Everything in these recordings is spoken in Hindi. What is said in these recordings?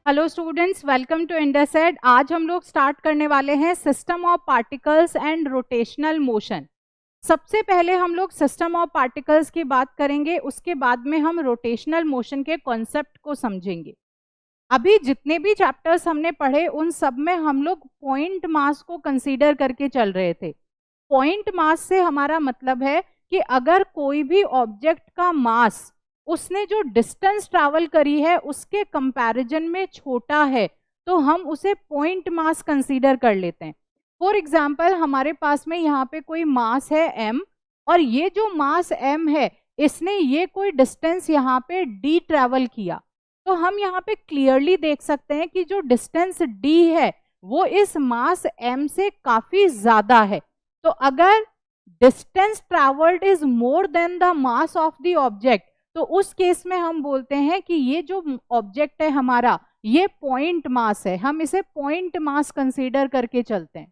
हेलो स्टूडेंट्स, वेलकम टू इंडसेड। आज हम लोग स्टार्ट करने वाले हैं system of particles and rotational motion. सबसे पहले हम लोग सिस्टम ऑफ पार्टिकल्स की बात करेंगे, उसके बाद में हम रोटेशनल मोशन के कॉन्सेप्ट को समझेंगे। अभी जितने भी चैप्टर्स हमने पढ़े उन सब में हम लोग पॉइंट मास को कंसीडर करके चल रहे थे। पॉइंट मास से हमारा मतलब है कि अगर कोई भी ऑब्जेक्ट का मास उसने जो डिस्टेंस ट्रैवल करी है उसके कंपैरिजन में छोटा है तो हम उसे पॉइंट मास कंसीडर कर लेते हैं। फॉर एग्जाम्पल, हमारे पास में यहाँ पे कोई मास है m, और ये जो मास m है इसने ये कोई डिस्टेंस यहाँ पे d ट्रैवल किया, तो हम यहाँ पे क्लियरली देख सकते हैं कि जो डिस्टेंस d है वो इस मास m से काफी ज्यादा है। तो अगर distance travelled is more than the mass of the object, तो उस केस में हम बोलते हैं कि ये जो ऑब्जेक्ट है हमारा ये पॉइंट मास है, हम इसे पॉइंट मास कंसीडर करके चलते हैं।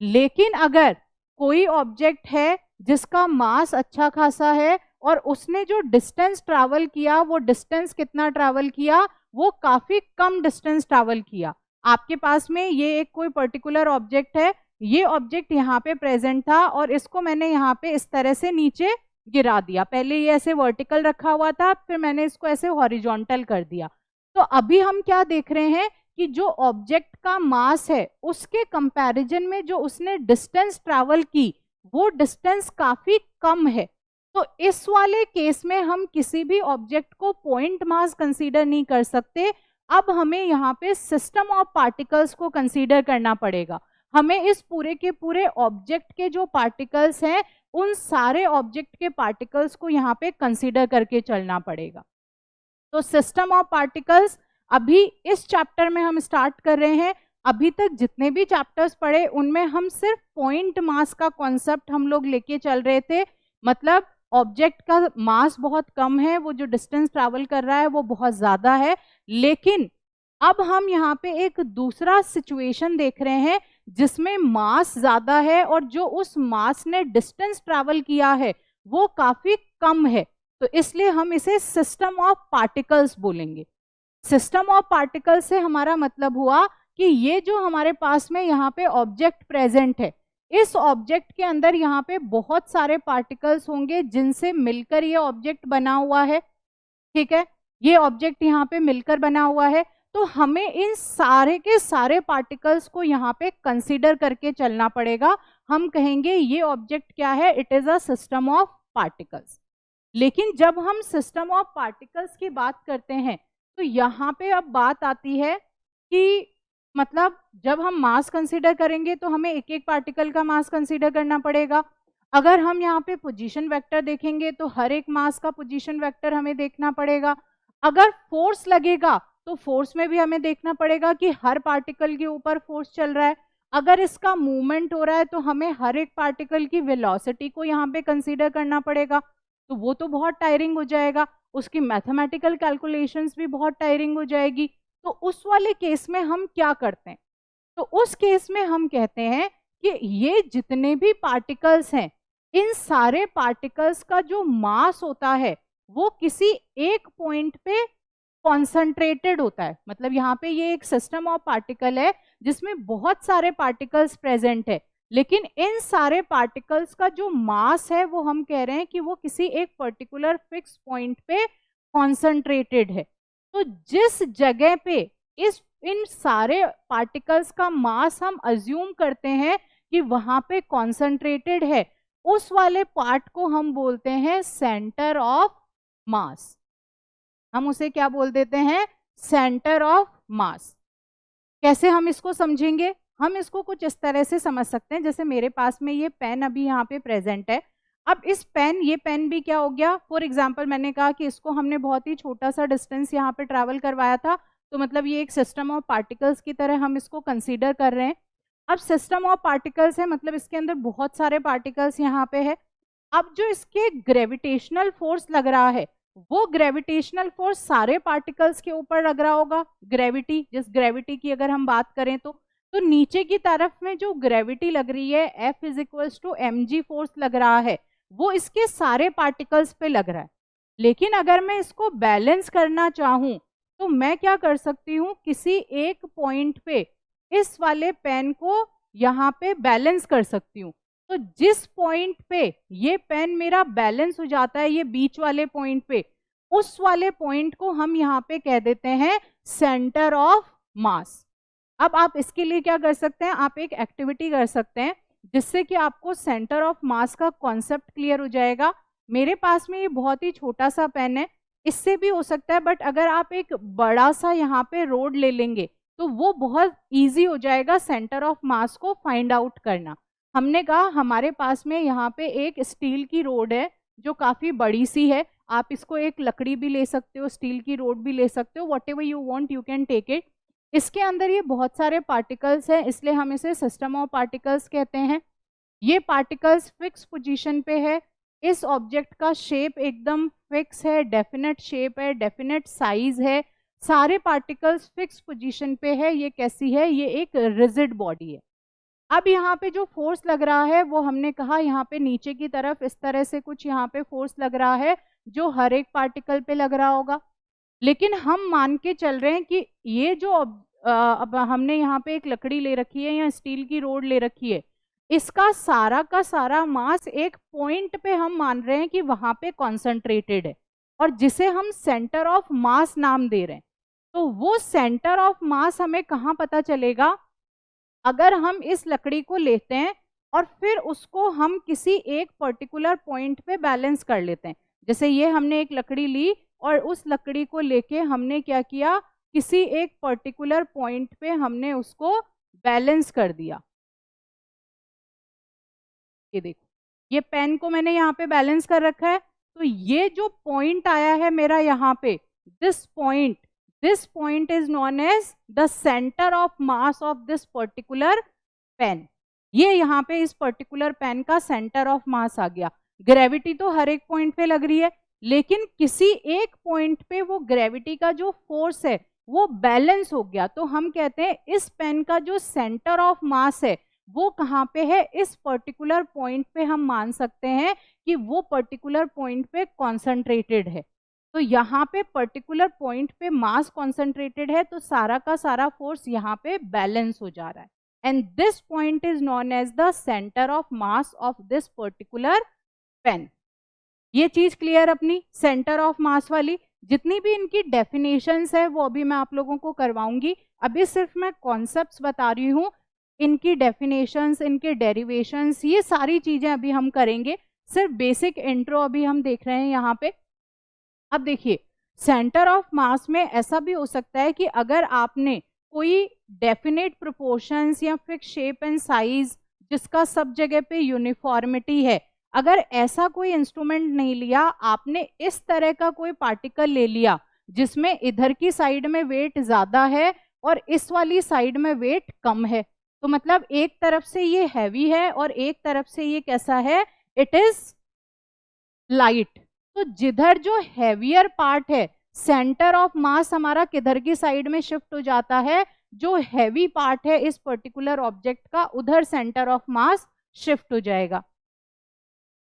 लेकिन अगर कोई ऑब्जेक्ट है जिसका मास अच्छा खासा है और उसने जो डिस्टेंस ट्रैवल किया वो डिस्टेंस कितना ट्रैवल किया, वो काफी कम डिस्टेंस ट्रैवल किया। आपके पास में ये एक कोई पर्टिकुलर ऑब्जेक्ट है, ये ऑब्जेक्ट यहाँ पे प्रेजेंट था और इसको मैंने यहाँ पे इस तरह से नीचे गिरा दिया। पहले ये ऐसे वर्टिकल रखा हुआ था, फिर मैंने इसको ऐसे हॉरिजॉन्टल कर दिया। तो अभी हम क्या देख रहे हैं कि जो ऑब्जेक्ट का मास है उसके कंपैरिजन में जो उसने डिस्टेंस ट्रैवल की वो डिस्टेंस काफी कम है। तो इस वाले केस में हम किसी भी ऑब्जेक्ट को पॉइंट मास कंसीडर नहीं कर सकते। अब हमें यहाँ पे सिस्टम ऑफ पार्टिकल्स को कंसीडर करना पड़ेगा। हमें इस पूरे के पूरे ऑब्जेक्ट के जो पार्टिकल्स हैं उन सारे ऑब्जेक्ट के पार्टिकल्स को यहाँ पे कंसीडर करके चलना पड़ेगा। तो सिस्टम ऑफ पार्टिकल्स अभी इस चैप्टर में हम स्टार्ट कर रहे हैं। अभी तक जितने भी चैप्टर्स पढ़े उनमें हम सिर्फ पॉइंट मास का कॉन्सेप्ट हम लोग लेके चल रहे थे। मतलब ऑब्जेक्ट का मास बहुत कम है, वो जो डिस्टेंस ट्रैवल कर रहा है वो बहुत ज्यादा है। लेकिन अब हम यहाँ पे एक दूसरा सिचुएशन देख रहे हैं जिसमें मास ज्यादा है और जो उस मास ने डिस्टेंस ट्रैवल किया है वो काफी कम है। तो इसलिए हम इसे सिस्टम ऑफ पार्टिकल्स बोलेंगे। सिस्टम ऑफ पार्टिकल्स से हमारा मतलब हुआ कि ये जो हमारे पास में यहाँ पे ऑब्जेक्ट प्रेजेंट है, इस ऑब्जेक्ट के अंदर यहाँ पे बहुत सारे पार्टिकल्स होंगे जिनसे मिलकर ये ऑब्जेक्ट बना हुआ है। ठीक है, ये ऑब्जेक्ट यहाँ पे मिलकर बना हुआ है, तो हमें इन सारे के सारे पार्टिकल्स को यहाँ पे कंसीडर करके चलना पड़ेगा। हम कहेंगे ये ऑब्जेक्ट क्या है, it is a system of particles. लेकिन जब हम सिस्टम ऑफ पार्टिकल्स की बात करते हैं तो यहाँ पे अब बात आती है कि मतलब जब हम मास कंसीडर करेंगे तो हमें एक एक पार्टिकल का मास कंसीडर करना पड़ेगा। अगर हम यहाँ पे पोजीशन वेक्टर देखेंगे तो हर एक मास का पोजीशन वेक्टर हमें देखना पड़ेगा। अगर फोर्स लगेगा तो फोर्स में भी हमें देखना पड़ेगा कि हर पार्टिकल के ऊपर फोर्स चल रहा है। अगर इसका मूवमेंट हो रहा है तो हमें हर एक पार्टिकल की वेलोसिटी को यहाँ पे कंसीडर करना पड़ेगा, तो वो तो बहुत टायरिंग हो जाएगा, उसकी मैथमेटिकल कैलकुलेशंस भी बहुत टायरिंग हो जाएगी। तो उस वाले केस में हम क्या करते हैं, तो उस केस में हम कहते हैं कि ये जितने भी पार्टिकल्स हैं इन सारे पार्टिकल्स का जो मास होता है वो किसी एक पॉइंट पे कॉन्सेंट्रेटेड होता है। मतलब यहाँ पे ये एक सिस्टम ऑफ पार्टिकल है जिसमें बहुत सारे पार्टिकल्स प्रेजेंट है, लेकिन इन सारे पार्टिकल्स का जो मास है वो हम कह रहे हैं कि वो किसी एक पर्टिकुलर फिक्स पॉइंट पे कॉन्सेंट्रेटेड है। तो जिस जगह पे इन सारे पार्टिकल्स का मास हम अज्यूम करते हैं कि वहां पे कॉन्सेंट्रेटेड है, उस वाले पार्ट को हम बोलते हैं सेंटर ऑफ मास। हम उसे क्या बोल देते हैं, सेंटर ऑफ मास। कैसे हम इसको समझेंगे, हम इसको कुछ इस तरह से समझ सकते हैं, जैसे मेरे पास में ये पेन अभी यहाँ पे प्रेजेंट है। अब इस पेन, ये पेन भी क्या हो गया, फॉर एग्जांपल मैंने कहा कि इसको हमने बहुत ही छोटा सा डिस्टेंस यहाँ पे ट्रैवल करवाया था, तो मतलब ये एक सिस्टम ऑफ पार्टिकल्स की तरह हम इसको कंसीडर कर रहे हैं। अब सिस्टम ऑफ पार्टिकल्स है, मतलब इसके अंदर बहुत सारे पार्टिकल्स यहाँ पे है। अब जो इसके ग्रेविटेशनल फोर्स लग रहा है वो ग्रेविटेशनल फोर्स सारे पार्टिकल्स के ऊपर लग रहा होगा। ग्रेविटी, जिस ग्रेविटी की अगर हम बात करें तो नीचे की तरफ में जो ग्रेविटी लग रही है F = mg फोर्स लग रहा है, वो इसके सारे पार्टिकल्स पे लग रहा है। लेकिन अगर मैं इसको बैलेंस करना चाहूं तो मैं क्या कर सकती हूँ, किसी एक पॉइंट पे इस वाले पेन को यहाँ पे बैलेंस कर सकती हूँ। तो जिस पॉइंट पे ये पेन मेरा बैलेंस हो जाता है, ये बीच वाले पॉइंट पे, उस वाले पॉइंट को हम यहाँ पे कह देते हैं सेंटर ऑफ मास। अब आप इसके लिए क्या कर सकते हैं, आप एक एक्टिविटी कर सकते हैं जिससे कि आपको सेंटर ऑफ मास का कॉन्सेप्ट क्लियर हो जाएगा। मेरे पास में ये बहुत ही छोटा सा पेन है, इससे भी हो सकता है, बट अगर आप एक बड़ा सा यहाँ पे रोड ले लेंगे तो वो बहुत इजी हो जाएगा सेंटर ऑफ मास को फाइंड आउट करना। हमने कहा हमारे पास में यहाँ पे एक स्टील की रोड है जो काफ़ी बड़ी सी है, आप इसको एक लकड़ी भी ले सकते हो, स्टील की रोड भी ले सकते हो, whatever you want you can take it. इसके अंदर ये बहुत सारे पार्टिकल्स हैं, इसलिए हम इसे सिस्टम ऑफ पार्टिकल्स कहते हैं। ये पार्टिकल्स फिक्स पोजीशन पे है, इस ऑब्जेक्ट का शेप एकदम फिक्स है, डेफिनेट शेप है, डेफिनेट साइज है, सारे पार्टिकल्स फिक्स पोजीशन पे है। ये कैसी है, ये एक रिजिड बॉडी है। अब यहाँ पे जो फोर्स लग रहा है वो हमने कहा यहाँ पे नीचे की तरफ इस तरह से कुछ यहाँ पे फोर्स लग रहा है जो हर एक पार्टिकल पे लग रहा होगा। लेकिन हम मान के चल रहे हैं कि ये जो अब हमने यहाँ पे एक लकड़ी ले रखी है या स्टील की रोड ले रखी है, इसका सारा का सारा मास एक पॉइंट पे हम मान रहे हैं कि वहां पे कॉन्सेंट्रेटेड है और जिसे हम सेंटर ऑफ मास नाम दे रहे हैं। तो वो सेंटर ऑफ मास हमें कहाँ पता चलेगा, अगर हम इस लकड़ी को लेते हैं और फिर उसको हम किसी एक पर्टिकुलर पॉइंट पे बैलेंस कर लेते हैं। जैसे ये हमने एक लकड़ी ली और उस लकड़ी को लेके हमने क्या किया, किसी एक पर्टिकुलर पॉइंट पे हमने उसको बैलेंस कर दिया। ये देखो, ये पेन को मैंने यहाँ पे बैलेंस कर रखा है, तो ये जो पॉइंट आया है मेरा यहाँ पे, this point is known as the centre of mass of this particular pen. ये यहाँ पे इस पर्टिकुलर पेन का सेंटर ऑफ मास आ गया। ग्रेविटी तो हर एक पॉइंट पे लग रही है, लेकिन किसी एक पॉइंट पे वो ग्रेविटी का जो फोर्स है वो बैलेंस हो गया, तो हम कहते हैं इस पेन का जो सेंटर ऑफ मास है वो कहाँ पे है, इस पर्टिकुलर पॉइंट पे हम मान सकते हैं कि वो पर्टिकुलर पॉइंट पे कॉन्सेंट्रेटेड है। तो यहाँ पे पर्टिकुलर पॉइंट पे मास कॉन्सेंट्रेटेड है, तो सारा का सारा फोर्स यहाँ पे बैलेंस हो जा रहा है, and this point is known as the centre of mass of this particular pen. ये चीज क्लियर अपनी सेंटर ऑफ मास वाली। जितनी भी इनकी डेफिनेशंस है वो अभी मैं आप लोगों को करवाऊंगी, अभी सिर्फ मैं कॉन्सेप्ट्स बता रही हूँ। इनकी डेफिनेशंस, इनके डेरिवेशंस, ये सारी चीजें अभी हम करेंगे, सिर्फ बेसिक इंट्रो अभी हम देख रहे हैं यहाँ पे। अब देखिए, सेंटर ऑफ मास में ऐसा भी हो सकता है कि अगर आपने कोई डेफिनेट प्रोपोर्शंस या फिक्स शेप एंड साइज जिसका सब जगह पे यूनिफॉर्मिटी है, अगर ऐसा कोई इंस्ट्रूमेंट नहीं लिया, आपने इस तरह का कोई पार्टिकल ले लिया जिसमें इधर की साइड में वेट ज्यादा है और इस वाली साइड में वेट कम है, तो मतलब एक तरफ से ये हैवी है और एक तरफ से ये कैसा है, इट इज लाइट। तो जिधर जो हैवियर पार्ट है, सेंटर ऑफ मास हमारा किधर की साइड में शिफ्ट हो जाता है, जो हैवी पार्ट है इस पर्टिकुलर ऑब्जेक्ट का, उधर सेंटर ऑफ मास शिफ्ट हो जाएगा।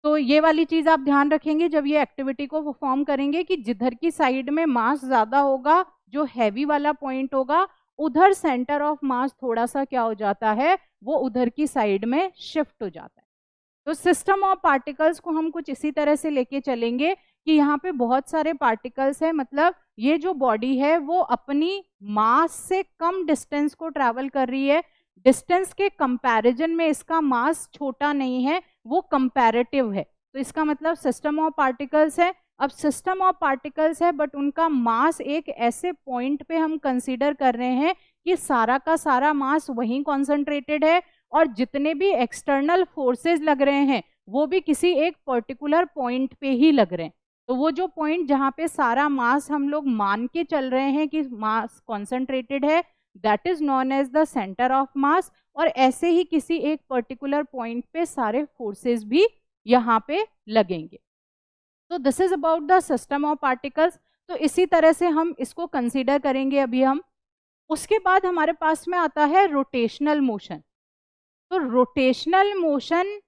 तो ये वाली चीज आप ध्यान रखेंगे जब ये एक्टिविटी को परफॉर्म करेंगे कि जिधर की साइड में मास ज्यादा होगा, जो हैवी वाला पॉइंट होगा, उधर सेंटर ऑफ मास थोड़ा सा क्या हो जाता है, वो उधर की साइड में शिफ्ट हो जाता है। तो सिस्टम ऑफ पार्टिकल्स को हम कुछ इसी तरह से लेके चलेंगे कि यहाँ पे बहुत सारे पार्टिकल्स हैं, मतलब ये जो बॉडी है वो अपनी मास से कम डिस्टेंस को ट्रैवल कर रही है। डिस्टेंस के कंपैरिजन में इसका मास छोटा नहीं है, वो कंपैरेटिव है, तो इसका मतलब सिस्टम ऑफ पार्टिकल्स है। अब सिस्टम ऑफ पार्टिकल्स है बट उनका मास एक ऐसे पॉइंट पे हम कंसीडर कर रहे हैं कि सारा का सारा मास वहीं कॉन्सेंट्रेटेड है और जितने भी एक्सटर्नल फोर्सेस लग रहे हैं वो भी किसी एक पर्टिकुलर पॉइंट पे ही लग रहे हैं। तो वो जो पॉइंट जहाँ पे सारा मास हम लोग मान के चल रहे हैं कि मास कॉन्सेंट्रेटेड है, that is known as the centre of mass. और ऐसे ही किसी एक पर्टिकुलर पॉइंट पे सारे फोर्सेस भी यहाँ पे लगेंगे। तो this is about the system of particles. तो इसी तरह से हम इसको कंसीडर करेंगे अभी हम। उसके बाद हमारे पास में आता है रोटेशनल मोशन। तो रोटेशनल मोशन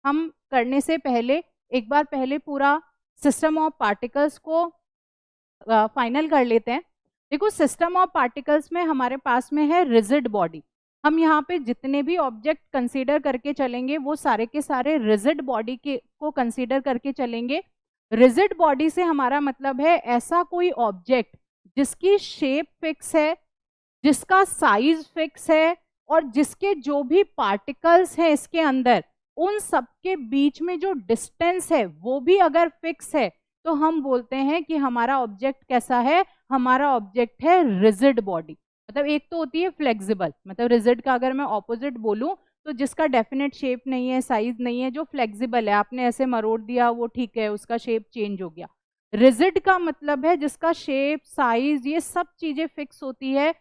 हम करने से पहले एक बार पहले पूरा सिस्टम ऑफ पार्टिकल्स को फाइनल कर लेते हैं। देखो सिस्टम ऑफ पार्टिकल्स में हमारे पास में है रिजिड बॉडी। हम यहाँ पे जितने भी ऑब्जेक्ट कंसीडर करके चलेंगे वो सारे के सारे रिजिड बॉडी के को कंसीडर करके चलेंगे। रिजिड बॉडी से हमारा मतलब है ऐसा कोई ऑब्जेक्ट जिसकी शेप फिक्स है, जिसका साइज फिक्स है और जिसके जो भी पार्टिकल्स हैं इसके अंदर उन सबके बीच में जो डिस्टेंस है वो भी अगर फिक्स है तो हम बोलते हैं कि हमारा ऑब्जेक्ट कैसा है, हमारा ऑब्जेक्ट है रिजिड बॉडी। मतलब एक तो होती है फ्लेक्सिबल, मतलब रिजिड का अगर मैं ऑपोजिट बोलूं तो जिसका डेफिनेट शेप नहीं है, साइज नहीं है, जो फ्लेक्सिबल है, आपने ऐसे मरोड़ दिया वो ठीक है, उसका शेप चेंज हो गया। रिजिड का मतलब है जिसका शेप, साइज, ये सब चीजें फिक्स होती है,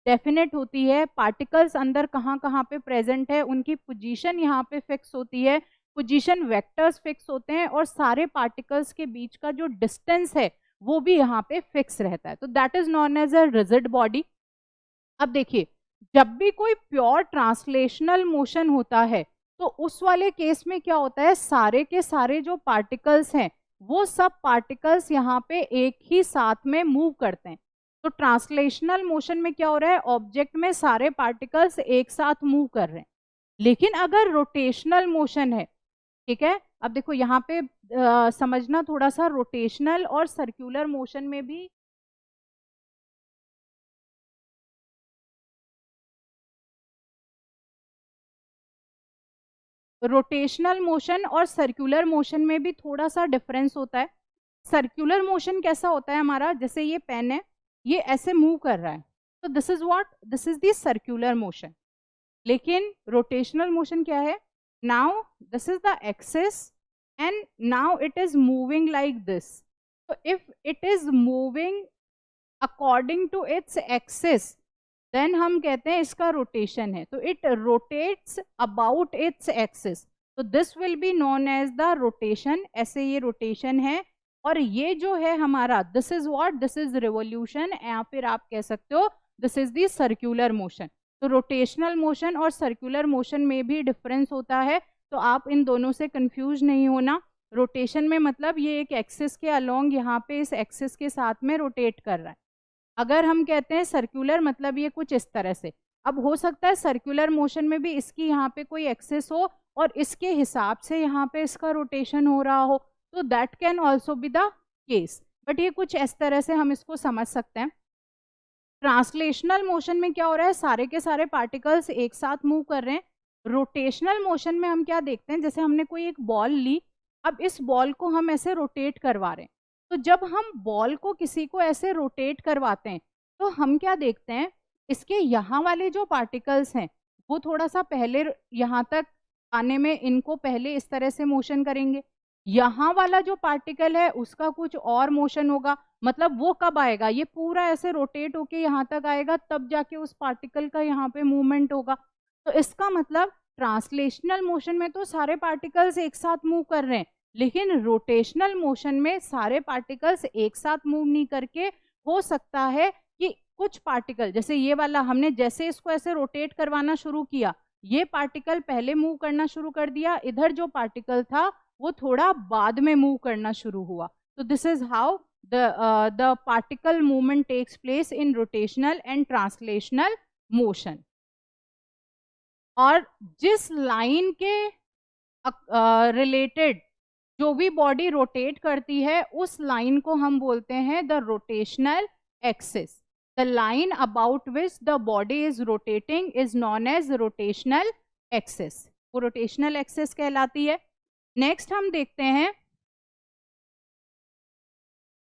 डेफिनेट होती है, पार्टिकल्स अंदर कहाँ कहाँ पे प्रेजेंट है, उनकी पोजीशन यहाँ पे फिक्स होती है, पोजीशन वेक्टर्स फिक्स होते हैं और सारे पार्टिकल्स के बीच का जो डिस्टेंस है वो भी यहाँ पे फिक्स रहता है। तो that is known as a rigid body. अब देखिए जब भी कोई प्योर ट्रांसलेशनल मोशन होता है तो उस वाले केस में क्या होता है, सारे के सारे जो पार्टिकल्स हैं वो सब पार्टिकल्स यहाँ पे एक ही साथ में मूव करते हैं। तो ट्रांसलेशनल मोशन में क्या हो रहा है, ऑब्जेक्ट में सारे पार्टिकल्स एक साथ मूव कर रहे हैं। लेकिन अगर रोटेशनल मोशन है, ठीक है, अब देखो यहाँ पे समझना थोड़ा सा, रोटेशनल और सर्कुलर मोशन में भी रोटेशनल मोशन और सर्कुलर मोशन में भी थोड़ा सा डिफरेंस होता है। सर्कुलर मोशन कैसा होता है हमारा, जैसे ये पेन है, ये ऐसे मूव कर रहा है, तो this is what, this is the circular motion. लेकिन रोटेशनल मोशन क्या है, now this is the axis and now it is moving like this. तो if it is moving according to its axis then हम कहते हैं इसका रोटेशन है। तो it rotates about its axis, तो this will be known as the rotation. ऐसे ये रोटेशन है और ये जो है हमारा this is what, this is revolution, या फिर आप कह सकते हो this is the circular motion. तो रोटेशनल मोशन और सर्कुलर मोशन में भी डिफरेंस होता है, तो आप इन दोनों से कंफ्यूज नहीं होना। रोटेशन में मतलब ये एक एक्सिस के अलोंग यहाँ पे इस एक्सिस के साथ में रोटेट कर रहा है। अगर हम कहते हैं सर्कुलर मतलब ये कुछ इस तरह से। अब हो सकता है सर्कुलर मोशन में भी इसकी यहाँ पे कोई एक्सिस हो और इसके हिसाब से यहाँ पे इसका रोटेशन हो रहा हो, तो that can also be the case, but ये कुछ इस तरह से हम इसको समझ सकते हैं। ट्रांसलेशनल मोशन में क्या हो रहा है, सारे के सारे पार्टिकल्स एक साथ मूव कर रहे हैं। रोटेशनल मोशन में हम क्या देखते हैं, जैसे हमने कोई एक बॉल ली, अब इस बॉल को हम ऐसे रोटेट करवा रहे हैं, तो जब हम बॉल को किसी को ऐसे रोटेट करवाते हैं तो हम क्या देखते हैं, इसके यहाँ वाले जो पार्टिकल्स हैं वो थोड़ा सा पहले यहाँ तक आने में इनको पहले इस तरह से मोशन करेंगे, यहाँ वाला जो पार्टिकल है उसका कुछ और मोशन होगा, मतलब वो कब आएगा, ये पूरा ऐसे रोटेट होके यहाँ तक आएगा तब जाके उस पार्टिकल का यहाँ पे मूवमेंट होगा। तो इसका मतलब ट्रांसलेशनल मोशन में तो सारे पार्टिकल्स एक साथ मूव कर रहे हैं, लेकिन रोटेशनल मोशन में सारे पार्टिकल्स एक साथ मूव नहीं करके हो सकता है कि कुछ पार्टिकल, जैसे ये वाला, हमने जैसे इसको ऐसे रोटेट करवाना शुरू किया, ये पार्टिकल पहले मूव करना शुरू कर दिया, इधर जो पार्टिकल था वो थोड़ा बाद में मूव करना शुरू हुआ। तो this is how the particle movement takes place in rotational and translational motion. और जिस लाइन के रिलेटेड जो भी बॉडी रोटेट करती है उस लाइन को हम बोलते हैं the rotational axis. The line about which the body is rotating is known as rotational axis, वो रोटेशनल एक्सिस कहलाती है। नेक्स्ट हम देखते हैं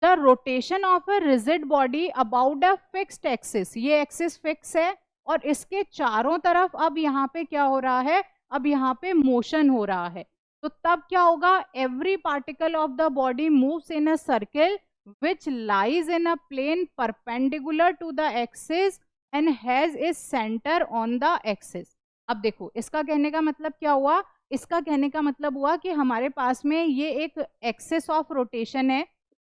the rotation of a rigid body about a fixed axis. ये एक्सिस फिक्स है और इसके चारों तरफ अब यहाँ पे क्या हो रहा है, अब यहाँ पे मोशन हो रहा है। तो तब क्या होगा, every particle of the body moves in a circle which lies in a plane perpendicular to the axis and has is centre on the axis. अब देखो इसका कहने का मतलब क्या हुआ, इसका कहने का मतलब हुआ कि हमारे पास में ये एक एक्सिस ऑफ रोटेशन है,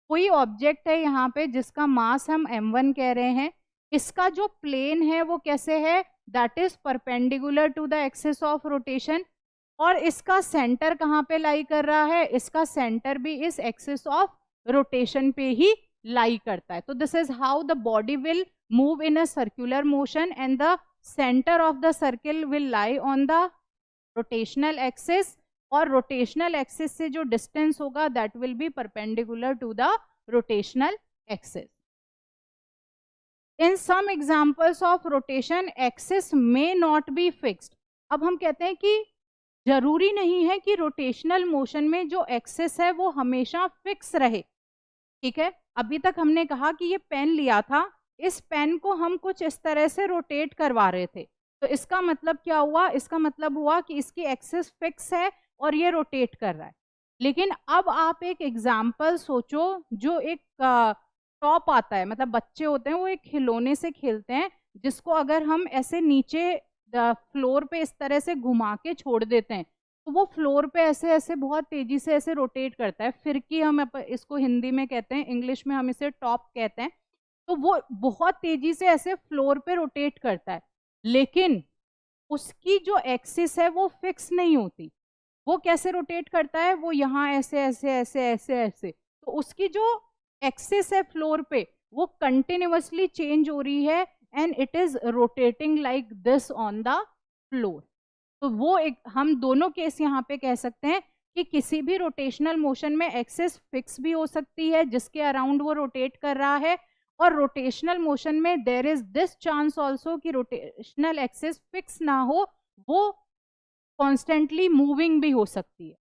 कोई ऑब्जेक्ट है यहाँ पे जिसका मास हम m1 कह रहे हैं, इसका जो प्लेन है वो कैसे है, that is perpendicular to the axis of rotation, और इसका सेंटर कहाँ पे लाई कर रहा है, इसका सेंटर भी इस एक्सिस ऑफ रोटेशन पे ही लाई करता है। तो this is how the body will move in a circular motion and the centre of the circle will lie on the rotational axis, और रोटेशनल एक्सिस से जो डिस्टेंस होगा that will be perpendicular to the rotational axis. In some examples of rotation axis may not be fixed. अब हम कहते हैं कि जरूरी नहीं है कि रोटेशनल मोशन में जो एक्सिस है वो हमेशा फिक्स रहे, ठीक है। अभी तक हमने कहा कि ये पेन लिया था, इस पेन को हम कुछ इस तरह से रोटेट करवा रहे थे, तो इसका मतलब क्या हुआ, इसका मतलब हुआ कि इसकी एक्सिस फिक्स है और ये रोटेट कर रहा है। लेकिन अब आप एक एग्जाम्पल सोचो, जो एक टॉप आता है, मतलब बच्चे होते हैं वो एक खिलौने से खेलते हैं, जिसको अगर हम ऐसे नीचे फ्लोर पे इस तरह से घुमा के छोड़ देते हैं तो वो फ्लोर पे ऐसे ऐसे बहुत तेजी से ऐसे रोटेट करता है। फिरकी हम इसको हिंदी में कहते हैं, इंग्लिश में हम इसे टॉप कहते हैं। तो वो बहुत तेजी से ऐसे फ्लोर पे रोटेट करता है, लेकिन उसकी जो एक्सिस है वो फिक्स नहीं होती। वो कैसे रोटेट करता है, वो यहाँ ऐसे ऐसे ऐसे ऐसे ऐसे, तो उसकी जो एक्सिस है फ्लोर पे वो कंटिन्यूअसली चेंज हो रही है and it is rotating like this on the floor. तो वो एक, हम दोनों केस यहाँ पे कह सकते हैं कि किसी भी रोटेशनल मोशन में एक्सिस फिक्स भी हो सकती है जिसके अराउंड वो रोटेट कर रहा है, और रोटेशनल मोशन में there is this chance also कि रोटेशनल एक्सिस फिक्स ना हो, वो कॉन्स्टेंटली मूविंग भी हो सकती है।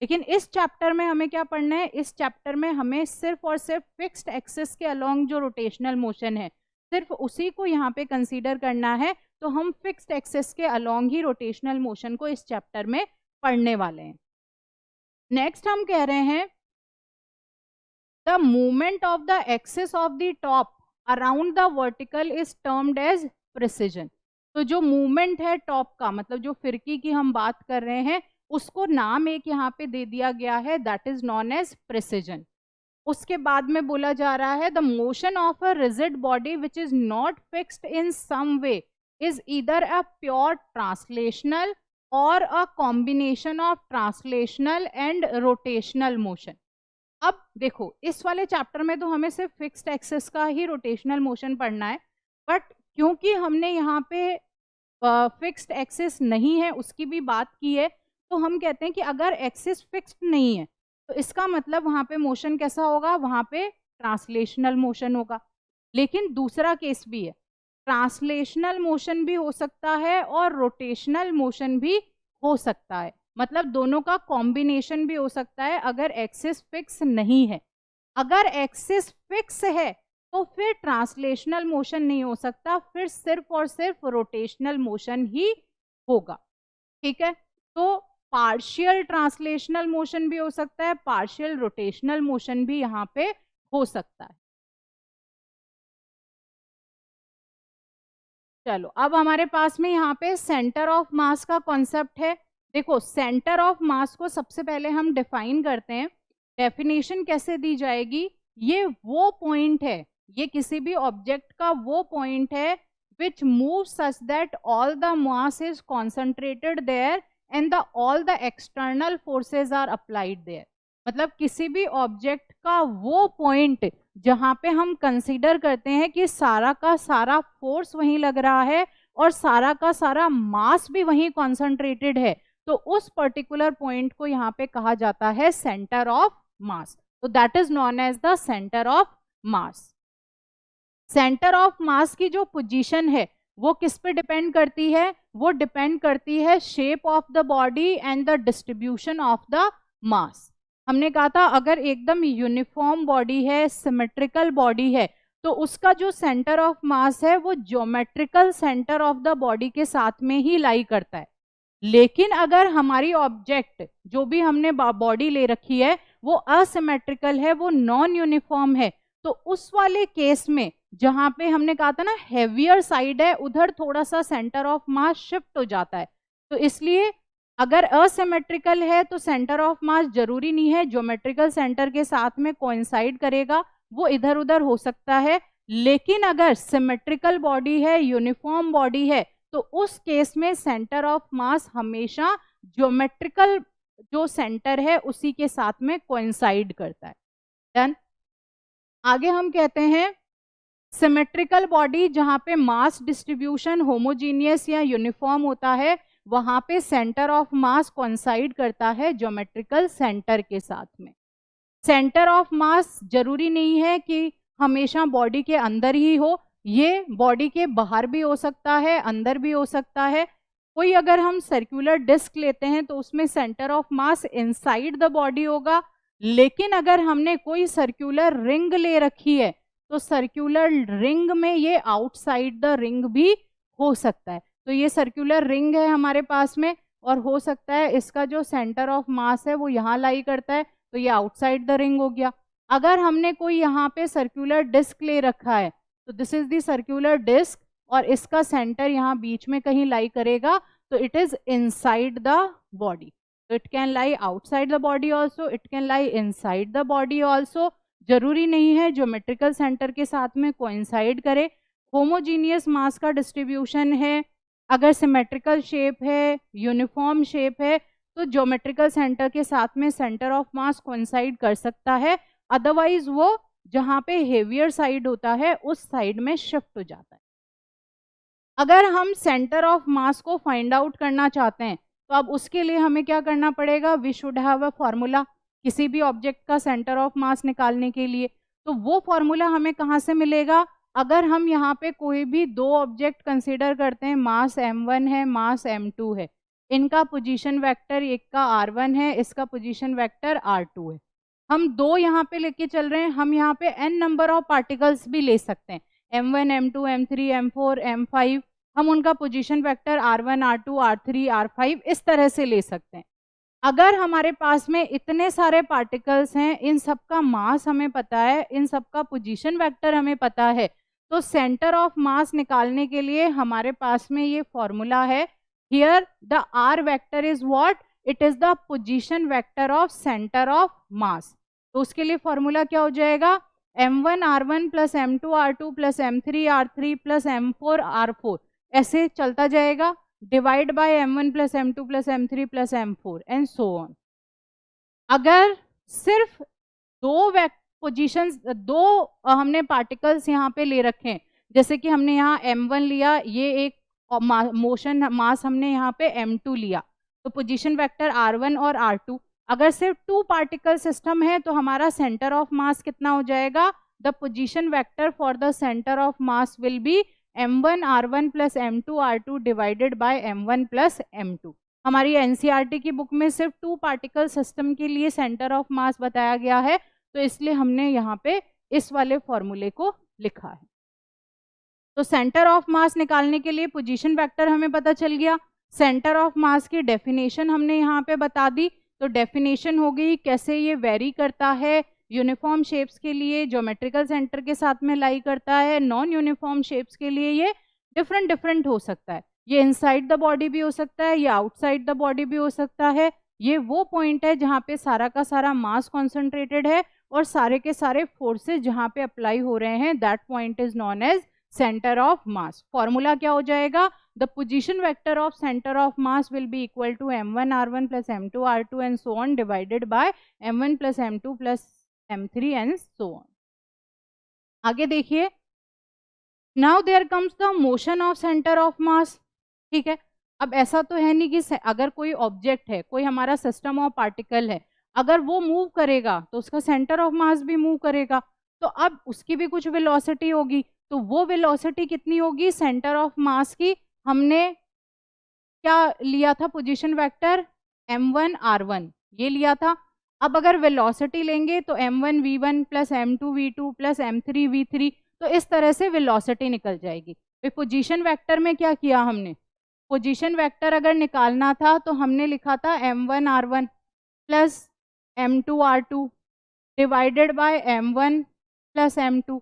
लेकिन इस चैप्टर में हमें क्या पढ़ना है, इस चैप्टर में हमें सिर्फ और सिर्फ फिक्स्ड एक्सिस के अलोंग जो रोटेशनल मोशन है सिर्फ उसी को यहाँ पे कंसीडर करना है। तो हम फिक्स्ड एक्सिस के अलोंग ही रोटेशनल मोशन को इस चैप्टर में पढ़ने वाले हैं। नेक्स्ट हम कह रहे हैं the movement of the axis of the top around the vertical is termed as precision. तो जो मूवमेंट है टॉप का, मतलब जो फिरकी की हम बात कर रहे हैं, उसको नाम एक यहाँ पे दे दिया गया है, that is known as precision. उसके बाद में बोला जा रहा है the motion of a rigid body which is not fixed in some way is either a pure translational or a combination of translational and rotational motion. अब देखो, इस वाले चैप्टर में तो हमें सिर्फ फिक्स्ड एक्सिस का ही रोटेशनल मोशन पढ़ना है, बट क्योंकि हमने यहाँ पे फिक्स्ड एक्सिस नहीं है उसकी भी बात की है, तो हम कहते हैं कि अगर एक्सिस फिक्स्ड नहीं है तो इसका मतलब वहाँ पे मोशन कैसा होगा, वहाँ पे ट्रांसलेशनल मोशन होगा। लेकिन दूसरा केस भी है, ट्रांसलेशनल मोशन भी हो सकता है और रोटेशनल मोशन भी हो सकता है, मतलब दोनों का कॉम्बिनेशन भी हो सकता है अगर एक्सिस फिक्स नहीं है। अगर एक्सिस फिक्स है तो फिर ट्रांसलेशनल मोशन नहीं हो सकता, फिर सिर्फ और सिर्फ रोटेशनल मोशन ही होगा, ठीक है। तो पार्शियल ट्रांसलेशनल मोशन भी हो सकता है, पार्शियल रोटेशनल मोशन भी यहाँ पे हो सकता है। चलो, अब हमारे पास में यहाँ पे सेंटर ऑफ मास का कॉन्सेप्ट है। देखो, सेंटर ऑफ मास को सबसे पहले हम डिफाइन करते हैं। डेफिनेशन कैसे दी जाएगी, ये वो पॉइंट है, ये किसी भी ऑब्जेक्ट का वो पॉइंट है which move such that all the mass is concentrated there and the all the external forces are applied there. मतलब किसी भी ऑब्जेक्ट का वो पॉइंट जहां पे हम कंसीडर करते हैं कि सारा का सारा फोर्स वहीं लग रहा है और सारा का सारा मास भी वहीं कॉन्सेंट्रेटेड है, तो उस पर्टिकुलर पॉइंट को यहाँ पे कहा जाता है सेंटर ऑफ मास। तो that is known as the centre of mass. Centre of mass की जो पोजीशन है वो किस पे डिपेंड करती है, वो डिपेंड करती है shape of the body and the distribution of the mass. हमने कहा था अगर एकदम यूनिफॉर्म बॉडी है, सिमेट्रिकल बॉडी है, तो उसका जो सेंटर ऑफ मास है वो geometrical centre of the body के साथ में ही लाई करता है। लेकिन अगर हमारी ऑब्जेक्ट जो भी हमने बॉडी ले रखी है वो असिमेट्रिकल है, वो नॉन यूनिफॉर्म है, तो उस वाले केस में जहां पे हमने कहा था ना हेवियर साइड है, उधर थोड़ा सा सेंटर ऑफ मास शिफ्ट हो जाता है। तो इसलिए अगर असिमेट्रिकल है तो सेंटर ऑफ मास जरूरी नहीं है ज्योमेट्रिकल सेंटर के साथ में कोइंसाइड करेगा, वो इधर उधर हो सकता है। लेकिन अगर सिमेट्रिकल बॉडी है, यूनिफॉर्म बॉडी है, तो उस केस में सेंटर ऑफ मास हमेशा ज्योमेट्रिकल जो सेंटर है उसी के साथ में कोइंसाइड करता है। डन। आगे हम कहते हैं सिमेट्रिकल बॉडी, जहाँ पे मास डिस्ट्रीब्यूशन होमोजीनियस या यूनिफॉर्म होता है, वहाँ पे सेंटर ऑफ मास कोइंसाइड करता है ज्योमेट्रिकल सेंटर के साथ में। सेंटर ऑफ मास जरूरी नहीं है कि हमेशा बॉडी के अंदर ही हो, ये बॉडी के बाहर भी हो सकता है, अंदर भी हो सकता है। कोई अगर हम सर्कुलर डिस्क लेते हैं तो उसमें centre of mass inside the body होगा, लेकिन अगर हमने कोई सर्कुलर रिंग ले रखी है तो सर्कुलर रिंग में ये आउटसाइड द रिंग भी हो सकता है। तो ये सर्कुलर रिंग है हमारे पास में, और हो सकता है इसका जो सेंटर ऑफ मास है वो यहाँ लाई करता है, तो ये आउटसाइड द रिंग हो गया। अगर हमने कोई यहाँ पे सर्कुलर डिस्क ले रखा है तो this is the circular disc, और इसका सेंटर यहाँ बीच में कहीं लाई करेगा, तो it is inside the body. तो it can lie outside the body also, it can lie inside the body also. जरूरी नहीं है ज्योमेट्रिकल सेंटर के साथ में कोइंसाइड करे। होमोजीनियस मास का डिस्ट्रीब्यूशन है, अगर सिमेट्रिकल शेप है, यूनिफॉर्म शेप है, तो ज्योमेट्रिकल सेंटर के साथ में सेंटर ऑफ मास कोइंसाइड कर सकता है, अदरवाइज वो जहाँ पे हेवियर साइड होता है उस साइड में शिफ्ट हो जाता है। अगर हम सेंटर ऑफ मास को फाइंड आउट करना चाहते हैं तो अब उसके लिए हमें क्या करना पड़ेगा, we should have a formula किसी भी ऑब्जेक्ट का सेंटर ऑफ मास निकालने के लिए। तो वो फॉर्मूला हमें कहाँ से मिलेगा, अगर हम यहाँ पे कोई भी दो ऑब्जेक्ट कंसीडर करते हैं, मास m1 है, मास m2 है, इनका पोजीशन वेक्टर, एक का r1 है, इसका पोजीशन वेक्टर r2 है। हम दो यहाँ पे लेके चल रहे हैं, हम यहाँ पे n नंबर ऑफ पार्टिकल्स भी ले सकते हैं, m1 m2 m3 m4 m5, हम उनका position vector r1 r2 r3 r5 इस तरह से ले सकते हैं। अगर हमारे पास में इतने सारे पार्टिकल्स हैं, इन सब का मास हमें पता है, इन सब का पोजीशन वेक्टर हमें पता है, तो सेंटर ऑफ मास निकालने के लिए हमारे पास में ये फॉर्मूला है। Here the r vector is what, it is the position vector of centre of mass. तो उसके लिए फॉर्मूला क्या हो जाएगा, m1 r1 plus m2 r2 plus m3 r3 plus m4 r4, ऐसे चलता जाएगा, divide by m1 plus m2 plus m3 plus m4 and so on. अगर सिर्फ दो पोजीशंस, दो हमने पार्टिकल्स यहाँ पे ले रखे हैं, जैसे कि हमने यहाँ m1 लिया, ये एक मोशन मास हमने यहाँ पे m2 लिया, तो पोजीशन वेक्टर r1 और r2। अगर सिर्फ टू पार्टिकल सिस्टम है तो हमारा सेंटर ऑफ मास कितना हो जाएगा, the position vector for the centre of mass will be m1 r1 plus m2 r2 divided by m1 plus m2। हमारी एनसीईआरटी की बुक में सिर्फ टू पार्टिकल सिस्टम के लिए सेंटर ऑफ मास बताया गया है, तो इसलिए हमने यहाँ पे इस वाले फॉर्मूले को लिखा है। तो सेंटर ऑफ मास निकालने के लिए पोजीशन वेक्टर हमें पता चल गया, सेंटर ऑफ मास की डेफिनेशन हमने यहाँ पे बता दी। तो डेफिनेशन हो गई कैसे ये वेरी करता है, यूनिफॉर्म शेप्स के लिए ज्योमेट्रिकल सेंटर के साथ में लाई करता है, नॉन यूनिफॉर्म शेप्स के लिए ये डिफरेंट हो सकता है, ये इनसाइड द बॉडी भी हो सकता है, ये आउटसाइड द बॉडी भी हो सकता है। ये वो पॉइंट है जहाँ पे सारा का सारा मास कॉन्सेंट्रेटेड है और सारे के सारे फोर्सेस जहाँ पे अप्लाई हो रहे हैं, that point is known as centre of mass. Formula क्या हो जाएगा, the position vector of centre of mass will be equal to m1 r1 plus m2 r2 and so on divided by m1 plus m2 plus m3 and so on. आगे देखिए, now there comes the motion of centre of mass. ठीक है, अब ऐसा तो है नहीं कि अगर कोई ऑब्जेक्ट है, कोई हमारा सिस्टम ऑफ पार्टिकल है, अगर वो मूव करेगा तो उसका सेंटर ऑफ मास भी मूव करेगा, तो अब उसकी भी कुछ वेलोसिटी होगी, तो वो वेलोसिटी कितनी होगी, सेंटर ऑफ मास की हमने क्या लिया था, पोजीशन वेक्टर m1 r1 ये लिया था। अब अगर वेलोसिटी लेंगे तो m1 v1 plus m2 v2 plus m3 v3, तो इस तरह से वेलोसिटी निकल जाएगी। फिर पोजीशन वेक्टर में क्या किया हमने, पोजीशन वेक्टर अगर निकालना था तो हमने लिखा था m1 r1 plus m2 r2 divided by m1 plus m2।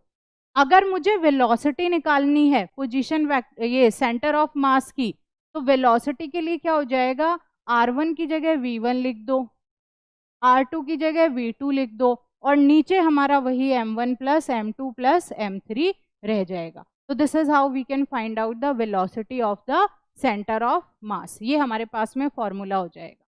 अगर मुझे वेलोसिटी निकालनी है पोजीशन वेक्टर ये सेंटर ऑफ मास की, तो वेलोसिटी के लिए क्या हो जाएगा, r1 की जगह v1 लिख दो, r2 की जगह v2 लिख दो, और नीचे हमारा वही m1 plus m2 plus m3 रह जाएगा। तो this is how we can find out the velocity of the centre of mass. ये हमारे पास में फॉर्मूला हो जाएगा।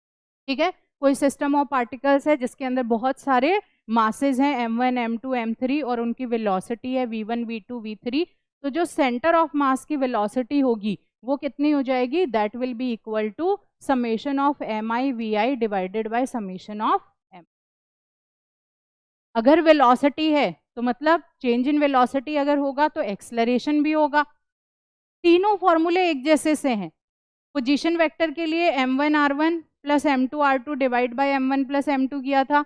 ठीक है, कोई सिस्टम ऑफ पार्टिकल्स है जिसके अंदर बहुत सारे मासेस हैं m1 m2 m3 और उनकी वेलोसिटी है v1 v2 v3, तो जो सेंटर ऑफ मास की वेलोसिटी होगी वो कितनी हो जाएगी, that will be equal to summation of mi vi divided by summation of m। अगर वेलोसिटी है तो मतलब चेंज इन वेलोसिटी अगर होगा तो एक्सलरेशन भी होगा। तीनों फॉर्मूले एक जैसे से हैं। पोजीशन वेक्टर के लिए m1 r1 plus m2 r2 divide by m1 plus m2 किया था।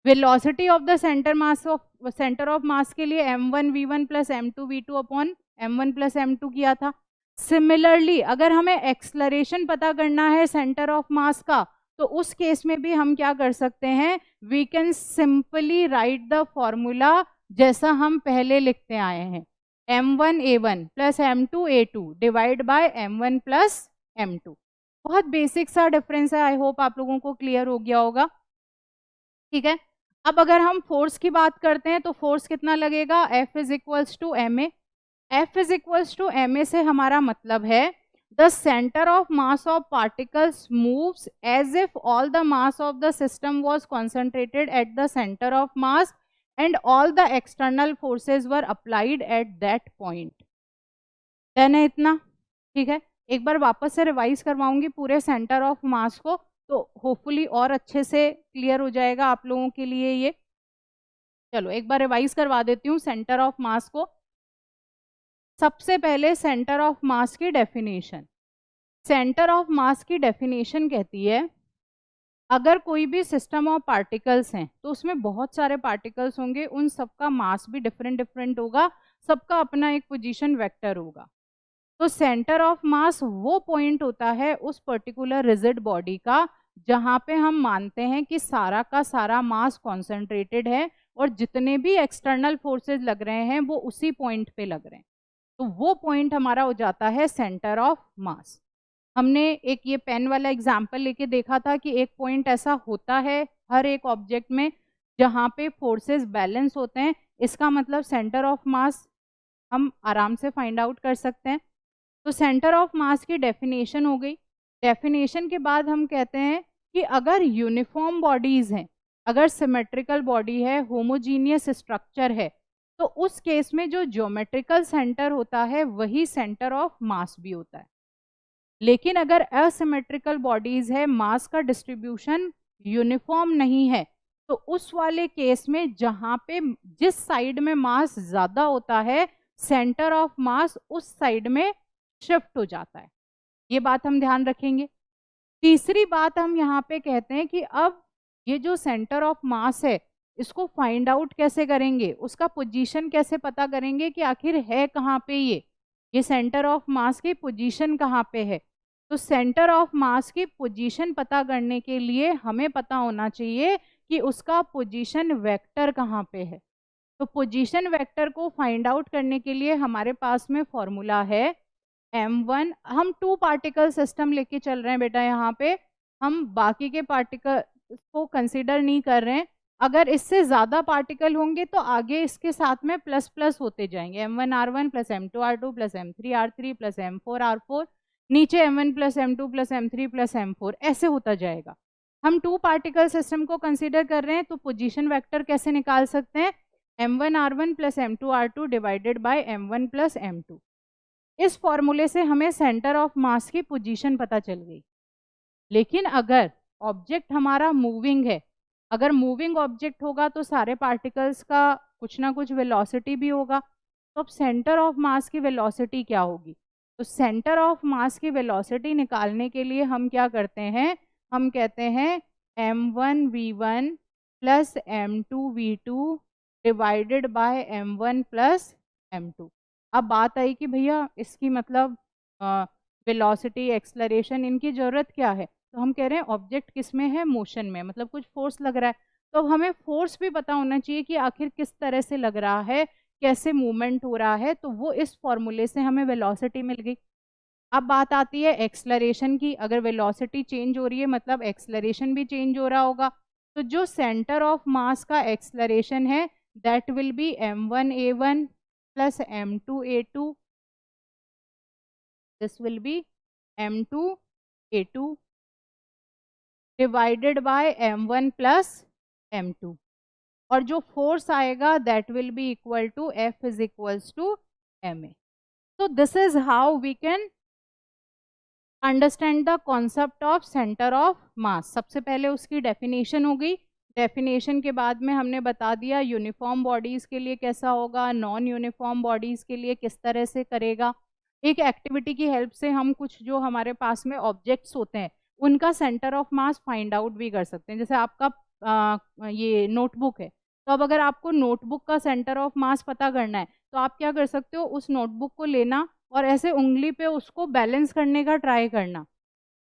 Velocity of the centre of mass के लिए m1 v1 plus m2 v2 upon m1 plus m2 किया था। सिमिलरली अगर हमें एक्सलरेशन पता करना है सेंटर ऑफ मास का, तो उस केस में भी हम क्या कर सकते हैं, we can simply write the formula जैसा हम पहले लिखते आए हैं, m1 a1 plus m2 a2 divide by m1 plus m2। बहुत बेसिक सा डिफरेंस है, आई होप आप लोगों को क्लियर हो गया होगा। ठीक है, अब अगर हम फोर्स की बात करते हैं तो फोर्स कितना लगेगा, F is equals to ma। F is equals to ma से हमारा मतलब है the centre of mass of particles moves as if all the mass of the system was concentrated at the centre of mass and all the external forces were applied at that point. Done है इतना? ठीक है, एक बार वापस से रिवाइज करवाऊंगी पूरे सेंटर ऑफ मास को, तो होपफुली और अच्छे से क्लियर हो जाएगा आप लोगों के लिए ये। चलो एक बार रिवाइज करवा देती हूँ सेंटर ऑफ मास को। सबसे पहले सेंटर ऑफ मास की डेफिनेशन। सेंटर ऑफ मास की डेफिनेशन कहती है अगर कोई भी सिस्टम ऑफ पार्टिकल्स हैं तो उसमें बहुत सारे पार्टिकल्स होंगे, उन सबका मास भी डिफरेंट डिफरेंट होगा, सबका अपना एक पोजीशन वेक्टर होगा। तो सेंटर ऑफ मास वो पॉइंट होता है उस पर्टिकुलर रिजिड बॉडी का जहाँ पे हम मानते हैं कि सारा का सारा मास कॉन्सेंट्रेटेड है और जितने भी एक्सटर्नल फोर्सेस लग रहे हैं वो उसी पॉइंट पे लग रहे हैं, तो वो पॉइंट हमारा हो जाता है सेंटर ऑफ मास। हमने एक ये पेन वाला एग्जाम्पल लेके देखा था कि एक पॉइंट ऐसा होता है हर एक ऑब्जेक्ट में जहाँ पे फोर्सेस बैलेंस होते हैं, इसका मतलब सेंटर ऑफ मास हम आराम से फाइंड आउट कर सकते हैं। तो सेंटर ऑफ मास की डेफिनेशन हो गई। डेफिनेशन के बाद हम कहते हैं कि अगर यूनिफॉर्म बॉडीज हैं, अगर सिमेट्रिकल बॉडी है, होमोजीनियस स्ट्रक्चर है, तो उस केस में जो ज्योमेट्रिकल सेंटर होता है वही सेंटर ऑफ मास भी होता है। लेकिन अगर असिमेट्रिकल बॉडीज है, मास का डिस्ट्रीब्यूशन यूनिफॉर्म नहीं है, तो उस वाले केस में जहाँ पे जिस साइड में मास ज़्यादा होता है सेंटर ऑफ मास उस साइड में शिफ्ट हो जाता है। ये बात हम ध्यान रखेंगे। तीसरी बात हम यहाँ पे कहते हैं कि अब ये जो सेंटर ऑफ मास है इसको फाइंड आउट कैसे करेंगे, उसका पोजीशन कैसे पता करेंगे कि आखिर है कहाँ पे ये सेंटर ऑफ मास की पोजीशन कहाँ पे है। तो सेंटर ऑफ मास की पोजीशन पता करने के लिए हमें पता होना चाहिए कि उसका पोजीशन वेक्टर कहाँ पे है। तो पोजीशन वेक्टर को फाइंड आउट करने के लिए हमारे पास में फॉर्मूला है m1। हम 2 पार्टिकल सिस्टम लेके चल रहे हैं बेटा, यहाँ पे हम बाकी के पार्टिकल को कंसिडर नहीं कर रहे हैं। अगर इससे ज़्यादा पार्टिकल होंगे तो आगे इसके साथ में प्लस प्लस होते जाएंगे, m1 r1 plus m2 r2 plus m3 r3 plus m4 r4, नीचे m1 plus m2 plus m3 plus m4, ऐसे होता जाएगा। हम 2 पार्टिकल सिस्टम को कंसिडर कर रहे हैं, तो पोजीशन वेक्टर कैसे निकाल सकते हैं, m1 r1 plus m2 r2 divided by m1 plus m2। इस फॉर्मूले से हमें सेंटर ऑफ मास की पोजीशन पता चल गई। लेकिन अगर ऑब्जेक्ट हमारा मूविंग है, अगर मूविंग ऑब्जेक्ट होगा तो सारे पार्टिकल्स का कुछ ना कुछ वेलोसिटी भी होगा, तो अब सेंटर ऑफ मास की वेलोसिटी क्या होगी। तो सेंटर ऑफ मास की वेलोसिटी निकालने के लिए हम क्या करते हैं, हम कहते हैं m1 v1 plus m2 v2 divided by m1 plus m2। अब बात आई कि भैया इसकी मतलब वेलोसिटी, एक्सलरेशन, इनकी ज़रूरत क्या है। तो हम कह रहे हैं ऑब्जेक्ट किस में है, मोशन में, मतलब कुछ फोर्स लग रहा है। तो अब हमें फोर्स भी पता होना चाहिए कि आखिर किस तरह से लग रहा है, कैसे मूवमेंट हो रहा है। तो वो इस फॉर्मूले से हमें वेलोसिटी मिल गई। अब बात आती है एक्सलरेशन की। अगर वेलोसिटी चेंज हो रही है मतलब एक्सलरेशन भी चेंज हो रहा होगा। तो जो सेंटर ऑफ मास का एक्सलरेशन है that will be m1 a1 plus m2 a2, this will be m2 a2 divided by m1 plus m2। और जो फोर्स आएगा that will be equal to F is equals to ma. So this is how we can understand the concept of centre of mass. सबसे पहले उसकी डेफिनेशन हो गई. डेफिनेशन के बाद में हमने बता दिया यूनिफॉर्म बॉडीज के लिए कैसा होगा, नॉन यूनिफॉर्म बॉडीज के लिए किस तरह से करेगा. एक एक्टिविटी की हेल्प से हम कुछ जो हमारे पास में ऑब्जेक्ट्स होते हैं उनका centre of mass find out भी कर सकते हैं. जैसे आपका ये नोटबुक है, तो अब अगर आपको नोटबुक का सेंटर ऑफ मास पता करना है तो आप क्या कर सकते हो, उस नोटबुक को लेना और ऐसे उंगली पे उसको बैलेंस करने का ट्राई करना.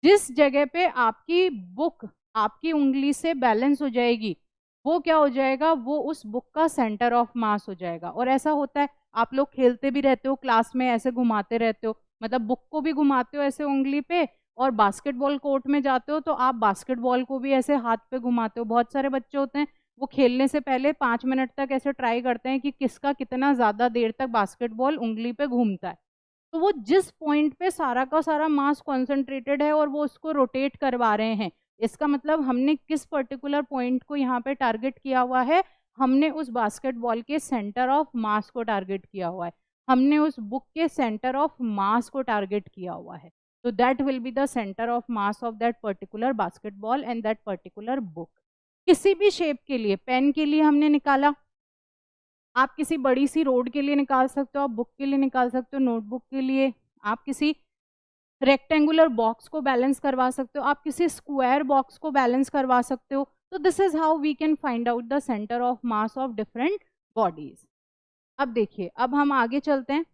जिस जगह पे आपकी बुक आपकी उंगली से बैलेंस हो जाएगी वो क्या हो जाएगा, वो उस बुक का सेंटर ऑफ मास हो जाएगा. और ऐसा होता है, आप लोग खेलते भी रहते हो क्लास में, ऐसे घुमाते रहते हो, मतलब बुक को भी घुमाते हो ऐसे उंगली पे, और बास्केटबॉल कोर्ट में जाते हो तो आप बास्केटबॉल को भी ऐसे हाथ पे घुमाते हो. बहुत सारे बच्चे होते हैं वो खेलने से पहले 5 मिनट तक ऐसे ट्राई करते हैं कि किसका कितना ज़्यादा देर तक बास्केटबॉल उंगली पे घूमता है. तो वो जिस पॉइंट पे सारा का सारा मास कॉन्सेंट्रेटेड है और वो उसको रोटेट करवा रहे हैं, इसका मतलब हमने किस पर्टिकुलर पॉइंट को यहाँ पे टारगेट किया हुआ है, हमने उस बास्केटबॉल के सेंटर ऑफ मास को टारगेट किया हुआ है, हमने उस बुक के सेंटर ऑफ मास को टारगेट किया हुआ है. तो that will be the centre of mass of that particular basketball and that particular book. किसी भी शेप के लिए, पेन के लिए हमने निकाला, आप किसी बड़ी सी रोड के लिए निकाल सकते हो, आप बुक के लिए निकाल सकते हो, नोटबुक के लिए, आप किसी रेक्टेंगुलर बॉक्स को बैलेंस करवा सकते हो, आप किसी स्क्वायर बॉक्स को बैलेंस करवा सकते हो. तो this is how we can find out the centre of mass of different bodies. अब देखिए, अब हम आगे चलते हैं.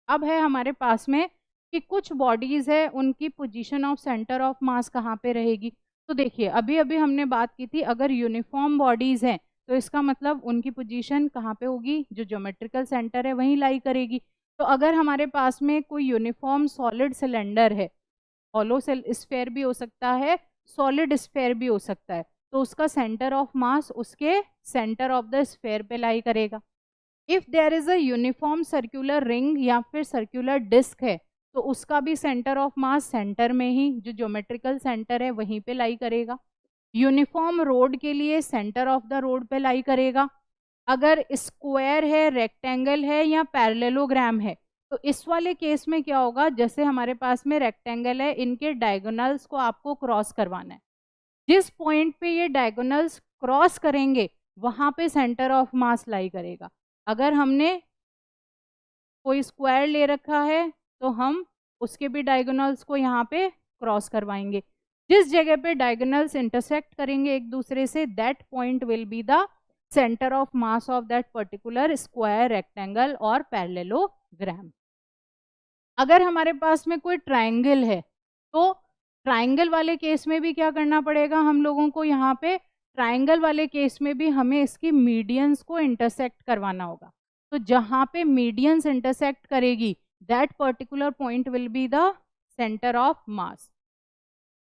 अब है हमारे पास में कि कुछ बॉडीज है उनकी पोजीशन ऑफ सेंटर ऑफ मास कहाँ पे रहेगी. तो देखिए, अभी अभी हमने बात की थी, अगर यूनिफॉर्म बॉडीज हैं तो इसका मतलब उनकी पोजीशन कहाँ पे होगी, जो ज्योमेट्रिकल सेंटर है वहीं लाई करेगी. तो अगर हमारे पास में कोई यूनिफॉर्म सॉलिड सिलेंडर है, हॉलो स्फेयर भी हो सकता है, सॉलिड स्फेयर भी हो सकता है, तो उसका सेंटर ऑफ मास उसके सेंटर ऑफ द स्फेयर पे लाई करेगा. If there is a uniform circular ring या फिर सर्कुलर डिस्क है तो उसका भी सेंटर ऑफ मास सेंटर में ही, जो ज्योमेट्रिकल सेंटर है वहीं पे लाई करेगा. यूनिफॉर्म रोड के लिए सेंटर ऑफ द रोड पे लाई करेगा. अगर स्क्वायर है, रेक्टेंगल है या पैरेललोग्राम है, तो इस वाले केस में क्या होगा, जैसे हमारे पास में रेक्टेंगल है, इनके डायगोनल्स को आपको क्रॉस करवाना है. जिस पॉइंट पे ये डायगोनल्स क्रॉस करेंगे वहां पे सेंटर ऑफ मास लाई करेगा. अगर हमने कोई स्क्वायर ले रखा है तो हम उसके भी डायगोनल्स को यहाँ पे क्रॉस करवाएंगे. जिस जगह पे डायगोनल्स इंटरसेक्ट करेंगे एक दूसरे से, that point will be the centre of mass of that particular square, rectangle और पैरेललोग्राम. अगर हमारे पास में कोई ट्राइंगल है तो ट्राइंगल वाले केस में भी क्या करना पड़ेगा हम लोगों को, यहाँ पे ट्राइंगल वाले केस में भी हमें इसकी मीडियंस को इंटरसेक्ट करवाना होगा. तो जहाँ पे मीडियंस इंटरसेक्ट करेगी that particular point will be the centre of mass.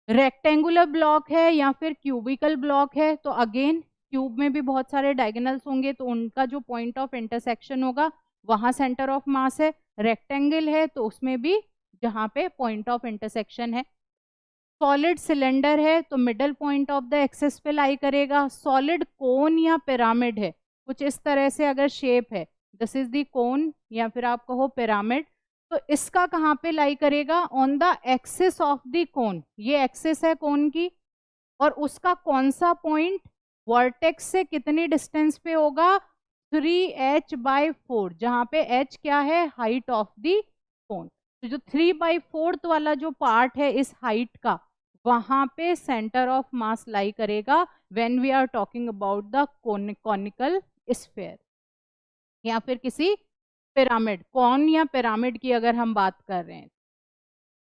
Rectangular block है या फिर क्यूबिकल ब्लॉक है तो अगेन क्यूब में भी बहुत सारे डायगोनल्स होंगे, तो उनका जो पॉइंट ऑफ इंटरसेक्शन होगा वहाँ सेंटर ऑफ मास है. रेक्टेंगल है तो उसमें भी जहाँ पे पॉइंट ऑफ इंटरसेक्शन है. सॉलिड सिलेंडर है तो middle point of the axis पे लाई करेगा. सॉलिड कोन या पिरामिड है, कुछ इस तरह से अगर शेप है, दिस इज द कोन या फिर आप कहो पिरामिड, तो इसका कहाँ पे लाई करेगा, on the axis of the cone. ये एक्सिस है कोन की, और उसका कौन सा पॉइंट वर्टेक्स से कितनी डिस्टेंस पे होगा, 3h/4, जहाँ पे h क्या है, हाइट ऑफ द कोन. तो जो 3/4 वाला जो पार्ट है इस हाइट का, वहां पे सेंटर ऑफ मास लाई करेगा when we are talking about the conical sphere या फिर किसी पिरामिड, कॉन या पिरामिड की अगर हम बात कर रहे हैं.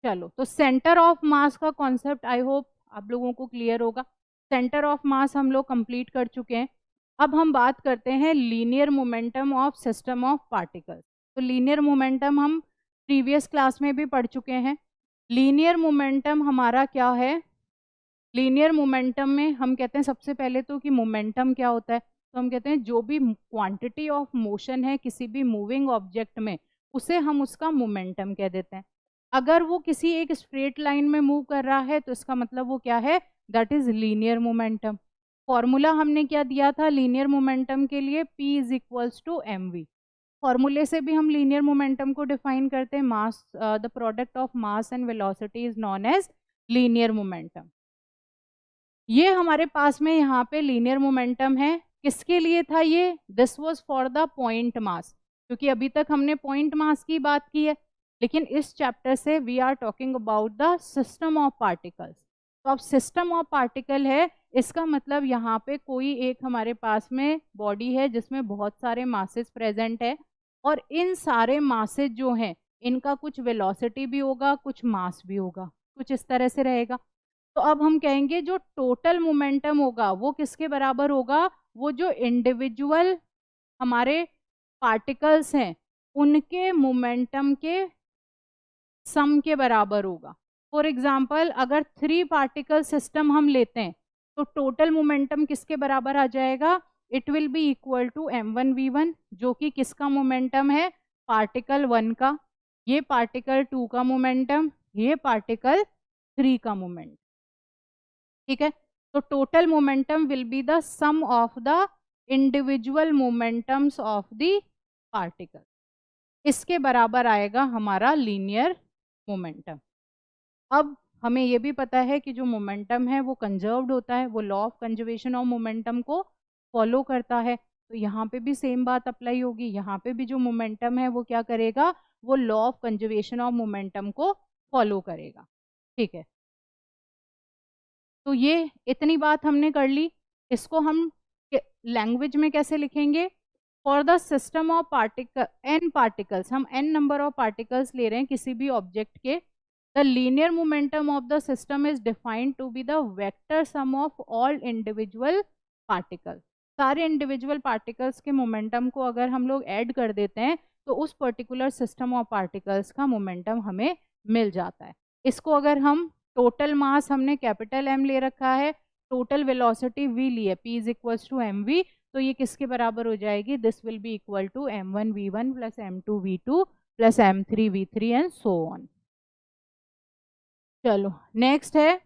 चलो, तो सेंटर ऑफ मास का कॉन्सेप्ट आई होप आप लोगों को क्लियर होगा. सेंटर ऑफ मास हम लोग कंप्लीट कर चुके हैं. अब हम बात करते हैं linear momentum of system of particles. तो लीनियर मोमेंटम हम प्रीवियस क्लास में भी पढ़ चुके हैं. लीनियर मोमेंटम हमारा क्या है, लीनियर मोमेंटम में हम कहते हैं सबसे पहले तो कि मोमेंटम क्या होता है. तो हम कहते हैं जो भी क्वांटिटी ऑफ मोशन है किसी भी मूविंग ऑब्जेक्ट में, उसे हम उसका मोमेंटम कह देते हैं. अगर वो किसी एक स्ट्रेट लाइन में मूव कर रहा है तो इसका मतलब वो क्या है, that is linear momentum. Formula हमने क्या दिया था लीनियर मोमेंटम के लिए, P is equals to mv। फॉर्मूले से भी हम लीनियर मोमेंटम को डिफाइन करते हैं, mass the product of mass and velocity is known as linear momentum. ये हमारे पास में यहाँ पे लीनियर मोमेंटम है, किसके लिए था ये, this was for the point mass, क्योंकि अभी तक हमने पॉइंट मास की बात की है, लेकिन इस चैप्टर से we are talking about the system of particles. तो अब सिस्टम ऑफ पार्टिकल है, इसका मतलब यहाँ पे कोई एक हमारे पास में बॉडी है जिसमें बहुत सारे मासेस प्रेजेंट है, और इन सारे मासेस जो हैं इनका कुछ वेलोसिटी भी होगा, कुछ मास भी होगा, कुछ इस तरह से रहेगा। तो अब हम कहेंगे जो टोटल मोमेंटम होगा वो किसके बराबर होगा, वो जो इंडिविजुअल हमारे पार्टिकल्स हैं उनके मोमेंटम के सम के बराबर होगा। फॉर एग्जाम्पल अगर 3 पार्टिकल सिस्टम हम लेते हैं तो टोटल मोमेंटम किसके बराबर आ जाएगा, it will be equal to m1v1, जो कि किसका मोमेंटम है, पार्टिकल 1 का, ये पार्टिकल 2 का मोमेंटम, ये पार्टिकल 3 का मोमेंटम। ठीक है, तो total momentum will be the sum of the individual momentums of the particle, इसके बराबर आएगा हमारा लीनियर मोमेंटम। अब हमें ये भी पता है कि जो मोमेंटम है वो कंजर्व्ड होता है, वो law of conservation of momentum को फॉलो करता है, तो यहाँ पे भी सेम बात अप्लाई होगी, यहाँ पे भी जो मोमेंटम है वो क्या करेगा, वो law of conservation of momentum को फॉलो करेगा। ठीक है, तो ये इतनी बात हमने कर ली, इसको हम लैंग्वेज में कैसे लिखेंगे, for the system of particle n particles, हम n नंबर ऑफ पार्टिकल्स ले रहे हैं किसी भी ऑब्जेक्ट के, the linear momentum of the system is defined to be the vector sum of all individual particles. सारे इंडिविजुअल पार्टिकल्स के मोमेंटम को अगर हम लोग ऐड कर देते हैं तो उस पर्टिकुलर सिस्टम ऑफ पार्टिकल्स का मोमेंटम हमें मिल जाता है। इसको अगर हम टोटल मास हमने कैपिटल M ले रखा है, टोटल वेलोसिटी v ली है, p is equals to mv, तो ये किसके बराबर हो जाएगी, this will be equal to m1v1 plus m2v2 plus m3v3 and so on. चलो नेक्स्ट है,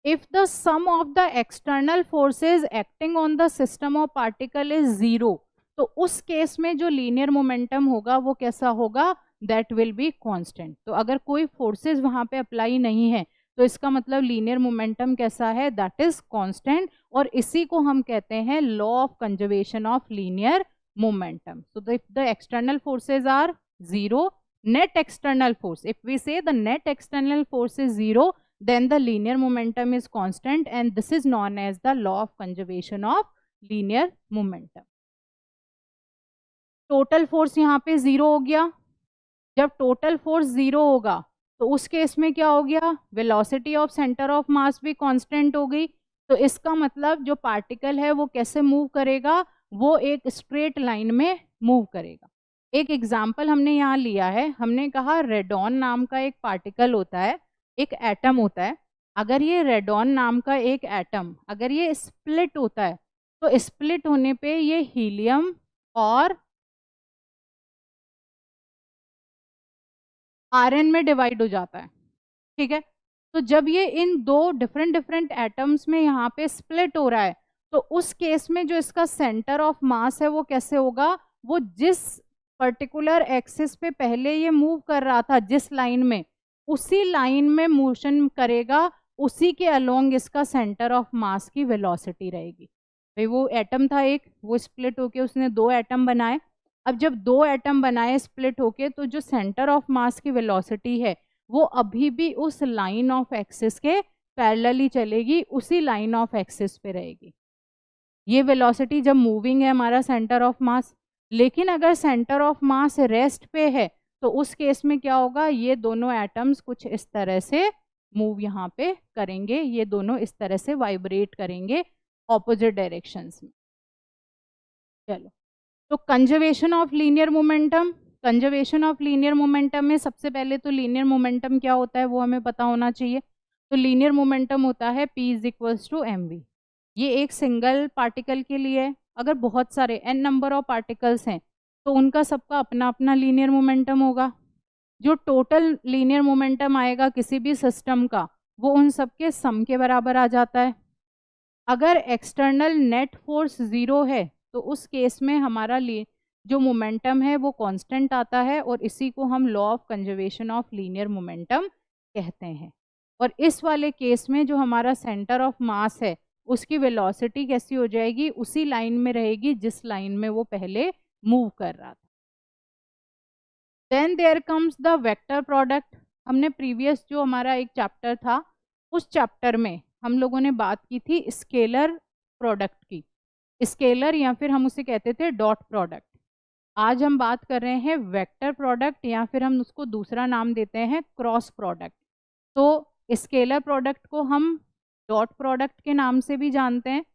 if the sum of the external forces acting on the system of particle is zero, तो उस केस में जो लीनियर मोमेंटम होगा वो कैसा होगा, दैट विल बी कांस्टेंट। तो अगर कोई फोर्सेज वहां पे अप्लाई नहीं है तो इसका मतलब लीनियर मोमेंटम कैसा है, दैट इज कांस्टेंट, और इसी को हम कहते हैं law of conservation of linear momentum. So if the external forces are zero, net external force, if we say the net external force is zero, then the linear momentum is constant, and this is known as the law of conservation of linear momentum. Total force यहाँ पे जीरो हो गया, जब टोटल फोर्स जीरो होगा तो उस केस में क्या हो गया, वेलोसिटी ऑफ सेंटर ऑफ मास भी कांस्टेंट हो गई, तो इसका मतलब जो पार्टिकल है वो कैसे मूव करेगा, वो एक स्ट्रेट लाइन में मूव करेगा। एक एग्जाम्पल हमने यहाँ लिया है, हमने कहा रेडॉन नाम का एक पार्टिकल होता है, एक एटम होता है, अगर ये रेडॉन नाम का एक एटम अगर ये स्प्लिट होता है तो स्प्लिट होने पे ये हीलियम और आरएन में डिवाइड हो जाता है। ठीक है, तो जब ये इन दो डिफरेंट एटम्स में यहाँ पे स्प्लिट हो रहा है तो उस केस में जो इसका सेंटर ऑफ मास है वो कैसे होगा, वो जिस पर्टिकुलर एक्सिस पे पहले ये मूव कर रहा था जिस लाइन में, उसी लाइन में मोशन करेगा, उसी के अलोंग इसका सेंटर ऑफ मास की वेलोसिटी रहेगी। भाई वो एटम था एक, वो स्प्लिट होके उसने दो एटम बनाए, अब जब दो एटम बनाए स्प्लिट होके तो जो सेंटर ऑफ मास की वेलोसिटी है वो अभी भी उस लाइन ऑफ एक्सिस के पैरेलली चलेगी, उसी लाइन ऑफ एक्सिस पे रहेगी। ये वेलोसिटी जब मूविंग है हमारा सेंटर ऑफ मास, लेकिन अगर सेंटर ऑफ मास रेस्ट पे है तो उस केस में क्या होगा, ये दोनों एटम्स कुछ इस तरह से मूव यहाँ पे करेंगे, ये दोनों इस तरह से वाइब्रेट करेंगे ऑपोजिट डायरेक्शंस में। चलो, तो conservation of linear momentum, conservation of linear momentum में सबसे पहले तो लीनियर मोमेंटम क्या होता है वो हमें पता होना चाहिए। तो लीनियर मोमेंटम होता है P is equals to mv, ये एक सिंगल पार्टिकल के लिए है, अगर बहुत सारे n नंबर ऑफ पार्टिकल्स हैं तो उनका सबका अपना अपना लीनियर मोमेंटम होगा, जो टोटल लीनियर मोमेंटम आएगा किसी भी सिस्टम का वो उन सब के सम के बराबर आ जाता है। अगर एक्सटर्नल नेट फोर्स 0 है तो उस केस में हमारा जो मोमेंटम है वो कांस्टेंट आता है, और इसी को हम law of conservation of linear momentum कहते हैं। और इस वाले केस में जो हमारा सेंटर ऑफ मास है उसकी वेलोसिटी कैसी हो जाएगी, उसी लाइन में रहेगी जिस लाइन में वो पहले मूव कर रहा था। Then there comes the vector product. हमने प्रीवियस जो हमारा एक चैप्टर था उस चैप्टर में हम लोगों ने बात की थी स्केलर प्रोडक्ट की, स्केलर या फिर हम उसे कहते थे डॉट प्रोडक्ट। आज हम बात कर रहे हैं वेक्टर प्रोडक्ट, या फिर हम उसको दूसरा नाम देते हैं क्रॉस प्रोडक्ट। तो स्केलर प्रोडक्ट को हम डॉट प्रोडक्ट के नाम से भी जानते हैं,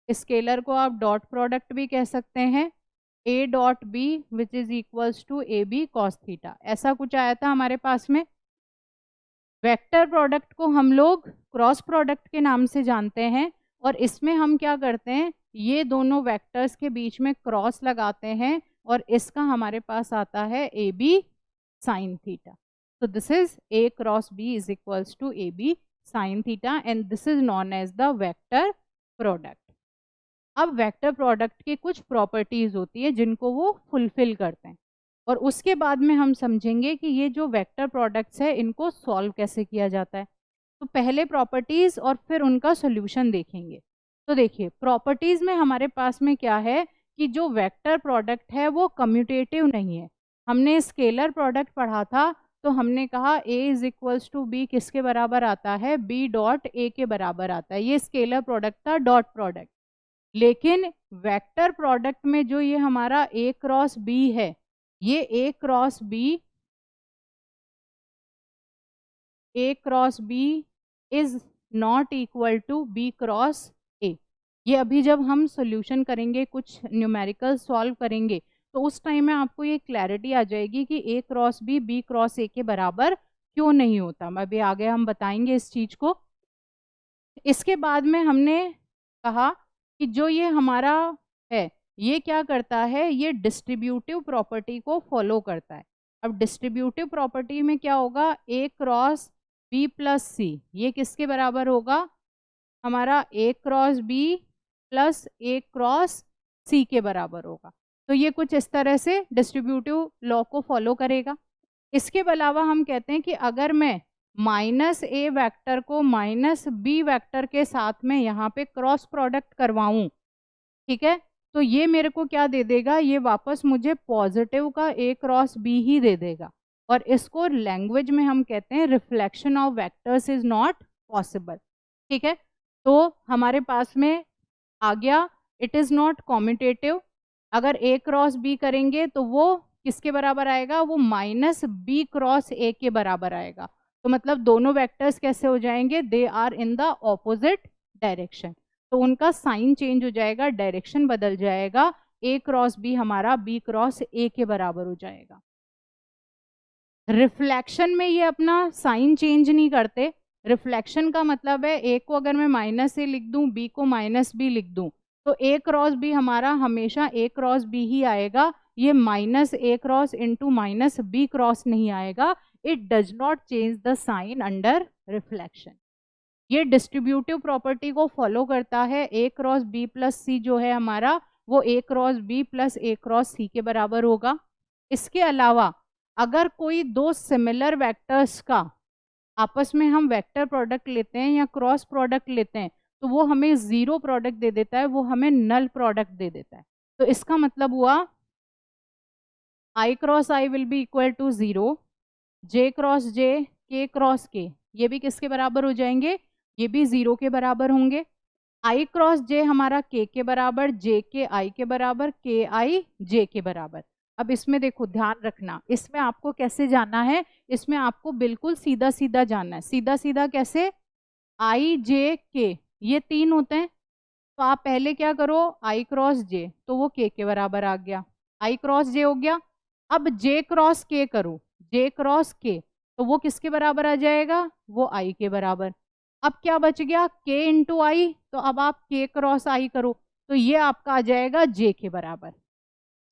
स्केलर को आप डॉट प्रोडक्ट भी कह सकते हैं। A dot B which is equals to A B cos theta, ऐसा कुछ आया था हमारे पास में। वेक्टर प्रोडक्ट को हम लोग क्रॉस प्रोडक्ट के नाम से जानते हैं, और इसमें हम क्या करते हैं, ये दोनों वेक्टर्स के बीच में क्रॉस लगाते हैं, और इसका हमारे पास आता है A B sine theta. So this is A cross B is equals to AB sin theta, and this is known as the vector product. अब वेक्टर प्रोडक्ट की कुछ प्रॉपर्टीज होती है जिनको वो फुलफिल करते हैं, और उसके बाद में हम समझेंगे कि ये जो वेक्टर प्रोडक्ट्स है इनको सॉल्व कैसे किया जाता है। तो पहले प्रॉपर्टीज और फिर उनका सोल्यूशन देखेंगे। तो देखिए प्रॉपर्टीज में हमारे पास में क्या है कि जो वेक्टर प्रोडक्ट है वो कम्यूटेटिव नहीं है। हमने स्केलर प्रोडक्ट पढ़ा था तो हमने कहा A is equals to B किसके बराबर आता है, B डॉट ए के बराबर आता है। ये स्केलर प्रोडक्ट था, डॉट प्रोडक्ट। लेकिन वेक्टर प्रोडक्ट में जो ये हमारा A क्रॉस B है, ये A cross B is not equal to B cross A। ये अभी जब हम सॉल्यूशन करेंगे, कुछ न्यूमेरिकल सॉल्व करेंगे, तो उस टाइम में आपको ये क्लैरिटी आ जाएगी कि A cross B B cross A के बराबर क्यों नहीं होता। अभी आगे हम बताएंगे इस चीज को। इसके बाद में हमने कहा कि जो ये हमारा है ये क्या करता है, ये डिस्ट्रीब्यूटिव प्रॉपर्टी को फॉलो करता है। अब डिस्ट्रीब्यूटिव प्रॉपर्टी में क्या होगा, A cross B plus C ये किसके बराबर होगा, हमारा A cross B plus A cross C के बराबर होगा। तो ये कुछ इस तरह से डिस्ट्रीब्यूटिव लॉ को फॉलो करेगा। इसके अलावा हम कहते हैं कि अगर मैं माइनस ए वेक्टर को माइनस बी वेक्टर के साथ में यहाँ पे क्रॉस प्रोडक्ट करवाऊं, ठीक है, तो ये मेरे को क्या दे देगा, ये वापस मुझे पॉजिटिव का ए क्रॉस बी ही दे देगा। और इसको लैंग्वेज में हम कहते हैं reflection of vectors is not possible. ठीक है, तो हमारे पास में आ गया इट इज नॉट कॉम्यूटेटिव। अगर ए क्रॉस बी करेंगे तो वो किसके बराबर आएगा, वो माइनस बी क्रॉस ए के बराबर आएगा। तो मतलब दोनों वेक्टर्स कैसे हो जाएंगे, they are in the opposite direction. तो उनका साइन चेंज हो जाएगा, डायरेक्शन बदल जाएगा, ए क्रॉस बी हमारा बी क्रॉस ए के बराबर हो जाएगा। रिफ्लेक्शन में ये अपना साइन चेंज नहीं करते। रिफ्लेक्शन का मतलब है ए को अगर मैं माइनस ए लिख दूं, बी को माइनस बी लिख दूं, तो ए क्रॉस बी हमारा हमेशा ए क्रॉस बी ही आएगा। ये minus A cross into minus B cross नहीं आएगा। It does not change the sign under reflection. ये डिस्ट्रीब्यूटिव प्रॉपर्टी को फॉलो करता है। A cross B plus C जो है हमारा, वो A cross B plus A cross C के बराबर होगा। इसके अलावा अगर कोई दो सिमिलर वेक्टर्स का आपस में हम वेक्टर प्रोडक्ट लेते हैं या क्रॉस प्रोडक्ट लेते हैं, तो वो हमें जीरो प्रोडक्ट दे देता है, वो हमें नल प्रोडक्ट दे देता है। तो इसका मतलब हुआ I cross I will be equal to zero, J cross J, K cross के, ये भी किसके बराबर हो जाएंगे, ये भी जीरो के बराबर होंगे। आई क्रॉस जे हमारा के बराबर, जे के आई के बराबर, के आई जे के बराबर। अब इसमें देखो ध्यान रखना, इसमें आपको कैसे जानना है, इसमें आपको बिल्कुल सीधा सीधा जानना है। सीधा सीधा कैसे, आई जे के ये तीन होते हैं, तो आप पहले क्या करो, आई क्रॉस जे, तो वो के बराबर आ गया, आई क्रॉस जे हो गया। अब जे क्रॉस के करो, जे क्रॉस के, तो वो किसके बराबर आ जाएगा, वो आई के बराबर। अब क्या बच गया, के इंटू आई, तो अब आप के क्रॉस आई करो, तो ये आपका आ जाएगा जे के बराबर।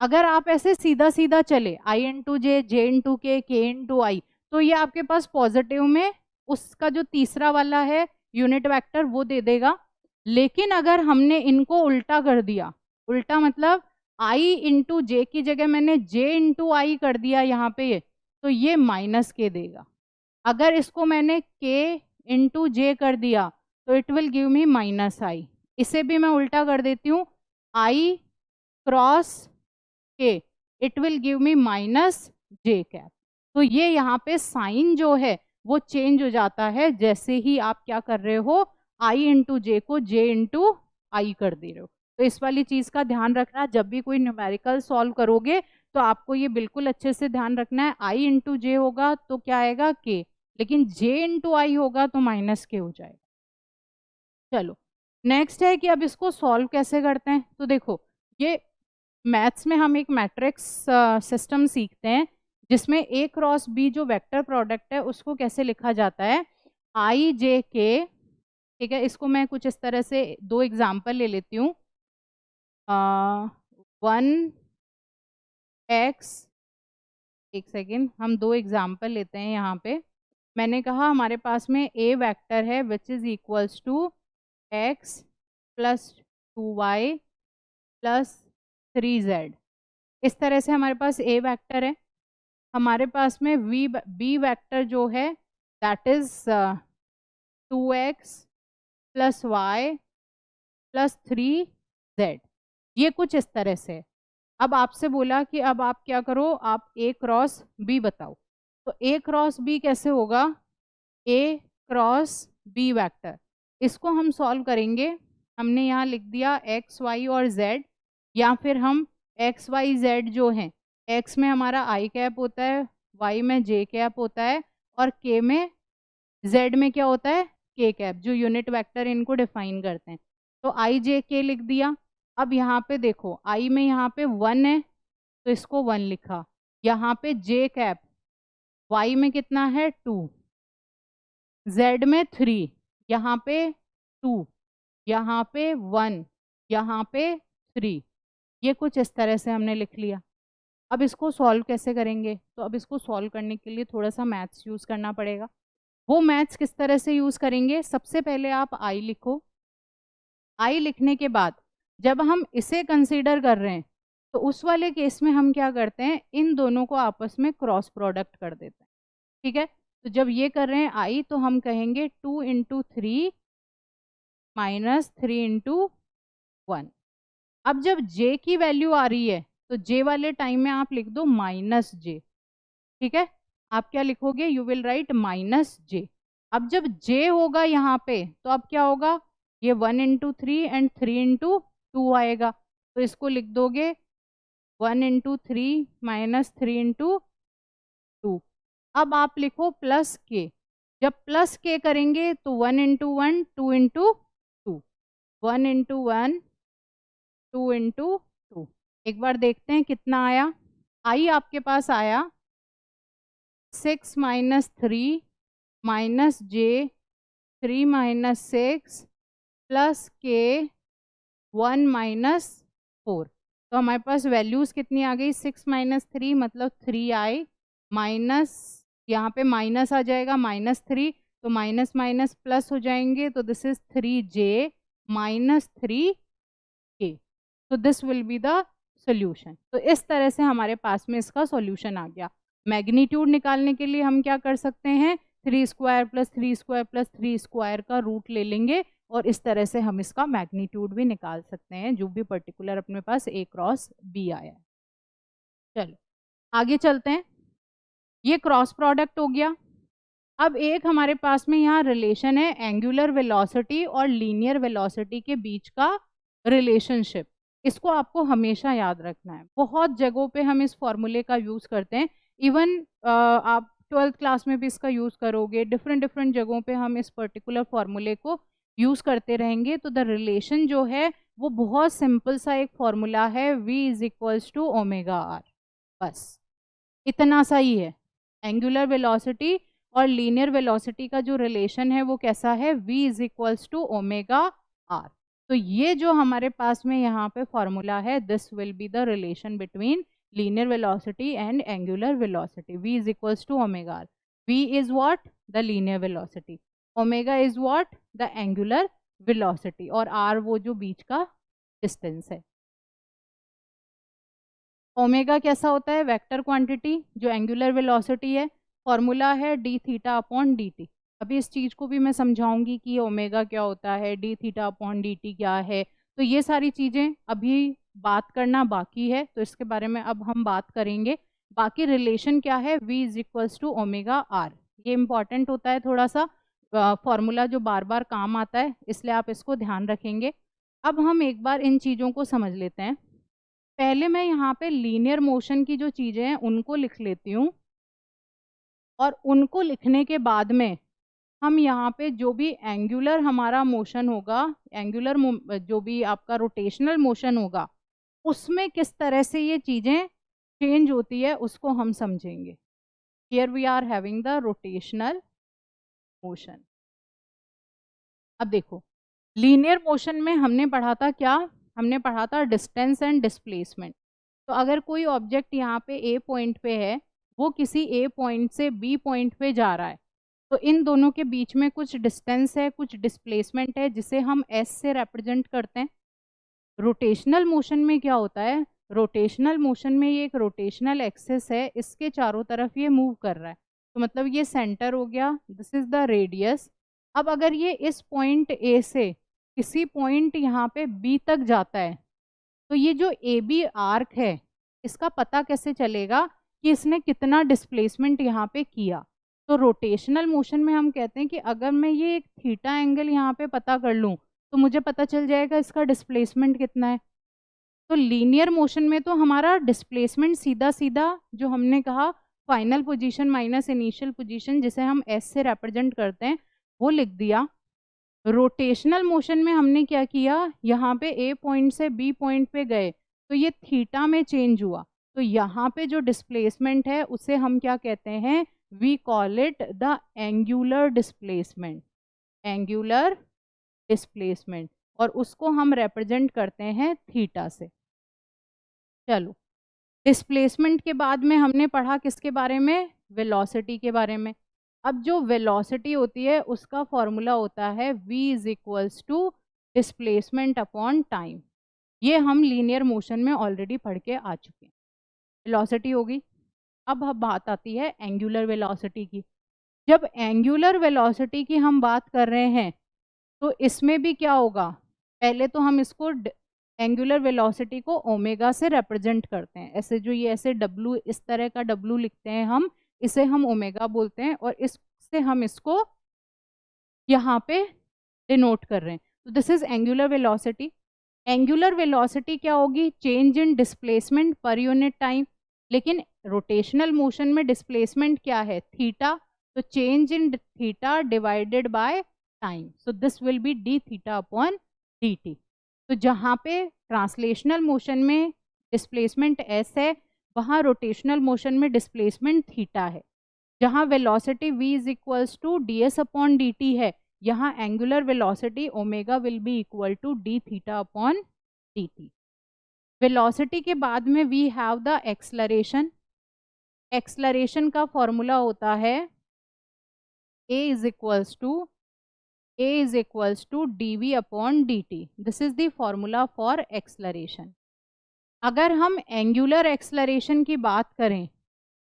अगर आप ऐसे सीधा सीधा चले, आई इंटू जे, जे इंटू के इंटू आई, तो ये आपके पास पॉजिटिव में उसका जो तीसरा वाला है यूनिट वेक्टर वो दे देगा। लेकिन अगर हमने इनको उल्टा कर दिया, उल्टा मतलब आई इंटू जे की जगह मैंने जे इंटू आई कर दिया यहाँ पे, तो ये माइनस के देगा। अगर इसको मैंने के इंटू जे कर दिया तो it will give me minus I. इसे भी मैं उल्टा कर देती हूँ, I cross K, it will give me minus J cap. तो ये यहाँ पे साइन जो है वो चेंज हो जाता है जैसे ही आप क्या कर रहे हो, आई इंटू जे को जे इंटू आई कर दे रहे हो। तो इस वाली चीज का ध्यान रखना, जब भी कोई न्यूमेरिकल सॉल्व करोगे तो आपको ये बिल्कुल अच्छे से ध्यान रखना है, आई इंटू जे होगा तो क्या आएगा के, लेकिन जे इंटू आई होगा तो माइनस के हो जाएगा। चलो नेक्स्ट है कि अब इसको सॉल्व कैसे करते हैं। तो देखो, ये मैथ्स में हम एक मैट्रिक्स सिस्टम सीखते हैं जिसमें ए क्रॉस बी जो वेक्टर प्रोडक्ट है उसको कैसे लिखा जाता है, आई जे के। ठीक है, इसको मैं कुछ इस तरह से दो एग्जाम्पल ले लेती हूँ, 1x, एक सेकेंड, हम दो एग्जाम्पल लेते हैं यहाँ पे। मैंने कहा हमारे पास में ए वेक्टर है which is equals to x plus 2y plus 3z। इस तरह से हमारे पास ए वेक्टर है। हमारे पास में बी वेक्टर जो है that is 2x plus y plus 3z। ये कुछ इस तरह से। अब आपसे बोला कि अब आप क्या करो, आप ए क्रॉस बी बताओ। तो ए क्रॉस बी कैसे होगा, ए क्रॉस बी वेक्टर, इसको हम सॉल्व करेंगे। हमने यहाँ लिख दिया एक्स वाई और जेड, या फिर हम एक्स वाई जेड जो हैं, एक्स में हमारा आई कैप होता है, वाई में जे कैप होता है, और के में जेड में क्या होता है, के कैप, जो यूनिट वेक्टर इनको डिफाइन करते हैं। तो आई जे के लिख दिया। अब यहाँ पे देखो, आई में यहाँ पे 1 है तो इसको 1 लिखा, यहाँ पे जे कैप, वाई में कितना है 2, जेड में 3, यहाँ पे 2, यहाँ पे 1, यहाँ पे 3। ये कुछ इस तरह से हमने लिख लिया। अब इसको सॉल्व कैसे करेंगे, तो अब इसको सॉल्व करने के लिए थोड़ा सा मैथ्स यूज़ करना पड़ेगा। वो मैथ्स किस तरह से यूज़ करेंगे, सबसे पहले आप आई लिखो। आई लिखने के बाद जब हम इसे कंसीडर कर रहे हैं तो उस वाले केस में हम क्या करते हैं, इन दोनों को आपस में क्रॉस प्रोडक्ट कर देते हैं। ठीक है, तो जब ये कर रहे हैं आई तो हम कहेंगे 2 इंटू 3 माइनस 3 इंटू 1। अब जब j की वैल्यू आ रही है तो j वाले टाइम में आप लिख दो माइनस j। ठीक है, आप क्या लिखोगे, you will write minus j। अब जब j होगा यहाँ पे तो अब क्या होगा, ये 1 इंटू 3 एंड 3 इंटू 2 आएगा, तो इसको लिख दोगे 1 इंटू 3 माइनस 3 इंटू 2। अब आप लिखो प्लस के, जब प्लस के करेंगे तो 1 इंटू 1 2 इंटू 2, 1 इंटू 1 2 इंटू 2। एक बार देखते हैं कितना आया। आई आपके पास आया 6 माइनस 3 माइनस जे 3 माइनस 6 प्लस के 1 माइनस 4। तो हमारे पास वैल्यूज कितनी आ गई, 6 माइनस 3 मतलब 3 आई, माइनस यहाँ पे माइनस आ जाएगा -3, तो माइनस माइनस प्लस हो जाएंगे, तो this is 3j minus 3k। तो this will be the solution. तो इस तरह से हमारे पास में इसका सॉल्यूशन आ गया। मैग्नीट्यूड निकालने के लिए हम क्या कर सकते हैं, 3 square plus 3 square plus 3 square का रूट ले लेंगे और इस तरह से हम इसका मैग्नीट्यूड भी निकाल सकते हैं जो भी पर्टिकुलर अपने पास ए क्रॉस बी आया है। चलो आगे चलते हैं, ये क्रॉस प्रोडक्ट हो गया। अब एक हमारे पास में यहाँ रिलेशन है एंगुलर वेलोसिटी और लीनियर वेलोसिटी के बीच का रिलेशनशिप। इसको आपको हमेशा याद रखना है, बहुत जगहों पे हम इस फॉर्मूले का यूज़ करते हैं। इवन आप 12th क्लास में भी इसका यूज़ करोगे, डिफरेंट डिफरेंट जगहों पे हम इस पर्टिकुलर फॉर्मूले को यूज़ करते रहेंगे। तो द रिलेशन जो है वो बहुत सिंपल सा एक फॉर्मूला है, v is equals to omega R, बस इतना सा ही है। एंगुलर वेलोसिटी और लीनियर वेलोसिटी का जो रिलेशन है वो कैसा है, v is equals to omega R. तो ये जो हमारे पास में यहाँ पे फॉर्मूला है, this will be the relation between linear velocity and angular velocity. v is equals to omega r. v is what, the linear velocity. omega is what, the angular velocity, और r वो जो बीच का डिस्टेंस है। ओमेगा कैसा होता है? वेक्टर क्वांटिटी जो एंगुलर वेलोसिटी है, फॉर्मूला है D theta upon d T. अभी इस चीज़ को भी मैं समझाऊंगी कि ओमेगा क्या होता है, D theta upon d T क्या है, तो ये सारी चीज़ें अभी बात करना बाकी है, तो इसके बारे में अब हम बात करेंगे। बाकी रिलेशन क्या है, v is equals to omega R, ये इंपॉर्टेंट होता है थोड़ा सा, फॉर्मूला जो बार बार काम आता है, इसलिए आप इसको ध्यान रखेंगे। अब हम एक बार इन चीज़ों को समझ लेते हैं। पहले मैं यहाँ पे लीनियर मोशन की जो चीज़ें हैं उनको लिख लेती हूँ, और उनको लिखने के बाद में हम यहाँ पे जो भी एंगुलर हमारा मोशन होगा, एंगुलर जो भी आपका रोटेशनल मोशन होगा, उसमें किस तरह से ये चीज़ें चेंज होती है उसको हम समझेंगे। Here we are having the rotational motion. अब देखो, लीनियर मोशन में हमने पढ़ा था क्या? हमने पढ़ा था डिस्टेंस एंड डिस्प्लेसमेंट। तो अगर कोई ऑब्जेक्ट यहाँ पे ए पॉइंट पे है, वो किसी ए पॉइंट से बी पॉइंट पे जा रहा है, तो इन दोनों के बीच में कुछ डिस्टेंस है, कुछ डिस्प्लेसमेंट है, जिसे हम एस से रिप्रेजेंट करते हैं। रोटेशनल मोशन में क्या होता है? रोटेशनल मोशन में ये एक रोटेशनल एक्सिस है, इसके चारों तरफ ये मूव कर रहा है, तो मतलब ये सेंटर हो गया, दिस इज द रेडियस। अब अगर ये इस पॉइंट ए से किसी पॉइंट यहाँ पे बी तक जाता है, तो ये जो ए बी आर्क है, इसका पता कैसे चलेगा कि इसने कितना डिस्प्लेसमेंट यहाँ पे किया? तो रोटेशनल मोशन में हम कहते हैं कि अगर मैं ये एक थीटा एंगल यहाँ पे पता कर लूँ, तो मुझे पता चल जाएगा इसका डिस्प्लेसमेंट कितना है। तो लीनियर मोशन में तो हमारा डिस्प्लेसमेंट सीधा सीधा जो हमने कहा final position minus initial position, जिसे हम एस से रिप्रेजेंट करते हैं, वो लिख दिया। रोटेशनल मोशन में हमने क्या किया, यहाँ पे ए पॉइंट से बी पॉइंट पे गए, तो ये थीटा में चेंज हुआ, तो यहाँ पे जो डिस्प्लेसमेंट है उसे हम क्या कहते हैं? We call it the angular displacement, angular displacement, और उसको हम रिप्रेजेंट करते हैं थीटा से। चलो, डिस्प्लेसमेंट के बाद में हमने पढ़ा किसके बारे में? वेलोसिटी के बारे में। अब जो वेलोसिटी होती है उसका फॉर्मूला होता है v is equals to displacement upon time. ये हम लीनियर मोशन में ऑलरेडी पढ़ के आ चुके हैं। वेलोसिटी होगी। अब बात आती है एंगुलर वेलोसिटी की। जब एंगुलर वेलोसिटी की हम बात कर रहे हैं, तो इसमें भी क्या होगा? पहले तो हम इसको एंगुलर वेलोसिटी को ओमेगा से रिप्रेजेंट करते हैं, ऐसे जो ये ऐसे डब्लू, इस तरह का डब्लू लिखते हैं हम, इसे हम ओमेगा बोलते हैं, और इससे हम इसको यहाँ पे डिनोट कर रहे हैं। तो this is angular velocity. Angular velocity क्या होगी? Change in displacement per unit time. लेकिन रोटेशनल मोशन में डिस्प्लेसमेंट क्या है? थीटा, तो change in theta divided by time, so this will be d theta upon d t. तो जहाँ पे ट्रांसलेशनल मोशन में डिस्प्लेसमेंट एस है, वहाँ रोटेशनल मोशन में डिस्प्लेसमेंट थीटा है। जहाँ velocity v is equals to d s upon d t है, यहाँ angular velocity omega will be equal to d theta upon d t. Velocity के बाद में we have the acceleration. Acceleration का फॉर्मूला होता है a is equals to d v upon d t. This is the formula for acceleration. अगर हम एंगुलर एक्सलरेशन की बात करें,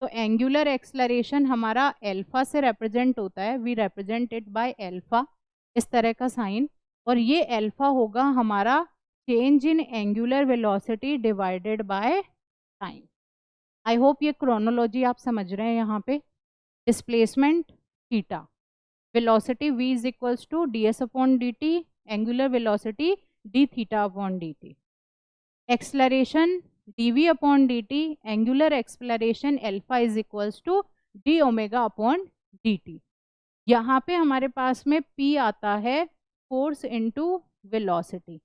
तो एंगुलर एक्सलरेशन हमारा एल्फा से रिप्रेजेंट होता है, we represent it by alpha, इस तरह का साइन, और ये एल्फा होगा हमारा change in angular velocity divided by time. I hope ये क्रोनोलॉजी आप समझ रहे हैं। यहाँ पे displacement theta, velocity v is equals to d s upon d t, angular velocity d theta upon d t. Acceleration dv upon d t, angular acceleration alpha is equals to d omega upon d t. यहाँ पे हमारे पास में p आता है फोर्स इनटू वेलोसिटी।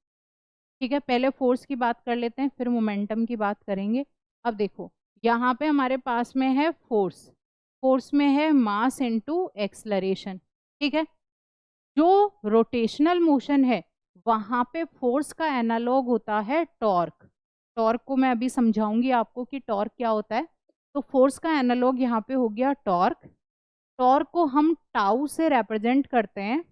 ठीक है, पहले फोर्स की बात कर लेते हैं, फिर मोमेंटम की बात करेंगे। अब देखो, यहाँ पे हमारे पास में है फोर्स, फोर्स में है मास इनटू एक्सलरेशन। ठीक है, जो रोटेशनल मोशन है वहाँ पे फोर्स का एनालॉग होता है टॉर्क। टॉर्क को मैं अभी समझाऊंगी आपको कि टॉर्क क्या होता है। तो फोर्स का एनालॉग यहाँ पे हो गया टॉर्क। टॉर्क को हम टाउ से रिप्रेजेंट करते हैं।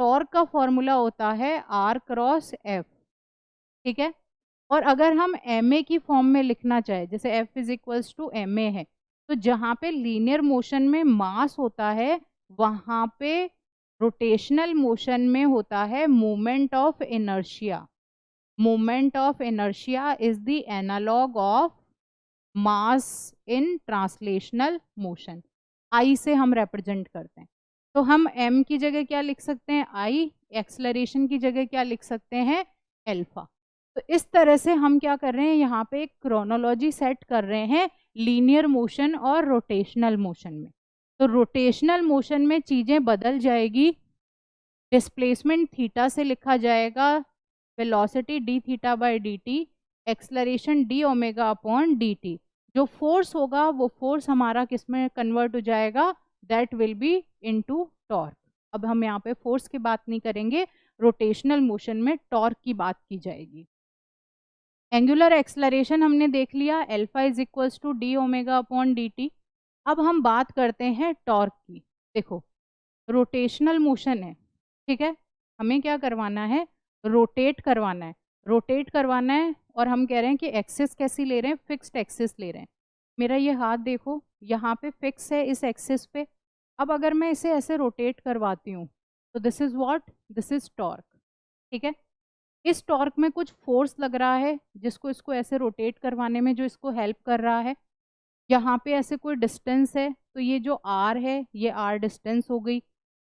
टॉर्क का फॉर्मूला होता है R क्रॉस F, ठीक है। और अगर हम ma की फॉर्म में लिखना चाहे, जैसे F is equals to ma है, तो जहाँ पे लीनियर मोशन में मास होता है वहाँ पे रोटेशनल मोशन में होता है moment of inertia. Moment of inertia is the analogue of mass in translational motion. I से हम रिप्रेजेंट करते हैं, तो हम m की जगह क्या लिख सकते हैं, I, एक्सेलरेशन की जगह क्या लिख सकते हैं, अल्फा। तो इस तरह से हम क्या कर रहे हैं, यहाँ पे एक क्रोनोलॉजी सेट कर रहे हैं लीनियर मोशन और रोटेशनल मोशन में। तो रोटेशनल मोशन में चीज़ें बदल जाएगी, डिस्प्लेसमेंट थीटा से लिखा जाएगा velocity d theta by D t, acceleration D omega upon d T. जो फोर्स होगा वो फोर्स हमारा किस में कन्वर्ट हो जाएगा, that will B into torque. अब हम यहाँ पे फोर्स की बात नहीं करेंगे, रोटेशनल मोशन में टॉर्क की बात की जाएगी। एंगुलर एक्सलरेशन हमने देख लिया, alpha is equals to d omega upon d t. अब हम बात करते हैं टॉर्क की। देखो रोटेशनल मोशन है, ठीक है, हमें क्या करवाना है, रोटेट करवाना है। रोटेट करवाना है और हम कह रहे हैं कि एक्सिस कैसी ले रहे हैं, फिक्स्ड एक्सिस ले रहे हैं। मेरा ये हाथ देखो यहाँ पे फिक्स है इस एक्सिस पे। अब अगर मैं इसे ऐसे रोटेट करवाती हूँ तो this is what, this is torque, ठीक है। इस टॉर्क में कुछ फोर्स लग रहा है जिसको इसको ऐसे रोटेट करवाने में जो इसको हेल्प कर रहा है। यहाँ पे ऐसे कोई डिस्टेंस है, तो ये जो R है ये R डिस्टेंस हो गई,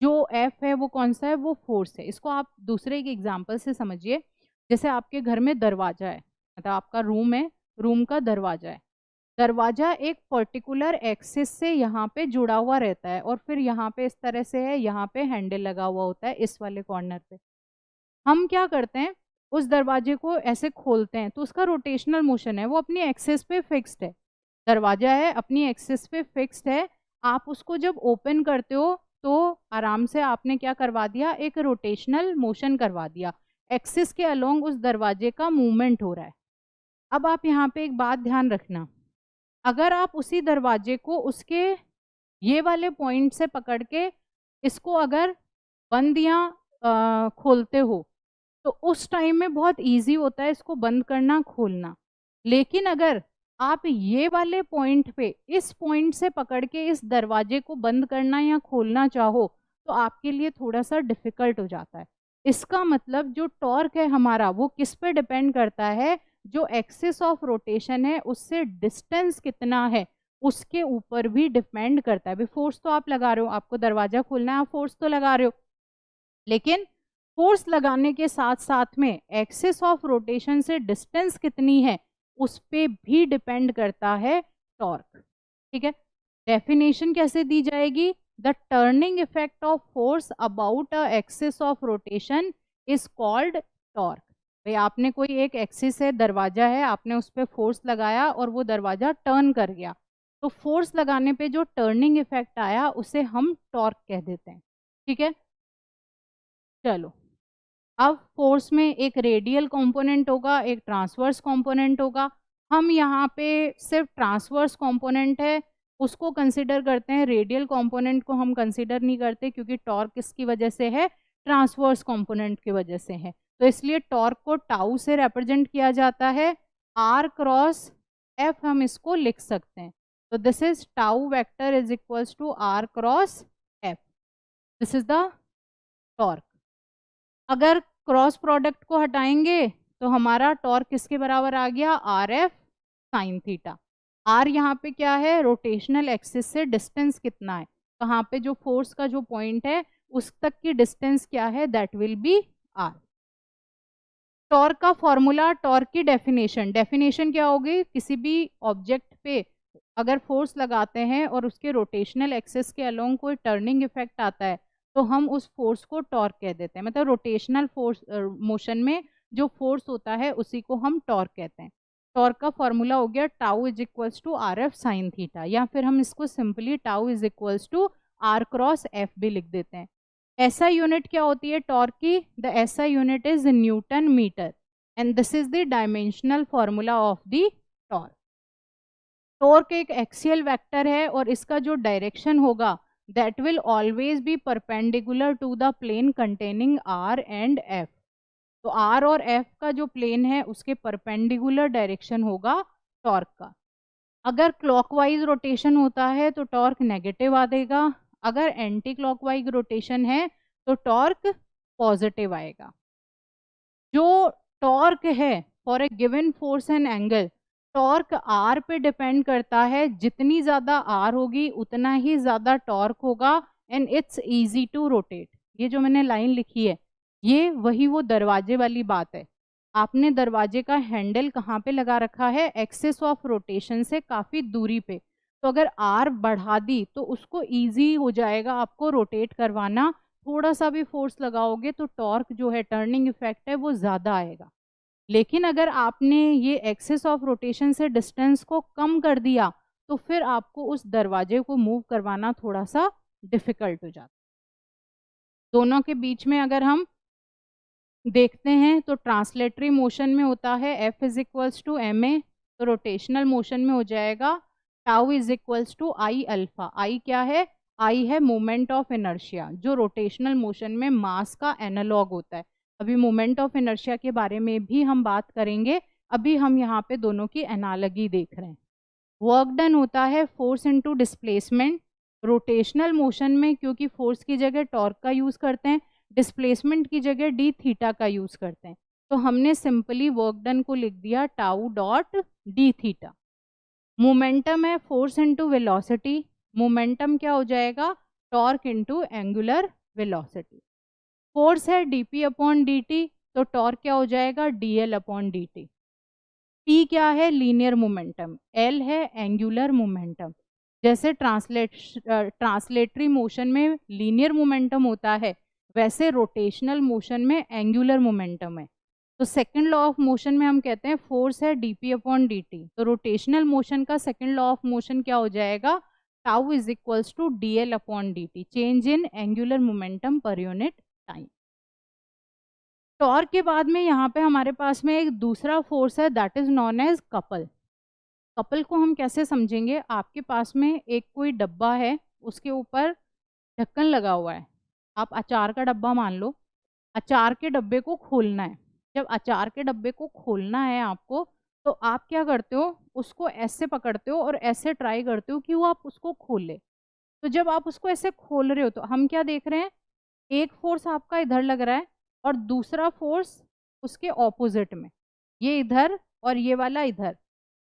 जो F है वो कौन सा है, वो फोर्स है। इसको आप दूसरे एक एग्जांपल से समझिए, जैसे आपके घर में दरवाजा है, मतलब आपका रूम है, रूम का दरवाजा है। दरवाजा एक पर्टिकुलर एक्सिस से यहाँ पे जुड़ा हुआ रहता है और फिर यहाँ पे इस तरह से है, यहाँ पे हैंडल लगा हुआ होता है इस वाले कॉर्नर पे। हम क्या करते हैं, उस दरवाजे को ऐसे खोलते हैं, तो उसका रोटेशनल मोशन है, वो अपनी एक्सिस पे फिक्स्ड है। दरवाजा है अपनी एक्सिस पे फिक्स्ड है, आप उसको जब ओपन करते हो तो आराम से आपने क्या करवा दिया, एक रोटेशनल मोशन करवा दिया, एक्सिस के अलोंग उस दरवाजे का मूवमेंट हो रहा है। अब आप यहाँ पे एक बात ध्यान रखना, अगर आप उसी दरवाजे को उसके ये वाले पॉइंट से पकड़ के इसको अगर बंद या खोलते हो तो उस टाइम में बहुत इजी होता है इसको बंद करना खोलना। लेकिन अगर आप ये वाले पॉइंट पे इस पॉइंट से पकड़ के इस दरवाजे को बंद करना या खोलना चाहो तो आपके लिए थोड़ा सा डिफिकल्ट हो जाता है। इसका मतलब जो टॉर्क है हमारा वो किस पे डिपेंड करता है, जो एक्सिस ऑफ रोटेशन है उससे डिस्टेंस कितना है उसके ऊपर भी डिपेंड करता है। अभी फोर्स तो आप लगा रहे हो, आपको दरवाजा खोलना है, आप फोर्स तो लगा रहे हो, लेकिन फोर्स लगाने के साथ साथ में एक्सिस ऑफ रोटेशन से डिस्टेंस कितनी है उस पे भी डिपेंड करता है टॉर्क, ठीक है। डेफिनेशन कैसे दी जाएगी, the turning effect of force about a axis of rotation is called torque. भाई आपने कोई एक एक्सिस है, दरवाजा है, आपने उस पर फोर्स लगाया और वो दरवाजा टर्न कर गया, तो फोर्स लगाने पे जो टर्निंग इफेक्ट आया उसे हम टॉर्क कह देते हैं, ठीक है। चलो अब फोर्स में एक रेडियल कंपोनेंट होगा, एक ट्रांसवर्स कंपोनेंट होगा। हम यहाँ पे सिर्फ ट्रांसवर्स कंपोनेंट है उसको कंसिडर करते हैं, रेडियल कंपोनेंट को हम कंसिडर नहीं करते क्योंकि टॉर्क किसकी वजह से है, ट्रांसवर्स कंपोनेंट की वजह से है। तो इसलिए टॉर्क को टाउ से रिप्रेजेंट किया जाता है, R क्रॉस F हम इसको लिख सकते हैं। तो this is tau vector is equals to R cross F, this is the torque. अगर क्रॉस प्रोडक्ट को हटाएंगे तो हमारा टॉर्क किसके बराबर आ गया, R F sine theta. R यहाँ पे क्या है, रोटेशनल एक्सिस से डिस्टेंस कितना है, कहाँ पे जो फोर्स का जो पॉइंट है उस तक की डिस्टेंस क्या है, that will be R. Torque का फॉर्मूला, टॉर्क की डेफिनेशन क्या होगी, किसी भी ऑब्जेक्ट पे अगर फोर्स लगाते हैं और उसके रोटेशनल एक्सिस के अलोंग कोई टर्निंग इफेक्ट आता है तो हम उस फोर्स को टॉर्क कह देते हैं। मतलब रोटेशनल फोर्स मोशन में जो फोर्स होता है उसी को हम टॉर्क कहते हैं। टॉर्क का फॉर्मूला हो गया tau is equals to R F sine theta, या फिर हम इसको simply tau is equals to R cross F भी लिख देते हैं। एसआई यूनिट क्या होती है टॉर्क की, the SI unit is newton metre and this is the dimensional formula of the torque. Torque एक एक्सियल वेक्टर है और इसका जो डायरेक्शन होगा that will always be perpendicular to the plane containing R and F. तो R और F का जो प्लेन है उसके परपेंडिकुलर डायरेक्शन होगा टॉर्क का। अगर क्लॉकवाइज रोटेशन होता है तो टॉर्क नेगेटिव आएगा, अगर एंटी क्लॉकवाइज रोटेशन है तो टॉर्क पॉजिटिव आएगा। जो टॉर्क है for a given force and angle, torque R पे डिपेंड करता है, जितनी ज़्यादा आर होगी उतना ही ज़्यादा टॉर्क होगा and it's easy to rotate. ये जो मैंने लाइन लिखी है ये वही वो दरवाजे वाली बात है। आपने दरवाजे का हैंडल कहाँ पे लगा रखा है, एक्सिस ऑफ रोटेशन से काफ़ी दूरी पे, तो अगर आर बढ़ा दी तो उसको ईजी हो जाएगा आपको रोटेट करवाना। थोड़ा सा भी फोर्स लगाओगे तो टॉर्क जो है, टर्निंग इफेक्ट है, वो ज़्यादा आएगा। लेकिन अगर आपने ये एक्सिस ऑफ रोटेशन से डिस्टेंस को कम कर दिया तो फिर आपको उस दरवाजे को मूव करवाना थोड़ा सा डिफिकल्ट हो जाता है। दोनों के बीच में अगर हम देखते हैं तो ट्रांसलेटरी मोशन में होता है F is equals to M A, तो रोटेशनल मोशन में हो जाएगा tau is equals to I alpha. I क्या है, आई है मोमेंट ऑफ इनर्शिया, जो रोटेशनल मोशन में मास का एनालॉग होता है। अभी मोमेंट ऑफ इनर्शिया के बारे में भी हम बात करेंगे, अभी हम यहाँ पे दोनों की एनालॉजी देख रहे हैं। वर्क डन होता है force into displacement. Rotational motion में क्योंकि फोर्स की जगह टॉर्क का यूज़ करते हैं, डिस्प्लेसमेंट की जगह डी थीटा का यूज़ करते हैं, तो हमने सिंपली वर्क डन को लिख दिया tau dot D theta. Momentum है फोर्स इनटू वेलोसिटी, मोमेंटम क्या हो जाएगा, torque into angular velocity. Force है dp अपॉन dt, तो टॉर्क क्या हो जाएगा, dl अपॉन dt। p क्या है, लीनियर मोमेंटम, l है एंगुलर मोमेंटम। जैसे ट्रांसलेटरी मोशन में लीनियर मोमेंटम होता है, वैसे रोटेशनल मोशन में एंगुलर मोमेंटम है। तो सेकंड लॉ ऑफ मोशन में हम कहते हैं फोर्स है dp अपॉन dt, तो रोटेशनल मोशन का सेकंड लॉ ऑफ मोशन क्या हो जाएगा, tau is equals to dl upon dt, change in angular momentum per unit time. Torque के बाद में यहाँ पे हमारे पास में एक दूसरा फोर्स है that is known as couple. Couple को हम कैसे समझेंगे, आपके पास में एक कोई डब्बा है, उसके ऊपर ढक्कन लगा हुआ है, आप अचार का डब्बा मान लो, अचार के डब्बे को खोलना है। जब अचार के डब्बे को खोलना है आपको, तो आप क्या करते हो, उसको ऐसे पकड़ते हो और ऐसे ट्राई करते हो कि वो आप उसको खोले। तो जब आप उसको ऐसे खोल रहे हो तो हम क्या देख रहे हैं, एक फोर्स आपका इधर लग रहा है और दूसरा फोर्स उसके ऑपोजिट में, ये इधर और ये वाला इधर।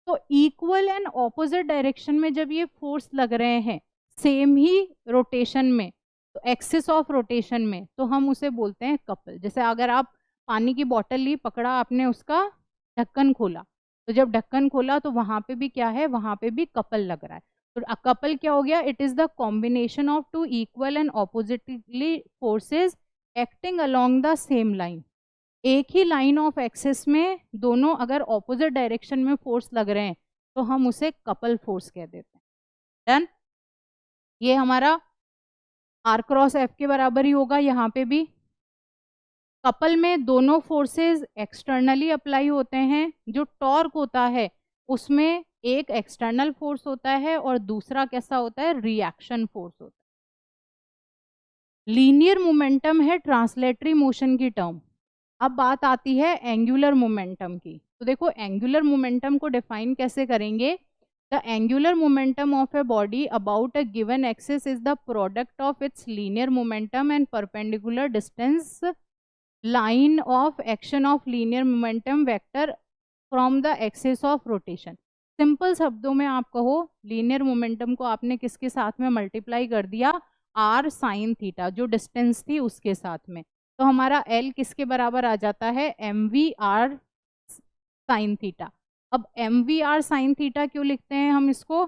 तो इक्वल एंड ऑपोजिट डायरेक्शन में जब ये फोर्स लग रहे हैं सेम ही रोटेशन में, तो एक्सिस ऑफ रोटेशन में, तो हम उसे बोलते हैं कपल। जैसे अगर आप पानी की बोतल ली, पकड़ा आपने, उसका ढक्कन खोला, तो जब ढक्कन खोला तो वहाँ पे भी क्या है, वहाँ पे भी कपल लग रहा है। तो कपल क्या हो गया, it is the combination of two equal and oppositely forces acting along the same line. एक ही लाइन ऑफ एक्सिस में दोनों अगर ऑपोजिट डायरेक्शन में फोर्स लग रहे हैं तो हम उसे कपल फोर्स कह देते हैं। डन। ये हमारा आर क्रॉस एफ के बराबर ही होगा यहाँ पे भी। कपल में दोनों फोर्सेस एक्सटर्नली अप्लाई होते हैं। जो टॉर्क होता है उसमें एक एक्सटर्नल फोर्स होता है और दूसरा कैसा होता है, रिएक्शन फोर्स होता है। लीनियर मोमेंटम है ट्रांसलेटरी मोशन की टर्म। अब बात आती है एंगुलर मोमेंटम की। तो देखो एंगुलर मोमेंटम को डिफाइन कैसे करेंगे, the angular momentum of a body about a given axis is the product of its linear momentum and perpendicular distance line of action of linear momentum vector from the axis of rotation. Simple शब्दों में आप कहो, लीनियर मोमेंटम को आपने किसके साथ में मल्टीप्लाई कर दिया, आर साइन थीटा, जो डिस्टेंस थी उसके साथ में, तो हमारा L किसके बराबर आ जाता है, mv/r साइन थीटा। अब mv/r साइन थीटा क्यों लिखते हैं हम इसको,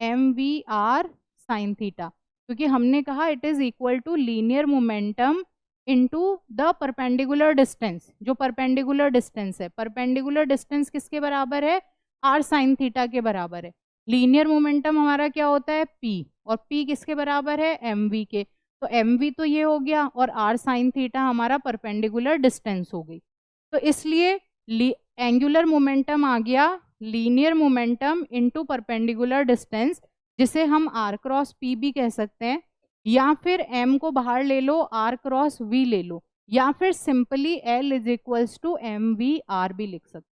mv/r साइन थीटा, क्योंकि हमने कहा it is equal to linear momentum into the perpendicular distance. जो परपेंडिकुलर डिस्टेंस है, परपेंडिकुलर डिस्टेंस किसके बराबर है, r साइन थीटा के बराबर है। लीनियर मोमेंटम हमारा क्या होता है, p, और p किसके बराबर है, mv के। तो mv तो ये हो गया और r साइन थीटा हमारा परपेंडिकुलर डिस्टेंस हो गई। तो इसलिए एंगुलर मोमेंटम आ गया linear momentum into perpendicular distance, जिसे हम r क्रॉस p भी कह सकते हैं। या फिर m को बाहर ले लो, r क्रॉस v ले लो, या फिर simply l is equals to M V R भी लिख सकते।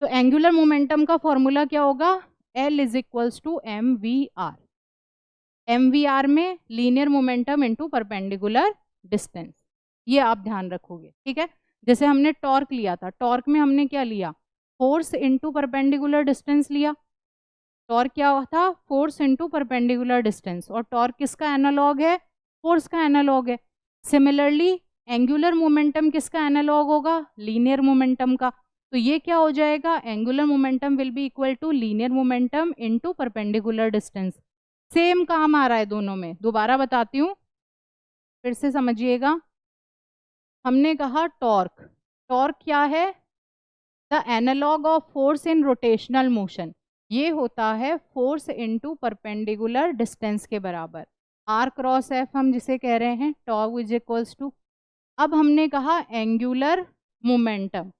तो एंगुलर मोमेंटम का फॉर्मूला क्या होगा, l is equals to M V R. M V R में linear momentum into perpendicular distance, ये आप ध्यान रखोगे, ठीक है। जैसे हमने टॉर्क लिया था, टॉर्क में हमने क्या लिया, फोर्स इनटू परपेंडिकुलर डिस्टेंस लिया। टॉर्क क्या था, फोर्स इनटू परपेंडिकुलर डिस्टेंस, और टॉर्क किसका एनालॉग है, फोर्स का एनालॉग है। सिमिलरली एंगुलर मोमेंटम किसका एनालॉग होगा, लीनियर मोमेंटम का। तो ये क्या हो जाएगा, angular momentum will be equal to linear momentum into perpendicular distance. Same काम आ रहा है दोनों में, दोबारा बताती हूँ फिर से समझिएगा। हमने कहा टॉर्क, टॉर्क क्या है, the analogue of force in rotational motion, ये होता है फोर्स इनटू परपेंडिकुलर डिस्टेंस के बराबर, आर क्रॉस एफ हम जिसे कह रहे हैं, टॉ इज इक्वल्स टू। अब हमने कहा angular momentum,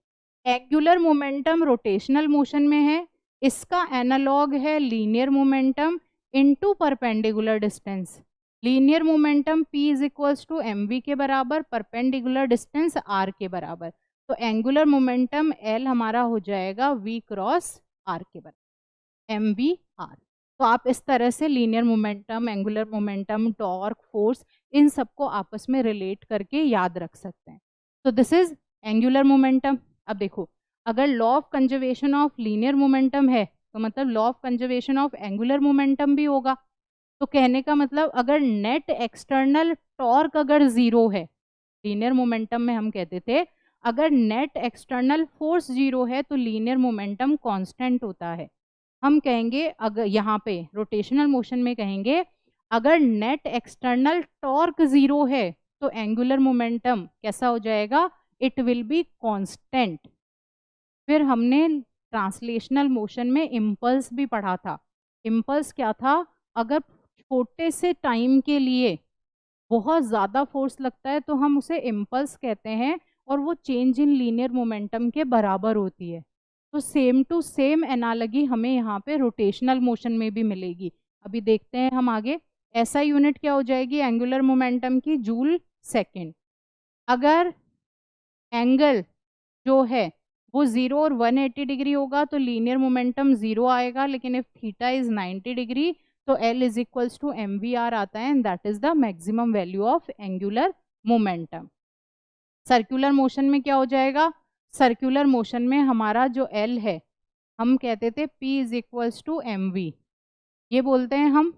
angular momentum rotational motion में है, इसका एनालॉग है linear momentum into perpendicular distance. Linear momentum p is equals to M V के बराबर, परपेंडिकुलर डिस्टेंस r के बराबर। तो एंगुलर मोमेंटम l हमारा हो जाएगा v क्रॉस r के बराबर, एम वी आर। तो आप इस तरह से linear momentum, angular momentum, torque, force, इन सबको आपस में रिलेट करके याद रख सकते हैं। तो दिस इज एंगुलर मोमेंटम। अब देखो, अगर law of conservation of linear momentum है तो मतलब law of conservation of angular momentum भी होगा। तो कहने का मतलब अगर नेट एक्सटर्नल टॉर्क अगर जीरो है, लीनियर मोमेंटम में हम कहते थे अगर नेट एक्सटर्नल फोर्स जीरो है तो लीनियर मोमेंटम कांस्टेंट होता है। हम कहेंगे अगर यहाँ पे रोटेशनल मोशन में कहेंगे अगर नेट एक्सटर्नल टॉर्क जीरो है तो एंगुलर मोमेंटम कैसा हो जाएगा, इट विल बी कांस्टेंट। फिर हमने ट्रांसलेशनल मोशन में इम्पल्स भी पढ़ा था। इम्पल्स क्या था, अगर छोटे से टाइम के लिए बहुत ज़्यादा फोर्स लगता है तो हम उसे इम्पल्स कहते हैं, और वो चेंज इन लीनियर मोमेंटम के बराबर होती है। तो सेम टू सेम एनालॉजी हमें यहाँ पे रोटेशनल मोशन में भी मिलेगी। अभी देखते हैं हम आगे। ऐसा यूनिट क्या हो जाएगी एंगुलर मोमेंटम की, जूल सेकेंड। अगर एंगल जो है वो 0 और 180 डिग्री होगा तो लीनियर मोमेंटम 0 आएगा, लेकिन इफ थीटा इज 90 डिग्री तो L is equals to M V R आता है, and that is the maximum value of angular momentum. Circular motion में क्या हो जाएगा, सर्कुलर मोशन में हमारा जो L है हम कहते थे P is equals to M V, ये बोलते हैं हम।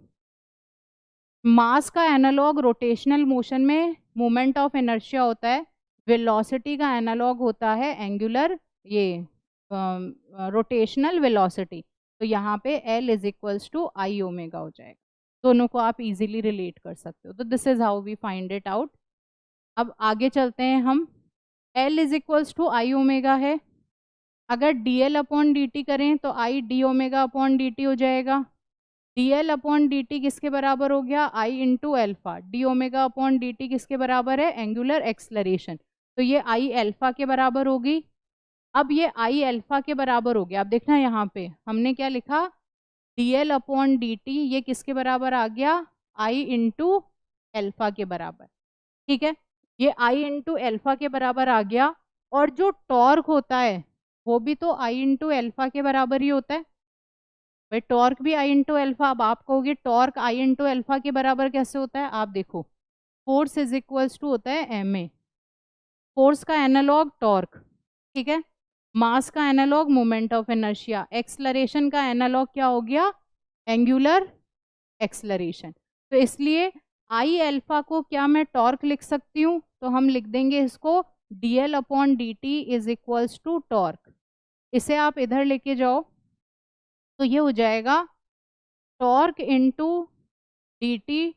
मास का एनालॉग रोटेशनल मोशन में मोमेंट ऑफ इनर्शिया होता है, वेलोसिटी का एनालॉग होता है एंगुलर ये रोटेशनल वेलोसिटी। तो यहाँ पे L is equals to I omega हो जाएगा। दोनों को आप इजीली रिलेट कर सकते हो। तो this is how we find it out. अब आगे चलते हैं हम। L is equals to I omega है, अगर dl अपॉन dt करें तो I d omega upon dt हो जाएगा। dl अपॉन dt किसके बराबर हो गया, I into alpha. D omega upon dt किसके बराबर है, एंगुलर एक्सलरेशन, तो ये I एल्फा के बराबर होगी। अब ये I एल्फा के बराबर हो गया। अब देखना यहाँ पे हमने क्या लिखा, dl अपॉन dt ये किसके बराबर आ गया, I इंटू एल्फा के बराबर, ठीक है। ये I इंटू एल्फा के बराबर आ गया, और जो टॉर्क होता है वो भी तो I इंटू एल्फा के बराबर ही होता है भाई, टॉर्क भी I इंटू एल्फा। अब आप कहोगे टॉर्क I इंटू एल्फा के बराबर कैसे होता है, आप देखो फोर्स इज इक्वल्स टू होता है ma, फोर्स का एनालॉग टॉर्क, ठीक है। मास का analogue moment of inertia, acceleration का एनालॉग क्या हो गया, एंगुलर एक्सलरेशन। तो इसलिए I एल्फा को क्या मैं टॉर्क लिख सकती हूँ, तो हम लिख देंगे इसको dl upon dt is equals to torque. इसे आप इधर लेके जाओ तो ये हो जाएगा torque into dt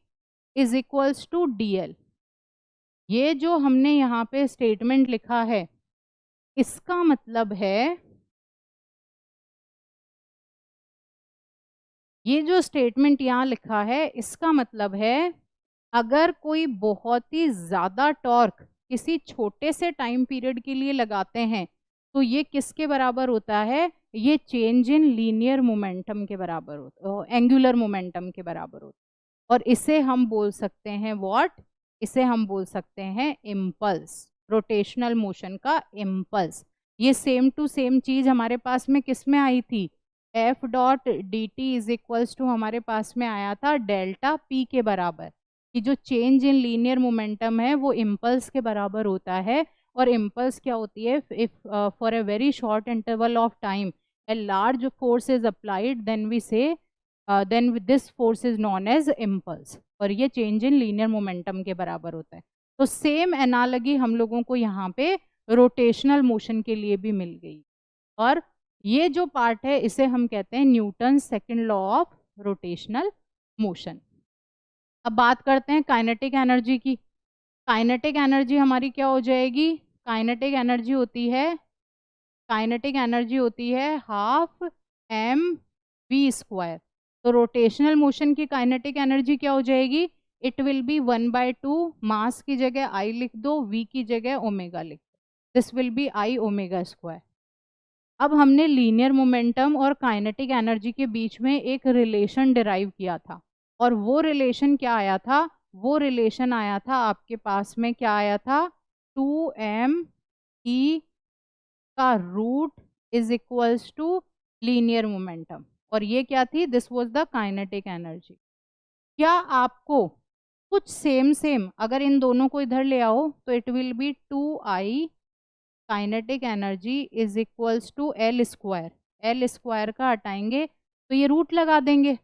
is equals to dl। ये जो हमने यहाँ पे स्टेटमेंट लिखा है इसका मतलब है, ये जो स्टेटमेंट यहाँ लिखा है इसका मतलब है अगर कोई बहुत ही ज़्यादा टॉर्क किसी छोटे से टाइम पीरियड के लिए लगाते हैं तो ये किसके बराबर होता है, ये चेंज इन लीनियर मोमेंटम के बराबर होता है, एंगुलर मोमेंटम के बराबर होता है। और इसे हम बोल सकते हैं व्हाट, इसे हम बोल सकते हैं इम्पल्स, रोटेशनल मोशन का इम्पल्स। ये सेम टू सेम चीज हमारे पास में किस में आई थी, F dot D T is equals to हमारे पास में आया था डेल्टा पी के बराबर, कि जो चेंज इन लीनियर मोमेंटम है वो इम्पल्स के बराबर होता है। और इम्पल्स क्या होती है, if for a very short interval of time a large force is applied, then we say then this force is known as impulse, और ये चेंज इन लीनियर मोमेंटम के बराबर होता है। तो सेम एनालॉजी हम लोगों को यहाँ पे रोटेशनल मोशन के लिए भी मिल गई। और ये जो पार्ट है इसे हम कहते हैं Newton second law of rotational motion. अब बात करते हैं काइनेटिक एनर्जी की। काइनेटिक एनर्जी हमारी क्या हो जाएगी, काइनेटिक एनर्जी होती है, काइनेटिक एनर्जी होती है हाफ एम वी स्क्वायर। तो रोटेशनल मोशन की काइनेटिक एनर्जी क्या हो जाएगी, इट विल बी 1/2, मास की जगह आई लिख दो, वी की जगह ओमेगा लिख दो, this will be I omega square. अब हमने लीनियर मोमेंटम और काइनेटिक एनर्जी के बीच में एक रिलेशन डिराइव किया था, और वो रिलेशन क्या आया था, वो रिलेशन आया था आपके पास में, क्या आया था, 2m का root is equals to linear momentum. और ये क्या थी, this was the kinetic energy. क्या आपको कुछ सेम सेम अगर इन दोनों को इधर ले आओ तो it will be 2i kinetic energy is equals to L square, L square का हटाएंगे तो ये रूट लगा देंगे।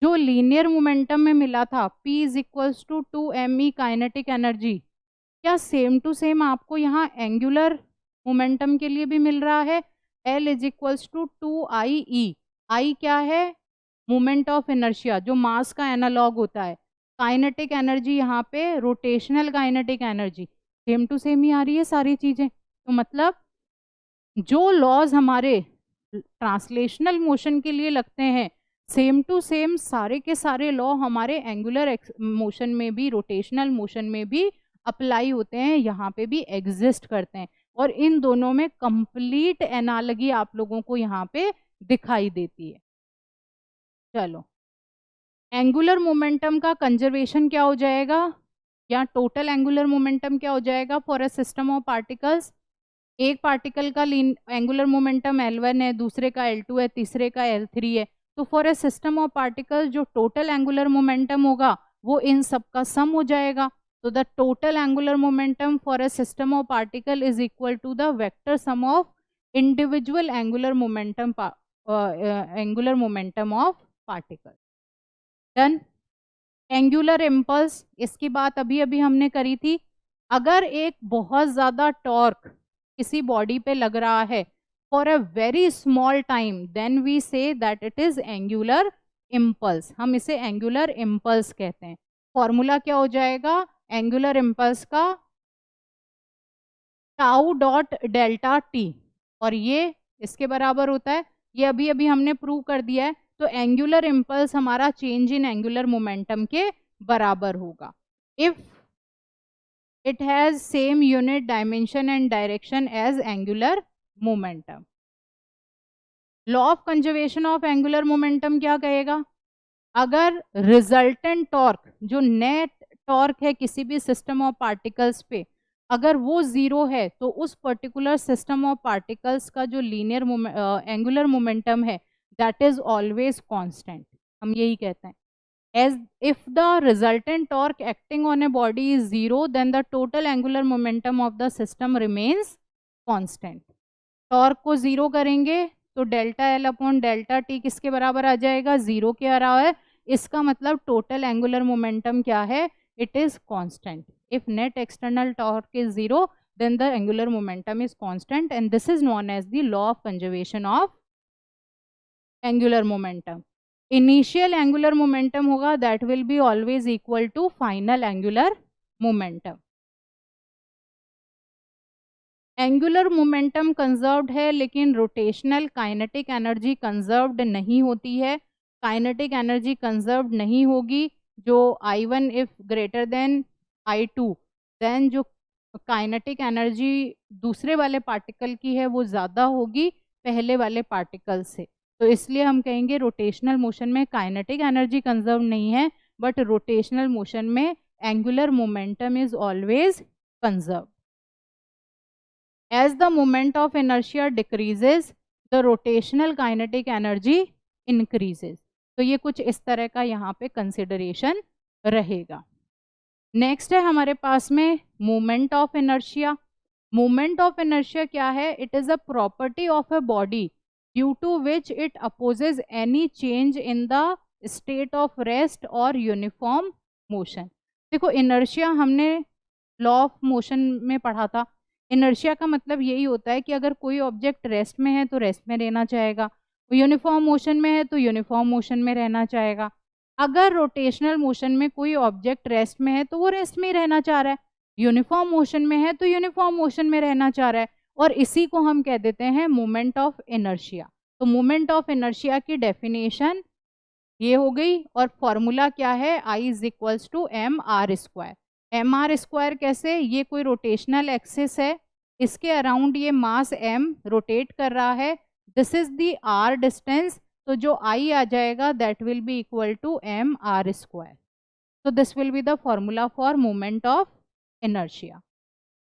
जो लीनियर मोमेंटम में मिला था p is equals to 2me kinetic energy, क्या सेम टू सेम आपको यहाँ एंगुलर मोमेंटम के लिए भी मिल रहा है, L is equals to 2IE। I क्या है, मोमेंट ऑफ इनर्शिया, जो मास का एनालॉग होता है। काइनेटिक एनर्जी यहाँ पे rotational kinetic energy, same to same ही आ रही है सारी चीजें। तो मतलब जो लॉज हमारे ट्रांसलेशनल मोशन के लिए लगते हैं, सेम टू सेम सारे के सारे लॉ हमारे एंगुलर मोशन में भी, रोटेशनल मोशन में भी अप्लाई होते हैं, यहाँ पे भी एग्जिस्ट करते हैं। और इन दोनों में कंप्लीट एनालॉजी आप लोगों को यहाँ पे दिखाई देती है। चलो, एंगुलर मोमेंटम का कंजर्वेशन क्या हो जाएगा, या टोटल एंगुलर मोमेंटम क्या हो जाएगा for a system of particles. एक पार्टिकल का एंगुलर मोमेंटम L1 है, दूसरे का L2 है, तीसरे का L3 है। तो for a system of particles जो टोटल एंगुलर मोमेंटम होगा वो इन सब का सम हो जाएगा। तो the total angular momentum for a system of particle is equal to the vector sum of individual angular momentum of particle. Done. Angular impulse, इसकी बात अभी अभी हमने करी थी। अगर एक बहुत ज्यादा टॉर्क किसी बॉडी पे लग रहा है for a very small time, then we say that it is angular impulse, हम इसे एंगुलर इम्पल्स कहते हैं। फॉर्मूला क्या हो जाएगा एंगुलर इम्पल्स का, टाउ डॉट डेल्टा टी, और ये इसके बराबर होता है, ये अभी अभी हमने प्रूव कर दिया है। तो एंगुलर इम्पल्स हमारा चेंज इन एंगुलर मोमेंटम के बराबर होगा if it has same unit dimension and direction as angular momentum. Law of conservation of angular momentum क्या कहेगा, अगर रिजल्टेंट टॉर्क, जो नेट टॉर्क है किसी भी सिस्टम ऑफ पार्टिकल्स पे, अगर वो जीरो है तो उस पर्टिकुलर सिस्टम ऑफ पार्टिकल्स का जो लीनियर एंगुलर मोमेंटम है दैट इज ऑलवेज कांस्टेंट। हम यही कहते हैं, as if the resultant torque acting on a body is zero, then the total angular momentum of the system remains constant. Torque को जीरो करेंगे तो delta L upon delta T किसके बराबर आ जाएगा, जीरो के आ रहा है। इसका मतलब टोटल एंगुलर मोमेंटम क्या है, it is constant. If net external torque is zero then the angular momentum is constant, and this is known as the law of conservation of angular momentum. Initial angular momentum होगा that will be always equal to final angular momentum. Angular momentum conserved है, लेकिन रोटेशनल काइनेटिक एनर्जी कंजर्व्ड नहीं होती है। काइनेटिक एनर्जी कंजर्व्ड नहीं होगी जो I1 if greater than I2, then जो काइनेटिक एनर्जी दूसरे वाले पार्टिकल की है वो ज़्यादा होगी पहले वाले पार्टिकल से। तो इसलिए हम कहेंगे रोटेशनल मोशन में काइनेटिक एनर्जी कंजर्व नहीं है, बट रोटेशनल मोशन में angular momentum is always conserve. As the moment of inertia decreases, the rotational kinetic energy increases. तो ये कुछ इस तरह का यहाँ पे कंसिडरेशन रहेगा. नेक्स्ट है हमारे पास में moment of inertia. Moment of inertia क्या है? It is a property of a body due to which it opposes any change in the state of rest और यूनिफॉर्म मोशन. देखो इनर्शिया हमने लॉ ऑफ मोशन में पढ़ा था. इनर्शिया का मतलब यही होता है कि अगर कोई ऑब्जेक्ट रेस्ट में है तो रेस्ट में रहना चाहेगा, यूनिफॉर्म मोशन में है तो यूनिफॉर्म मोशन में रहना चाहेगा. अगर रोटेशनल मोशन में कोई ऑब्जेक्ट रेस्ट में है तो वो रेस्ट में ही रहना चाह रहा है, यूनिफॉर्म मोशन में है तो यूनिफॉर्म मोशन में रहना चाह रहा है, और इसी को हम कह देते हैं मोमेंट ऑफ इनर्शिया. तो मोमेंट ऑफ इनर्शिया की डेफिनेशन ये हो गई, और फॉर्मूला क्या है? I is equals to M R square. M R square कैसे? ये कोई रोटेशनल एक्सिस है, इसके अराउंड ये मास एम रोटेट कर रहा है, this is the R distance, तो जो आई आ जाएगा that will be equal to M R square. तो this will be the formula for moment of inertia.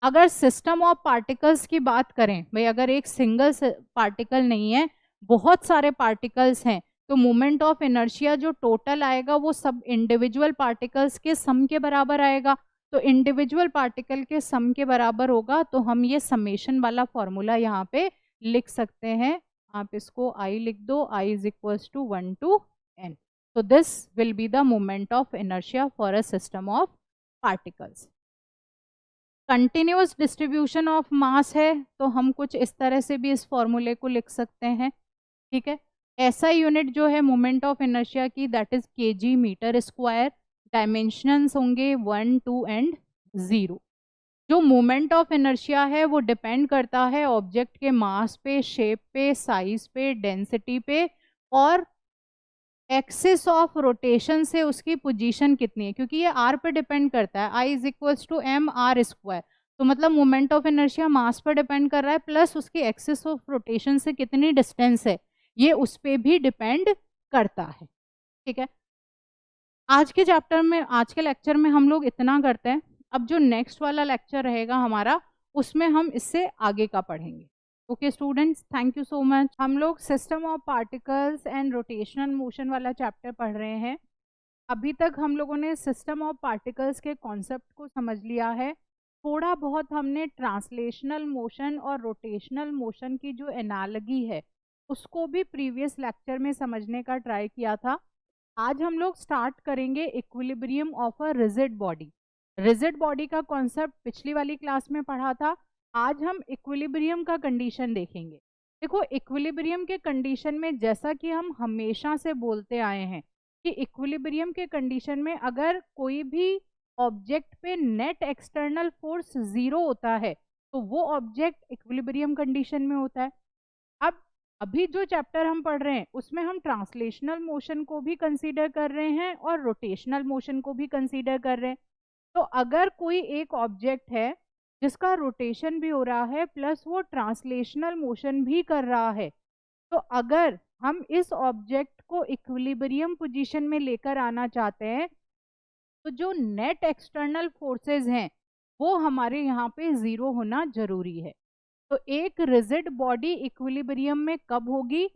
अगर सिस्टम ऑफ पार्टिकल्स की बात करें, भाई अगर एक सिंगल पार्टिकल नहीं है, बहुत सारे पार्टिकल्स हैं, तो मोमेंट ऑफ इनर्शिया जो टोटल आएगा वो सब इंडिविजुअल पार्टिकल्स के सम के बराबर आएगा. तो इंडिविजुअल पार्टिकल के सम के बराबर होगा, तो हम ये समेशन वाला फॉर्मूला यहाँ पे लिख सकते हैं. आप इसको आई लिख दो, I is equals to 1 to n. तो this will be the moment of inertia for a system of particles. Continuous distribution of mass है, तो हम कुछ इस तरह से भी इस फॉर्मूले को लिख सकते हैं. ठीक है. ऐसा यूनिट जो है मोमेंट ऑफ इनर्शिया की, that is KG metre square. Dimensions होंगे 1, 2 एंड 0. जो मोमेंट ऑफ इनर्शिया है वो डिपेंड करता है ऑब्जेक्ट के मास पे, शेप पे, साइज पे, डेंसिटी पे, और एक्सिस ऑफ रोटेशन से उसकी पोजीशन कितनी है, क्योंकि ये आर पे डिपेंड करता है. I is equals to M R square. तो मतलब मोमेंट ऑफ इनर्शिया मास पर डिपेंड कर रहा है, प्लस उसकी एक्सिस ऑफ रोटेशन से कितनी डिस्टेंस है ये उस पर भी डिपेंड करता है. ठीक है. आज के चैप्टर में, आज के लेक्चर में हम लोग इतना करते हैं. अब जो नेक्स्ट वाला लेक्चर रहेगा हमारा, उसमें हम इससे आगे का पढ़ेंगे. Okay students, thank you so much. हम लोग system of particles and rotational motion वाला चैप्टर पढ़ रहे हैं. अभी तक हम लोगों ने सिस्टम ऑफ पार्टिकल्स के कॉन्सेप्ट को समझ लिया है. थोड़ा बहुत हमने ट्रांसलेशनल मोशन और रोटेशनल मोशन की जो एनालॉजी है उसको भी प्रीवियस लेक्चर में समझने का ट्राई किया था. आज हम लोग स्टार्ट करेंगे equilibrium of a rigid body. Rigid body का कॉन्सेप्ट पिछली वाली क्लास में पढ़ा था. आज हम इक्विलिब्रियम का कंडीशन देखेंगे. देखो इक्विलिब्रियम के कंडीशन में, जैसा कि हम हमेशा से बोलते आए हैं कि इक्विलिब्रियम के कंडीशन में अगर कोई भी ऑब्जेक्ट पे नेट एक्सटर्नल फोर्स 0 होता है तो वो ऑब्जेक्ट इक्विलिब्रियम कंडीशन में होता है. अब अभी जो चैप्टर हम पढ़ रहे हैं उसमें हम ट्रांसलेशनल मोशन को भी कंसीडर कर रहे हैं और रोटेशनल मोशन को भी कंसीडर कर रहे हैं. तो अगर कोई एक ऑब्जेक्ट है जिसका रोटेशन भी हो रहा है प्लस वो ट्रांसलेशनल मोशन भी कर रहा है, तो अगर हम इस ऑब्जेक्ट को इक्विलिब्रियम पोजीशन में लेकर आना चाहते हैं तो जो नेट एक्सटर्नल फोर्सेस हैं वो हमारे यहाँ पे 0 होना जरूरी है. तो एक रिजिड बॉडी इक्विलिब्रियम में कब होगी?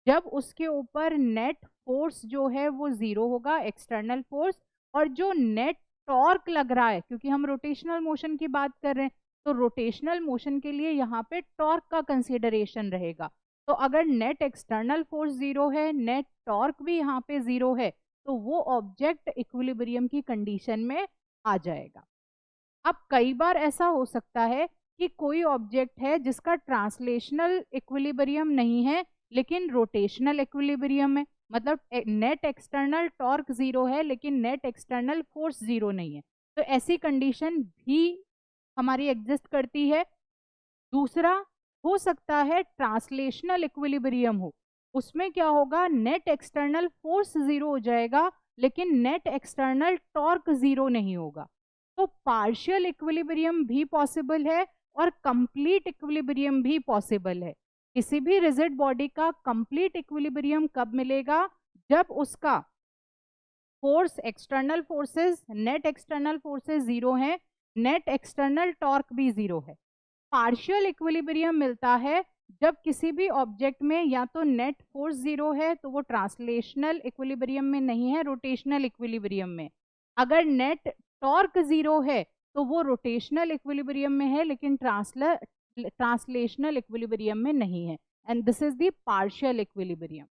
जब उसके ऊपर नेट फोर्स जो है वो 0 होगा, एक्सटर्नल फोर्स, और जो नेट टॉर्क लग रहा है, क्योंकि हम रोटेशनल मोशन की बात कर रहे हैं तो रोटेशनल मोशन के लिए यहाँ पे टॉर्क का कंसीडरेशन रहेगा. तो अगर नेट एक्सटर्नल फोर्स 0 है, नेट टॉर्क भी यहाँ पे 0 है, तो वो ऑब्जेक्ट इक्विलिब्रियम की कंडीशन में आ जाएगा. अब कई बार ऐसा हो सकता है कि कोई ऑब्जेक्ट है जिसका ट्रांसलेशनल इक्विलिब्रियम नहीं है लेकिन रोटेशनल इक्विलिब्रियम है, मतलब नेट एक्सटर्नल टॉर्क 0 है लेकिन नेट एक्सटर्नल फोर्स 0 नहीं है. तो ऐसी कंडीशन भी हमारी एग्जिस्ट करती है. दूसरा हो सकता है ट्रांसलेशनल इक्विलिब्रियम हो, उसमें क्या होगा, नेट एक्सटर्नल फोर्स 0 हो जाएगा लेकिन नेट एक्सटर्नल टॉर्क 0 नहीं होगा. तो पार्शियल इक्विलिब्रियम भी पॉसिबल है और कंप्लीट इक्विलिब्रियम भी पॉसिबल है. किसी भी रिजिड बॉडी का कंप्लीट इक्विलिब्रियम कब मिलेगा? जब उसका force, external forces, net external forces zero हैं, नेट एक्सटर्नल टॉर्क भी जीरो है। पार्शियल इक्विलिब्रियम मिलता है जब किसी भी ऑब्जेक्ट में या तो नेट फोर्स जीरो है तो वो ट्रांसलेशनल इक्विलिब्रियम में नहीं है, रोटेशनल इक्विलिब्रियम में। अगर नेट टॉर्क जीरो है तो वो रोटेशनल इक्विलिब्रियम में है लेकिन ट्रांसलेशनल इक्विलिब्रियम में नहीं है। And this is the partial equilibrium.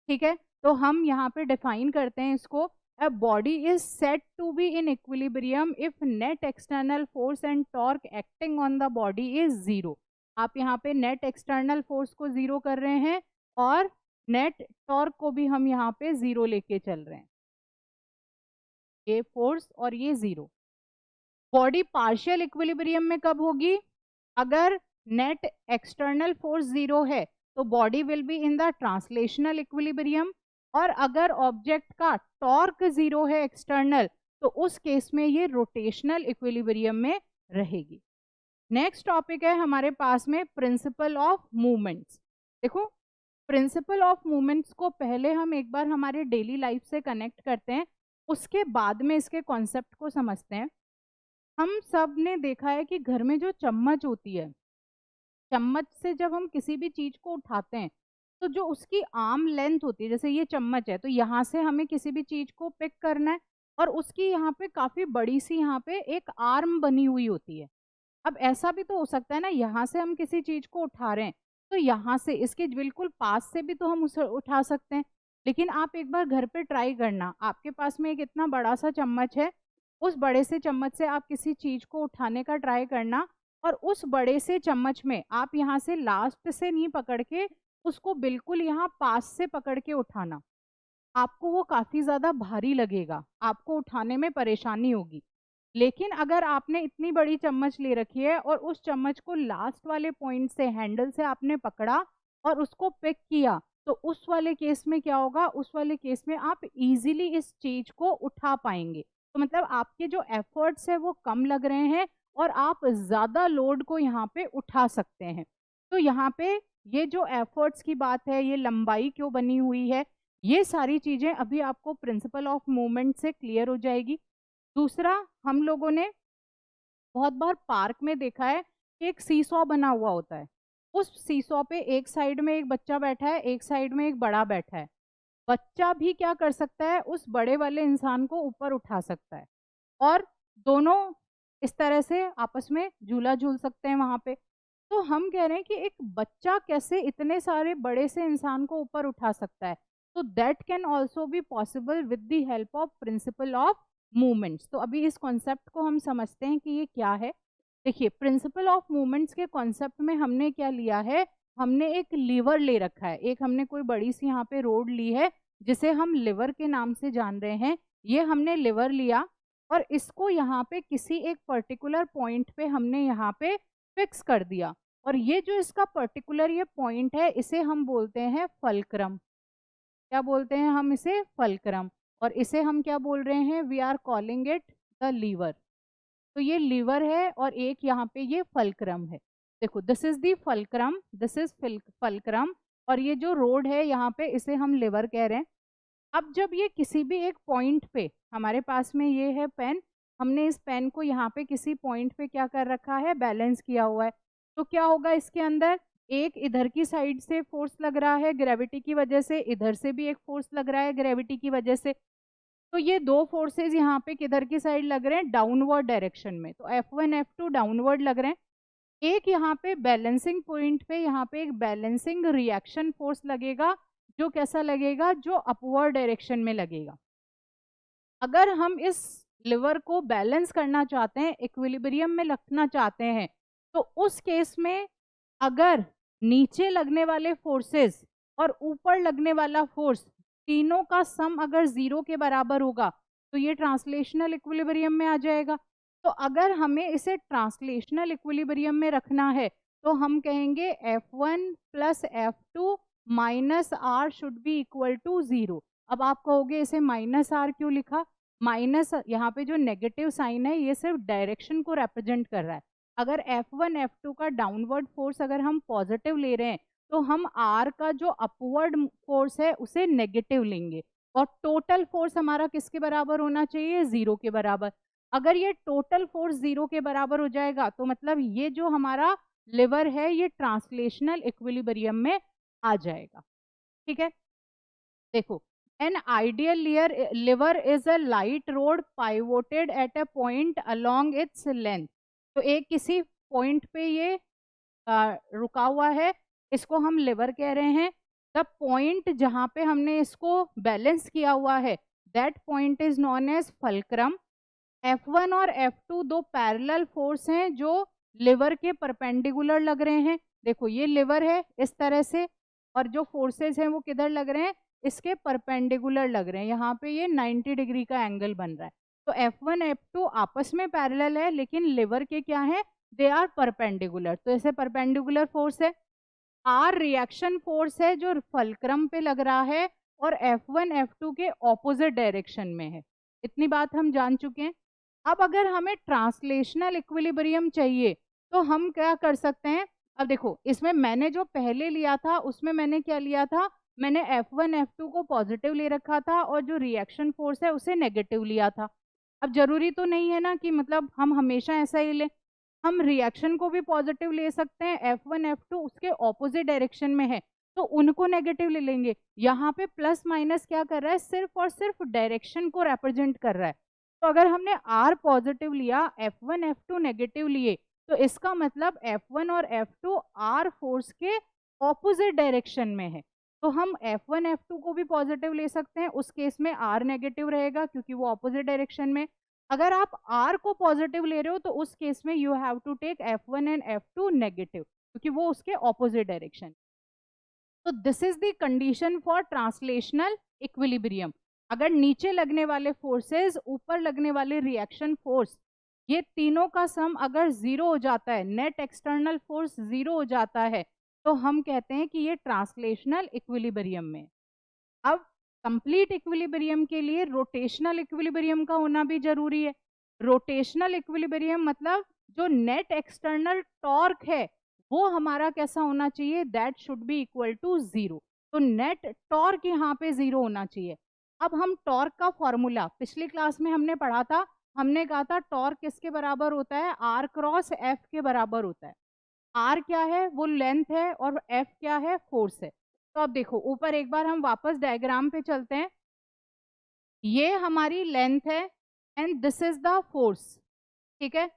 ठीक है, तो हम यहाँ पे डिफाइन करते हैं इसको। A body is said to be in equilibrium if net external force and torque acting on the body is zero. आप यहाँ पे नेट एक्सटर्नल फोर्स को जीरो कर रहे हैं और नेट टॉर्क को भी हम यहाँ पे जीरो लेके चल रहे हैं, ये फोर्स और ये जीरो। बॉडी पार्शियल इक्विलिब्रियम में कब होगी? अगर नेट एक्सटर्नल फोर्स जीरो है तो body will be in the translational equilibrium, और अगर ऑब्जेक्ट का टॉर्क जीरो है एक्सटर्नल तो उस केस में ये रोटेशनल इक्विलिब्रियम में रहेगी। नेक्स्ट टॉपिक है हमारे पास में प्रिंसिपल ऑफ मूवमेंट्स। देखो, प्रिंसिपल ऑफ मूवमेंट्स को पहले हम एक बार हमारे डेली लाइफ से कनेक्ट करते हैं, उसके बाद में इसके कॉन्सेप्ट को समझते हैं। हम सब ने देखा है कि घर में जो चम्मच होती है, चम्मच से जब हम किसी भी चीज को उठाते हैं तो जो उसकी आर्म लेंथ होती है, जैसे ये चम्मच है तो यहाँ से हमें किसी भी चीज को पिक करना है और उसकी यहाँ पे काफी बड़ी सी यहाँ पे एक आर्म बनी हुई होती है। अब ऐसा भी तो हो सकता है ना, यहाँ से हम किसी चीज को उठा रहे हैं तो यहाँ से इसके बिल्कुल पास से भी तो हम उसे उठा सकते हैं। लेकिन आप एक बार घर पे ट्राई करना, आपके पास में एक इतना बड़ा सा चम्मच है, उस बड़े से चम्मच से आप किसी चीज को उठाने का ट्राई करना और उस बड़े से चम्मच में आप यहाँ से लास्ट से नहीं पकड़ के उसको बिल्कुल यहाँ पास से पकड़ के उठाना। आपको वो काफी ज्यादा भारी लगेगा, आपको उठाने में परेशानी होगी। लेकिन अगर आपने इतनी बड़ी चम्मच ले रखी है और उस चम्मच को लास्ट वाले पॉइंट से, हैंडल से आपने पकड़ा और उसको पिक किया, तो उस वाले केस में क्या होगा? उस वाले केस में आप इजीली इस चीज को उठा पाएंगे। तो मतलब आपके जो एफर्ट्स है वो कम लग रहे हैं और आप ज्यादा लोड को यहाँ पे उठा सकते हैं। तो यहाँ पे ये जो एफर्ट्स की बात है, ये लंबाई क्यों बनी हुई है, ये सारी चीजें अभी आपको प्रिंसिपल ऑफ मूवमेंट से क्लियर हो जाएगी। दूसरा, हम लोगों ने बहुत बार पार्क में देखा है कि एक सीसॉ बना हुआ होता है। उस सीसॉ पे एक साइड में एक बच्चा बैठा है, एक साइड में एक बड़ा बैठा है। बच्चा भी क्या कर सकता है? उस बड़े वाले इंसान को ऊपर उठा सकता है और दोनों इस तरह से आपस में झूला झूल सकते हैं वहां पे। तो हम कह रहे हैं कि एक बच्चा कैसे इतने सारे बड़े से इंसान को ऊपर उठा सकता है? तो that can also be possible with the help of principal of movements. तो अभी इस कॉन्सेप्ट को हम समझते हैं कि ये क्या है। देखिए, प्रिंसिपल ऑफ मूवमेंट्स के कॉन्सेप्ट में हमने क्या लिया है? हमने एक लीवर ले रखा है, एक हमने कोई बड़ी सी यहाँ पे रोड ली है जिसे हम लिवर के नाम से जान रहे हैं। ये हमने लिवर लिया और इसको यहाँ पे किसी एक पर्टिकुलर पॉइंट पे हमने यहाँ पे फिक्स कर दिया, और ये जो इसका पर्टिकुलर ये पॉइंट है इसे हम बोलते हैं फल्क्रम। क्या बोलते हैं हम इसे? फल्क्रम। और इसे हम क्या बोल रहे हैं? We are calling it the lever. तो ये लीवर है और एक यहाँ पे ये फल्क्रम है। देखो, this is the fulcrum, this is fulcrum, और ये जो रोड है यहाँ पे इसे हम लिवर कह रहे हैं। अब जब ये किसी भी एक पॉइंट पे, हमारे पास में ये है पेन, हमने इस पेन को यहाँ पे किसी पॉइंट पे क्या कर रखा है? बैलेंस किया हुआ है। तो क्या होगा इसके अंदर? एक इधर की साइड से फोर्स लग रहा है ग्रेविटी की वजह से, इधर से भी एक फोर्स लग रहा है ग्रेविटी की वजह से। तो ये दो फोर्सेस यहाँ पे किधर की साइड लग रहे हैं? डाउनवर्ड डायरेक्शन में। तो F1 F2 डाउनवर्ड लग रहे हैं। एक यहाँ पे बैलेंसिंग पॉइंट पे यहाँ पे एक बैलेंसिंग रिएक्शन फोर्स लगेगा, जो कैसा लगेगा? जो अपवर्ड डायरेक्शन में लगेगा। अगर हम इस लिवर को बैलेंस करना चाहते हैं, इक्विलिब्रियम में रखना चाहते हैं, तो उस केस में अगर नीचे लगने वाले फोर्सेस और ऊपर लगने वाला फोर्स तीनों का सम अगर जीरो के बराबर होगा तो ये ट्रांसलेशनल इक्विलिब्रियम में आ जाएगा। तो अगर हमें इसे ट्रांसलेशनल इक्विलिब्रियम में रखना है तो हम कहेंगे F1 plus F2 minus R should be equal to zero. अब आप कहोगे इसे माइनस आर क्यों लिखा? माइनस, यहाँ पे जो नेगेटिव साइन है ये सिर्फ डायरेक्शन को रिप्रेजेंट कर रहा है। अगर F1 F2 का डाउनवर्ड फोर्स अगर हम पॉजिटिव ले रहे हैं तो हम आर का जो अपवर्ड फोर्स है उसे नेगेटिव लेंगे, और टोटल फोर्स हमारा किसके बराबर होना चाहिए, 0 के बराबर। अगर ये टोटल फोर्स 0 के बराबर हो जाएगा तो मतलब ये जो हमारा लिवर है ये ट्रांसलेशनल इक्विलिब्रियम में आ जाएगा। ठीक है, देखो, an ideal liver is a light road pivoted at a point along its length. तो एक किसी पॉइंट पे ये रुका हुआ है, इसको हम लिवर कह रहे हैं। द पॉइंट जहां पे हमने इसको बैलेंस किया हुआ है, that point is known as fulcrum. F1 और F2 दो पैरेलल फोर्स हैं जो लिवर के परपेंडिकुलर लग रहे हैं। देखो ये लिवर है इस तरह से, और जो फोर्सेस हैं वो किधर लग रहे हैं, इसके परपेंडिकुलर लग रहे हैं। यहाँ पे ये 90 डिग्री का एंगल बन रहा है। तो F1 F2 आपस में पैरेलल है, लेकिन लिवर के क्या है, दे आर परपेंडिकुलर। तो ऐसे परपेंडिकुलर फोर्स है। आर रिएक्शन फोर्स है जो फल्क्रम पे लग रहा है, और F1 F2 के ऑपोजिट डायरेक्शन में है। इतनी बात हम जान चुके हैं। अब अगर हमें ट्रांसलेशनल इक्विलिब्रियम चाहिए तो हम क्या कर सकते हैं। अब देखो, इसमें मैंने जो पहले लिया था उसमें मैंने क्या लिया था, मैंने F1 F2 को पॉजिटिव ले रखा था और जो रिएक्शन फोर्स है उसे नेगेटिव लिया था। अब जरूरी तो नहीं है ना कि मतलब हम हमेशा ऐसा ही लें, हम रिएक्शन को भी पॉजिटिव ले सकते हैं। F1 F2 उसके ऑपोजिट डायरेक्शन में है तो उनको नेगेटिव ले लेंगे। यहाँ पे प्लस माइनस क्या कर रहा है, सिर्फ और सिर्फ डायरेक्शन को रिप्रेजेंट कर रहा है। तो अगर हमने R पॉजिटिव लिया, F1 F2 नेगेटिव लिए, तो इसका मतलब F1 और F2 R फोर्स के ऑपोजिट डायरेक्शन में है। तो हम F1 F2 को भी पॉजिटिव ले सकते हैं, उस केस में R नेगेटिव रहेगा क्योंकि वो ऑपोजिट डायरेक्शन में। अगर आप R को पॉजिटिव ले रहे हो तो उस केस में you have to take F1 and F2 negative, क्योंकि वो उसके ऑपोजिट डायरेक्शन। तो this is the condition for translational equilibrium. अगर नीचे लगने वाले फोर्सेस, ऊपर लगने वाले रिएक्शन फोर्स, ये तीनों का सम अगर 0 हो जाता है, नेट एक्सटर्नल फोर्स 0 हो जाता है, तो हम कहते हैं कि ये ट्रांसलेशनल इक्विलिब्रियम में। अब कंप्लीट इक्विलिब्रियम के लिए रोटेशनल इक्विलिब्रियम का होना भी जरूरी है। रोटेशनल इक्विलिब्रियम मतलब जो नेट एक्सटर्नल टॉर्क है वो हमारा कैसा होना चाहिए, that should be equal to 0। तो नेट टॉर्क यहाँ पे 0 होना चाहिए। अब हम टॉर्क का फॉर्मूला पिछली क्लास में हमने पढ़ा था, हमने कहा था टॉर्क किसके बराबर होता है, R क्रॉस F के बराबर होता है। R क्या है, वो लेंथ है, और F क्या है, फोर्स है। तो अब देखो ऊपर एक बार हम वापस डायग्राम पे चलते हैं। ये हमारी लेंथ है and this is the force. ठीक है,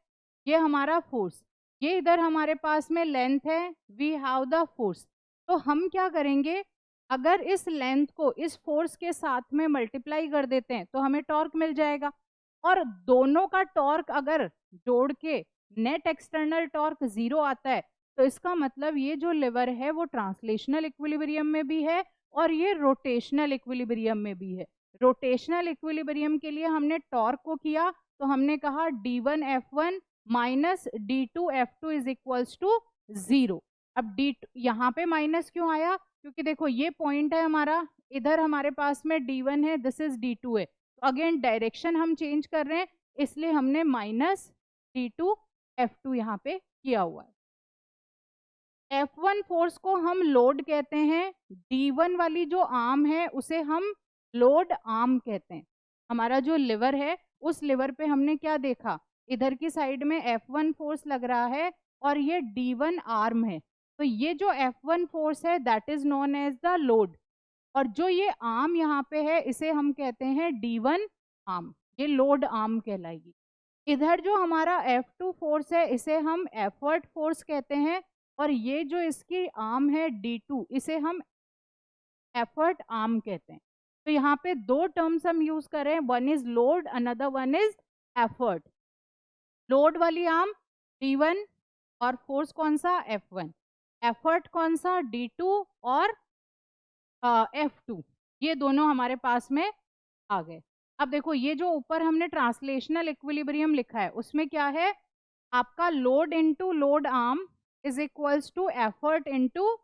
ये हमारा फोर्स, ये इधर हमारे पास में लेंथ है, वी हैव द फोर्स। तो हम क्या करेंगे, अगर इस लेंथ को इस फोर्स के साथ में मल्टीप्लाई कर देते हैं तो हमें टॉर्क मिल जाएगा। और दोनों का टॉर्क अगर जोड़ के नेट एक्सटर्नल टॉर्क 0 आता है, तो इसका मतलब ये जो लिवर है वो ट्रांसलेशनल इक्विलिब्रियम में भी है और ये रोटेशनल इक्विलिब्रियम में भी है। रोटेशनल इक्विलिब्रियम के लिए हमने टॉर्क को किया तो हमने कहा d1 f1 minus d2 f2 is equals to 0। अब d यहाँ पे माइनस क्यों आया, क्योंकि देखो ये पॉइंट है हमारा, इधर हमारे पास में d1 है, दिस इज d2 है। तो अगेन डायरेक्शन हम चेंज कर रहे हैं, इसलिए हमने माइनस d2 f2 यहाँ पे किया हुआ है। F1 फोर्स को हम लोड कहते हैं, D1 वाली जो आर्म है उसे हम लोड आर्म कहते हैं। हमारा जो लिवर है उस लिवर पे हमने क्या देखा, इधर की साइड में F1 फोर्स लग रहा है और ये D1 आर्म है। तो ये जो F1 फोर्स है that is known as the load, और जो ये आर्म यहाँ पे है इसे हम कहते हैं D1 आर्म, ये लोड आर्म कहलाएगी। इधर जो हमारा F2 फोर्स है इसे हम एफर्ट फोर्स कहते हैं, और ये जो इसकी आर्म है D2 इसे हम एफर्ट आर्म कहते हैं। तो यहाँ पे दो टर्म्स हम यूज करें, one is load, another one is effort. Load वाली आर्म D1 और फोर्स कौन सा, F1। एफर्ट कौन सा, D2 और F2। ये दोनों हमारे पास में आ गए। अब देखो ये जो ऊपर हमने ट्रांसलेशनल इक्विलिब्रियम लिखा है उसमें क्या है, आपका load into load arm is equals to effort into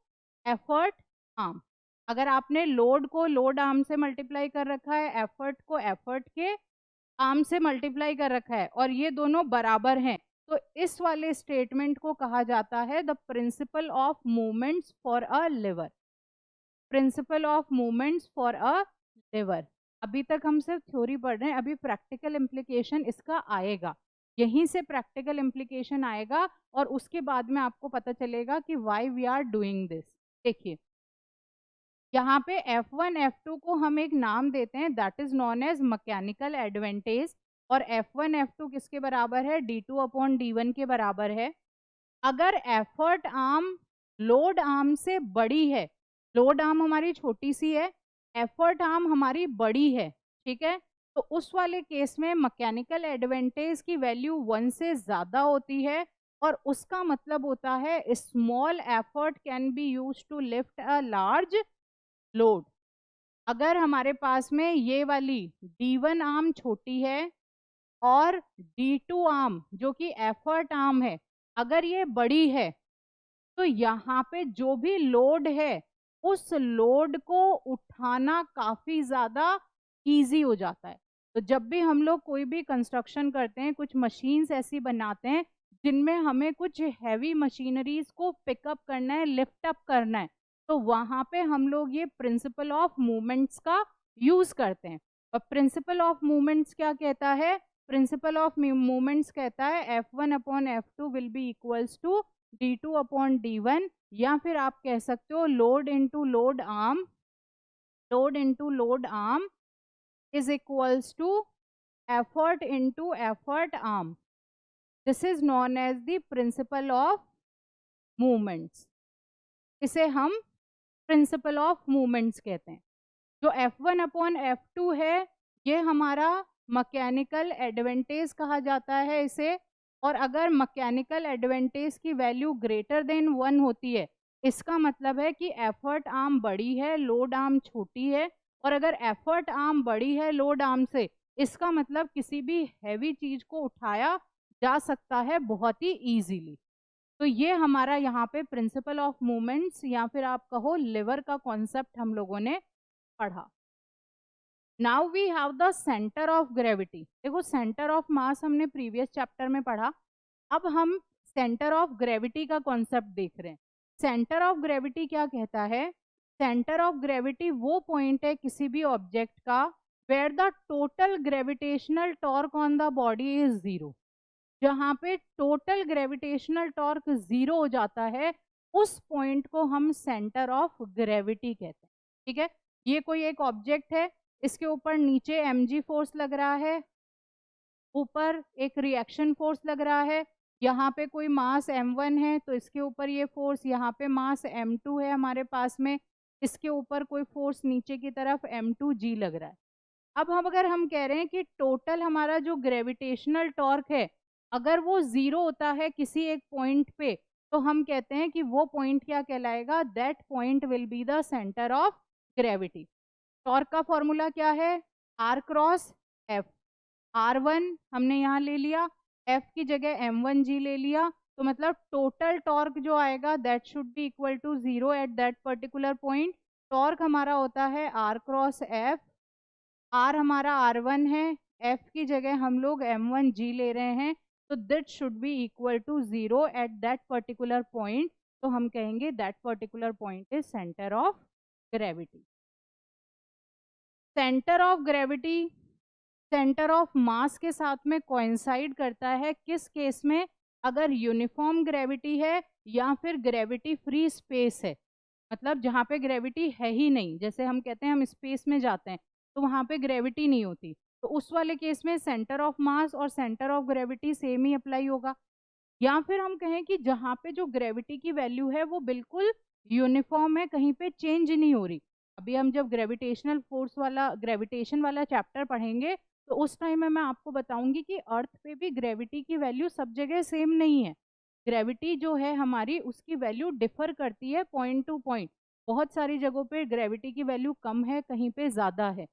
effort arm. अगर आपने लोड को लोड आर्म से मल्टीप्लाई कर रखा है, एफर्ट को एफर्ट के आर्म से मल्टीप्लाई कर रखा है, और ये दोनों बराबर हैं, तो इस वाले स्टेटमेंट को कहा जाता है the principle of movements for a liver. Principal of movements for a liver. अभी तक हम सिर्फ थ्योरी पढ़ रहे हैं, अभी प्रैक्टिकल इम्प्लीकेशन इसका आएगा, यहीं से प्रैक्टिकल इम्प्लीकेशन आएगा और उसके बाद में आपको पता चलेगा कि why we are doing this. देखिए यहाँ पे F1 F2 को हम एक नाम देते हैं, that is known as mechanical advantage, और F1 F2 किसके बराबर है, D2 अपॉन D1 के बराबर है। अगर एफर्ट आर्म लोड आर्म से बड़ी है, लोड आर्म हमारी छोटी सी है, एफर्ट आर्म हमारी बड़ी है, ठीक है, तो उस वाले केस में मैकेनिकल एडवांटेज की वैल्यू 1 से ज्यादा होती है, और उसका मतलब होता है small effort can be use to lift a large load. अगर हमारे पास में ये वाली D1 आर्म छोटी है और D2 आर्म जो कि एफर्ट आर्म है अगर ये बड़ी है, तो यहाँ पे जो भी लोड है उस लोड को उठाना काफी ज्यादा इजी हो जाता है। तो जब भी हम लोग कोई भी कंस्ट्रक्शन करते हैं, कुछ मशीन्स ऐसी बनाते हैं जिनमें हमें कुछ हैवी मशीनरीज को पिकअप करना है, लिफ्ट अप करना है, तो वहां पे हम लोग ये प्रिंसिपल ऑफ मूवमेंट्स का यूज करते हैं। और प्रिंसिपल ऑफ मूवमेंट्स क्या कहता है, प्रिंसिपल ऑफ मूवमेंट्स कहता है F1 upon F2 will be equals to D2 upon D1, या फिर आप कह सकते हो load into load arm, load into load arm is equals to effort into effort arm. This is known as the principle of movements. इसे हम प्रिंसिपल ऑफ मूवमेंट्स कहते हैं। जो F1 अपॉन F2 है ये हमारा मैकेनिकल एडवांटेज कहा जाता है इसे, और अगर मैकेनिकल एडवांटेज की वैल्यू ग्रेटर देन 1 होती है, इसका मतलब है कि एफर्ट आर्म बड़ी है, लोड आर्म छोटी है, और अगर एफर्ट आर्म बड़ी है लोड आर्म से, इसका मतलब किसी भी हैवी चीज को उठाया जा सकता है बहुत ही इजीली। तो ये हमारा यहाँ पे प्रिंसिपल ऑफ मूवमेंट्स या फिर आप कहो लिवर का कॉन्सेप्ट हम लोगों ने पढ़ा। Now we have the centre of gravity. देखो सेंटर ऑफ मास हमने प्रीवियस चैप्टर में पढ़ा, अब हम सेंटर ऑफ ग्रेविटी का कॉन्सेप्ट देख रहे हैं। सेंटर ऑफ ग्रेविटी क्या कहता है, सेंटर ऑफ ग्रेविटी वो पॉइंट है किसी भी ऑब्जेक्ट का where the total gravitational torque on the body is zero. जहाँ पे टोटल ग्रेविटेशनल टॉर्क जीरो हो जाता है उस पॉइंट को हम सेंटर ऑफ ग्रेविटी कहते हैं। ठीक है, ये कोई एक ऑब्जेक्ट है, इसके ऊपर नीचे mg फोर्स लग रहा है, ऊपर एक रिएक्शन फोर्स लग रहा है, यहाँ पे कोई मास m1 है तो इसके ऊपर ये फोर्स, यहाँ पे मास m2 है हमारे पास में, इसके ऊपर कोई फोर्स नीचे की तरफ m2g लग रहा है। अब हम अगर हम कह रहे हैं कि टोटल हमारा जो ग्रेविटेशनल टॉर्क है अगर वो जीरो होता है किसी एक पॉइंट पे, तो हम कहते हैं कि वो पॉइंट क्या कहलाएगा, that point will be the centre of gravity. Torque का फॉर्मूला क्या है, R क्रॉस F। R1 हमने यहाँ ले लिया, F की जगह m1g ले लिया, तो मतलब टोटल टॉर्क जो आएगा that should be equal to zero at that particular point. Torque हमारा होता है R क्रॉस F, R हमारा R1 है, F की जगह हम लोग m1g ले रहे हैं, तो that should be equal to zero at that particular point. तो हम कहेंगे that particular point is centre of gravity. Centre of gravity centre of mass के साथ में कोइंसाइड करता है किस केस में, अगर यूनिफॉर्म ग्रेविटी है या फिर ग्रेविटी फ्री स्पेस है, मतलब जहाँ पे ग्रेविटी है ही नहीं, जैसे हम कहते हैं हम स्पेस में जाते हैं तो वहाँ पे ग्रेविटी नहीं होती, तो उस वाले केस में सेंटर ऑफ मास और centre of gravity same he apply होगा। या फिर हम कहें कि जहाँ पे जो ग्रेविटी की वैल्यू है वो बिल्कुल यूनिफॉर्म है, कहीं पे चेंज नहीं हो रही। अभी हम जब ग्रेविटेशनल फोर्स वाला ग्रेविटेशन वाला चैप्टर पढ़ेंगे तो उस टाइम में मैं आपको बताऊंगी कि अर्थ पे भी ग्रेविटी की वैल्यू सब जगह सेम नहीं है। ग्रेविटी जो है हमारी उसकी वैल्यू डिफर करती है पॉइंट टू पॉइंट, बहुत सारी जगहों पे ग्रेविटी की वैल्यू कम है, कहीं पे ज़्यादा है।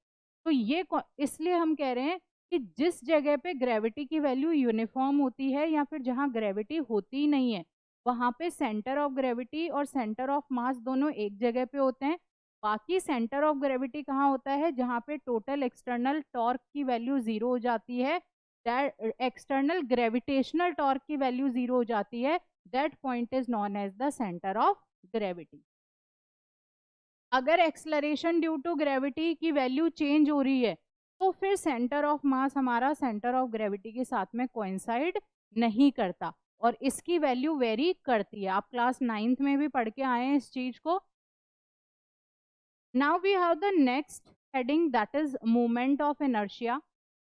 तो ये इसलिए हम कह रहे हैं कि जिस जगह पे ग्रेविटी की वैल्यू यूनिफॉर्म होती है या फिर जहाँ ग्रेविटी होती ही नहीं है, वहाँ पे सेंटर ऑफ ग्रेविटी और सेंटर ऑफ मास दोनों एक जगह पे होते हैं। बाकी सेंटर ऑफ ग्रेविटी कहाँ होता है, जहाँ पे टोटल एक्सटर्नल टॉर्क की वैल्यू जीरो हो जाती है, एक्सटर्नल ग्रेविटेशनल टॉर्क की वैल्यू 0 हो जाती है, that point is known as the centre of gravity. अगर एक्सलरेशन ड्यू टू ग्रेविटी की वैल्यू चेंज हो रही है तो फिर सेंटर ऑफ मास हमारा सेंटर ऑफ ग्रेविटी के साथ में कोइंसाइड नहीं करता और इसकी वैल्यू वेरी करती है। आप क्लास 9th में भी पढ़ के आए हैं इस चीज को। Now we have the next heading that is moment of inertia.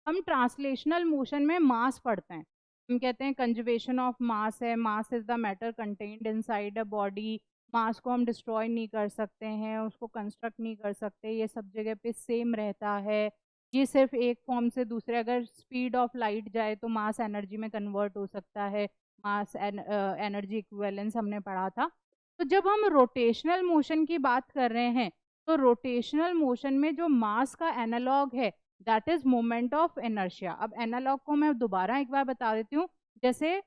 हम ट्रांसलेशनल मोशन में मास पढ़ते हैं। हम कहते हैं कंजर्वेशन ऑफ मास है, mass is the matter contained inside a body. Mass को हम डिस्ट्रॉय नहीं कर सकते हैं, उसको कंस्ट्रक्ट नहीं कर सकते, ये सब जगह पे सेम रहता है। ये सिर्फ एक फॉर्म से दूसरे, अगर स्पीड ऑफ लाइट जाए तो मास एनर्जी में कन्वर्ट हो सकता है। मास एनर्जी इक्विवेलेंस हमने पढ़ा था। तो जब हम रोटेशनल मोशन की बात कर रहे हैं तो रोटेशनल मोशन में जो मास का एनालॉग है that is moment of inertia. अब एनालॉग को मैं दोबारा एक बार बता देती हूँ। जैसे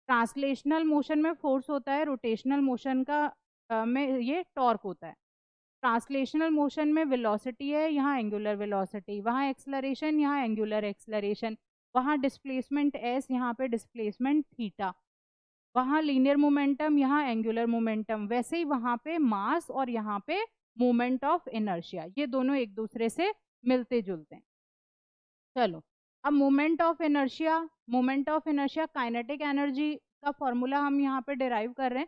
ट्रांसलेशनल मोशन में फोर्स होता है, रोटेशनल मोशन का में ये टॉर्क होता है। ट्रांसलेशनल मोशन में वेलोसिटी है, यहाँ एंगुलर वेलोसिटी, वहाँ एक्सलरेशन, यहाँ एंगुलर एक्सलरेशन, वहाँ डिस्प्लेसमेंट एस, यहाँ पे डिस्प्लेसमेंट थीटा, वहाँ लीनियर मोमेंटम, यहाँ एंगुलर मोमेंटम। वैसे ही वहाँ पे मास और यहाँ पे मोमेंट ऑफ इनर्शिया, ये दोनों एक दूसरे से मिलते जुलते हैं। चलो अब moment of inertia kinetic energy का फॉर्मूला हम यहाँ पे डिराइव कर रहे हैं।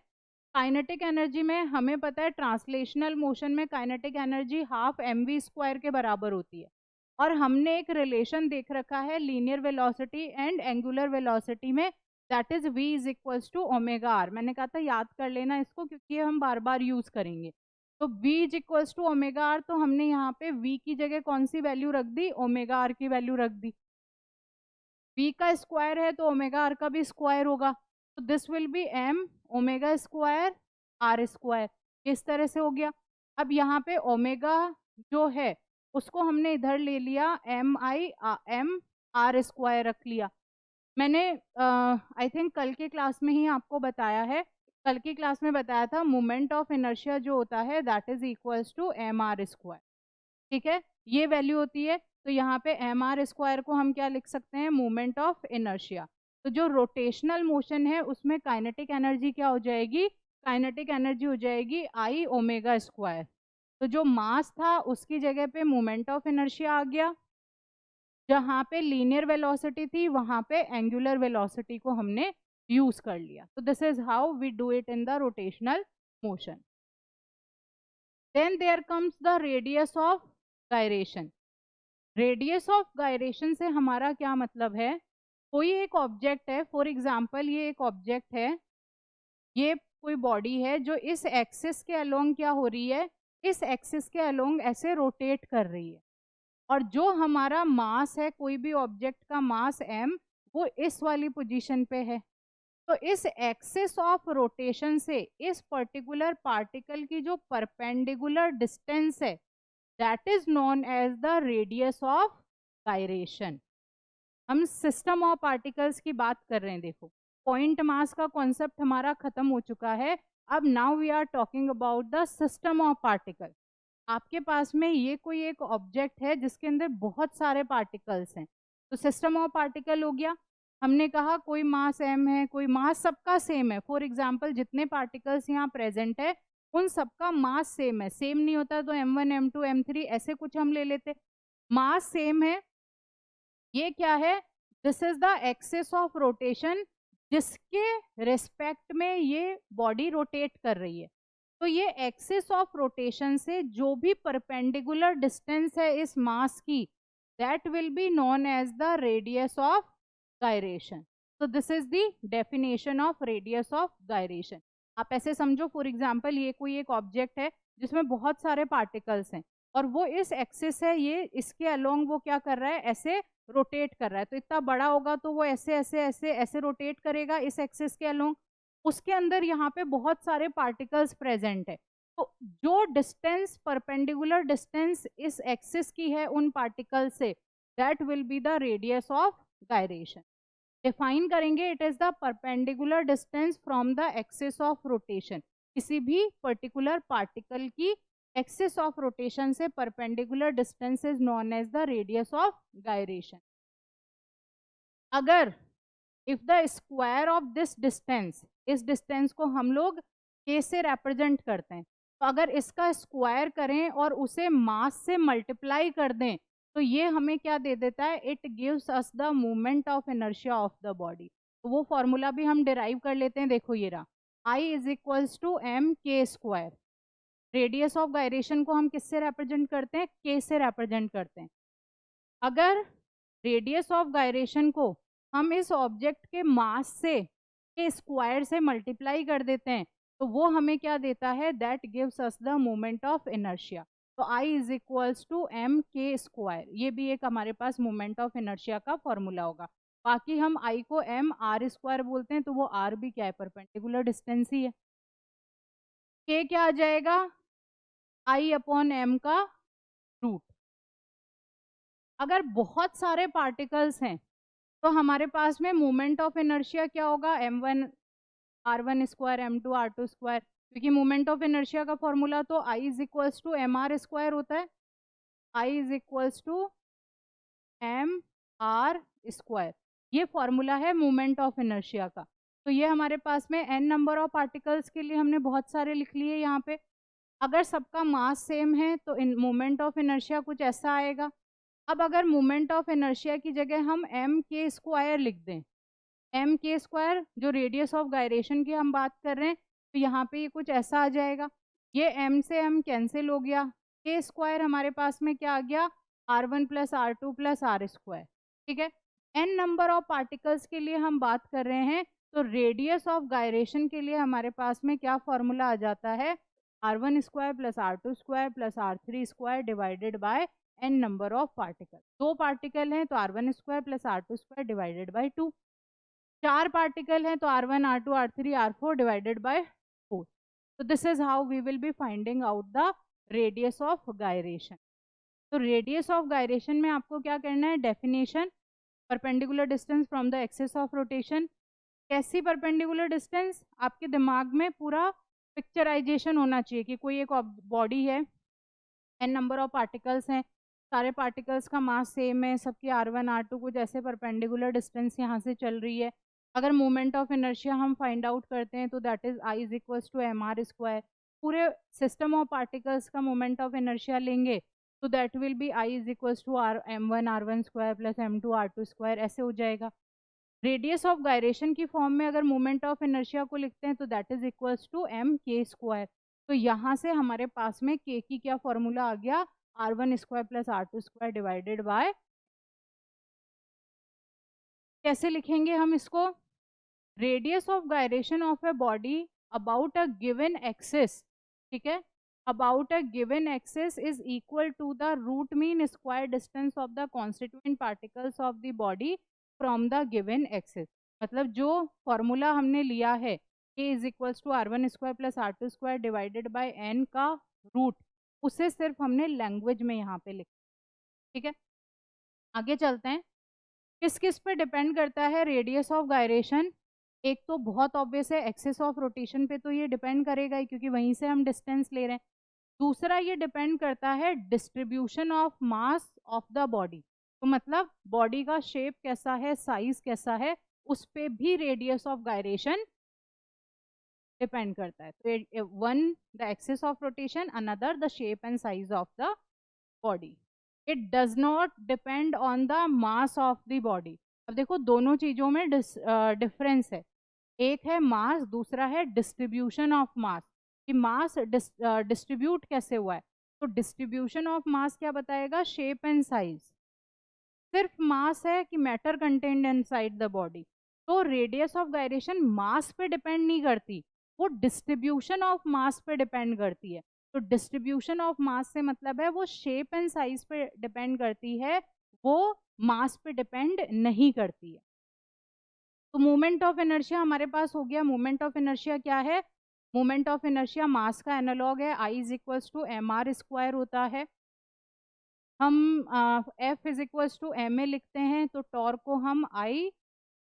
काइनेटिक एनर्जी में हमें पता है ट्रांसलेशनल मोशन में काइनेटिक एनर्जी हाफ mv² के बराबर होती है और हमने एक रिलेशन देख रखा है linear velocity and angular velocity में, that is v is equals to omega R. मैंने कहा था याद कर लेना इसको क्योंकि ये हम बार बार यूज करेंगे। तो v is equals to omega R, तो हमने यहाँ पे v की जगह कौन सी वैल्यू रख दी, ओमेगा आर की वैल्यू रख दी। v का स्क्वायर है तो ओमेगा आर का भी स्क्वायर होगा, तो this will be m omega square R square. इस तरह से हो गया। अब यहाँ पे ओमेगा जो है उसको हमने इधर ले लिया, एम आर स्क्वायर रख लिया। मैंने आई थिंक कल के क्लास में ही आपको बताया है, कल की क्लास में बताया था मोमेंट ऑफ इनर्शिया जो होता है that is equals to M R square. ठीक है, ये वैल्यू होती है। तो यहाँ पे एम आर स्क्वायर को हम क्या लिख सकते हैं, मोमेंट ऑफ इनर्शिया। तो जो रोटेशनल मोशन है उसमें काइनेटिक एनर्जी क्या हो जाएगी, काइनेटिक एनर्जी हो जाएगी आई ओमेगा स्क्वायर। तो जो मास था उसकी जगह पे मोमेंट ऑफ इनर्शिया आ गया, जहाँ पे लीनियर वेलोसिटी थी वहाँ पे एंगुलर वेलोसिटी को हमने यूज कर लिया। तो this is how we do it in the rotational motion. Then there comes the radius of gyration. Radius of gyration से हमारा क्या मतलब है, कोई एक ऑब्जेक्ट है, फॉर एग्जाम्पल ये एक ऑब्जेक्ट है, ये कोई बॉडी है जो इस एक्सिस के अलोंग क्या हो रही है, इस एक्सिस के अलोंग ऐसे रोटेट कर रही है। और जो हमारा मास है, कोई भी ऑब्जेक्ट का मास m, वो इस वाली पोजीशन पे है। तो इस एक्सिस ऑफ रोटेशन से इस पर्टिकुलर पार्टिकल की जो परपेंडिकुलर डिस्टेंस है that is known as the radius of gyration. हम सिस्टम ऑफ पार्टिकल्स की बात कर रहे हैं। देखो पॉइंट मास का कॉन्सेप्ट हमारा खत्म हो चुका है। अब now we are talking about the system of particle. आपके पास में ये कोई एक ऑब्जेक्ट है जिसके अंदर बहुत सारे पार्टिकल्स हैं, तो सिस्टम ऑफ पार्टिकल हो गया। हमने कहा कोई मास m है, कोई मास सबका सेम है। फॉर एग्जांपल जितने पार्टिकल्स यहाँ प्रेजेंट है उन सबका मास सेम है। सेम नहीं होता तो m1 m2 m3 ऐसे कुछ हम ले लेते। मास सेम है। ये क्या है, this is the axis of rotation जिसके रिस्पेक्ट में ये बॉडी रोटेट कर रही है। तो ये एक्सिस ऑफ रोटेशन से जो भी परपेंडिकुलर डिस्टेंस है इस मास की that will be known as the radius of gyration. तो this is the definition of radius of gyration. आप ऐसे समझो, फॉर एग्जांपल ये कोई एक ऑब्जेक्ट है जिसमें बहुत सारे पार्टिकल्स हैं और वो इस एक्सिस है, ये इसके अलोंग वो क्या कर रहा है, ऐसे रोटेट कर रहा है। तो इतना बड़ा होगा तो वो ऐसे ऐसे ऐसे ऐसे रोटेट करेगा इस एक्सिस के अलोंग। उसके अंदर यहाँ पे बहुत सारे पार्टिकल्स प्रेजेंट है। तो जो डिस्टेंस परपेंडिकुलर डिस्टेंस इस एक्सिस की है उन पार्टिकल से that will be the radius of gyration. Define करेंगे, it is the perpendicular distance from the axis of rotation. किसी भी पर्टिकुलर पार्टिकल की एक्सिस ऑफ रोटेशन से perpendicular distance is known as the radius of gyration. अगर if the square of this distance, इस डिस्टेंस को हम लोग k से रिप्रेजेंट करते हैं, तो अगर इसका स्क्वायर करें और उसे मास से मल्टीप्लाई कर दें तो ये हमें क्या दे देता है, it gives us the moment of inertia of the body. तो वो फॉर्मूला भी हम डिराइव कर लेते हैं। देखो ये रहा, I is equals to M K square. Radius of gyration को हम किससे रिप्रेजेंट करते हैं, k से रिप्रेजेंट करते हैं। अगर रेडियस ऑफ गायरेशन को हम इस ऑब्जेक्ट के मास से के स्क्वायर से मल्टीप्लाई कर देते हैं तो वो हमें क्या देता है, that gives us the moment of inertia. तो I is equals to M K square, ये भी एक हमारे पास मोमेंट ऑफ इनर्शिया का फॉर्मूला होगा। बाकी हम I को एम आर स्क्वायर बोलते हैं, तो वो R भी क्या है, परपेंडिकुलर डिस्टेंस ही है। K क्या आ जाएगा, I अपॉन एम का रूट। अगर बहुत सारे पार्टिकल्स हैं तो हमारे पास में मोमेंट ऑफ इनर्शिया क्या होगा, m1 r1 square m2 r2 square, क्योंकि मोमेंट ऑफ इनर्शिया का फॉर्मूला तो I is equals to M R square होता है। I is equals to M R square, ये फॉर्मूला है मोमेंट ऑफ इनर्शिया का। तो ये हमारे पास में n नंबर ऑफ पार्टिकल्स के लिए हमने बहुत सारे लिख लिए यहाँ पे। अगर सबका मास सेम है तो इन मोमेंट ऑफ इनर्शिया कुछ ऐसा आएगा। अब अगर मोमेंट ऑफ इनर्शिया की जगह हम एम के स्क्वायर लिख दें, एम के स्क्वायर जो रेडियस ऑफ गायरेशन की हम बात कर रहे हैं, तो यहाँ पे ये कुछ ऐसा आ जाएगा। ये एम से एम कैंसिल हो गया, के स्क्वायर हमारे पास में क्या आ गया, r1 plus r2 plus are square. ठीक है, n नंबर ऑफ पार्टिकल्स के लिए हम बात कर रहे हैं, तो रेडियस ऑफ गायरेशन के लिए हमारे पास में क्या फॉर्मूला आ जाता है, r1 square plus r2 square plus r3 square divided by n number of particle. दो पार्टिकल हैं तो r1 square plus r2 square divided bye 2। चार पार्टिकल हैं तो r1 r2 r3 r4 divided by 4। तो this is how we will be finding out the radius of gyration. तो रेडियस ऑफ गायरेशन में आपको क्या करना है, definition, perpendicular distance from the axis of rotation. कैसी परपेंडिकुलर डिस्टेंस, आपके दिमाग में पूरा पिक्चराइजेशन होना चाहिए कि कोई एक बॉडी है, n नंबर ऑफ पार्टिकल्स हैं, सारे पार्टिकल्स का मास सेम है, सबकी r1 r2 कुछ ऐसे परपेंडिकुलर डिस्टेंस यहाँ से चल रही है। अगर मोमेंट ऑफ इनर्शिया हम फाइंड आउट करते हैं तो that is I is equals to M R square. पूरे सिस्टम ऑफ पार्टिकल्स का मोमेंट ऑफ इनर्शिया लेंगे तो that will be I is equals to m1 r1 square plus m2 r2 square, ऐसे हो जाएगा। रेडियस ऑफ गायरेशन की फॉर्म में अगर मोमेंट ऑफ इनर्शिया को लिखते हैं तो that is equals to M K square. तो यहाँ से हमारे पास में k की क्या फॉर्मूला आ गया, r1 square plus r2 square divided by, कैसे लिखेंगे हम इसको, radius of gyration of a body about a given axis, ठीक है, about a given axis is equal to the root mean square distance of the constituent particles of the body from the given axis. मतलब जो फॉर्मूला हमने लिया है k is equals to r1 square plus r2 square divided by n का रूट, उसे सिर्फ हमने लैंग्वेज में यहाँ पे लिखा। ठीक है, आगे चलते हैं। किस किस पे डिपेंड करता है रेडियस ऑफ गायरेशन, एक तो बहुत ऑब्वियस है एक्सिस ऑफ रोटेशन पे, तो ये डिपेंड करेगा ही क्योंकि वहीं से हम डिस्टेंस ले रहे हैं। दूसरा ये डिपेंड करता है distribution of mass of the body, तो मतलब बॉडी का शेप कैसा है, साइज कैसा है, उस पे भी रेडियस ऑफ गायरेशन डिपेंड करता है। तो one the axis of rotation, another the shape and size of the body. It does not depend on the mass of the body. अब देखो दोनों चीजों में डिफरेंस है, एक है मास, दूसरा है डिस्ट्रीब्यूशन ऑफ मास, कि मास डिस्ट्रीब्यूट कैसे हुआ है। तो डिस्ट्रीब्यूशन ऑफ मास क्या बताएगा, शेप एंड साइज। सिर्फ मास है कि matter content inside the body. तो रेडियस ऑफ गायरेशन मास पे डिपेंड नहीं करती, वो डिस्ट्रीब्यूशन ऑफ मास पे डिपेंड करती है। तो डिस्ट्रीब्यूशन ऑफ मास से मतलब है वो शेप एंड साइज पे डिपेंड करती है, वो मास पे डिपेंड नहीं करती है। तो मोमेंट ऑफ इनर्शिया हमारे पास हो गया। मोमेंट ऑफ इनर्शिया क्या है, मोमेंट ऑफ इनर्शिया मास का एनालॉग है, I is equals to M R square होता है। हम F is equals to M A लिखते हैं, तो टॉर्क को हम I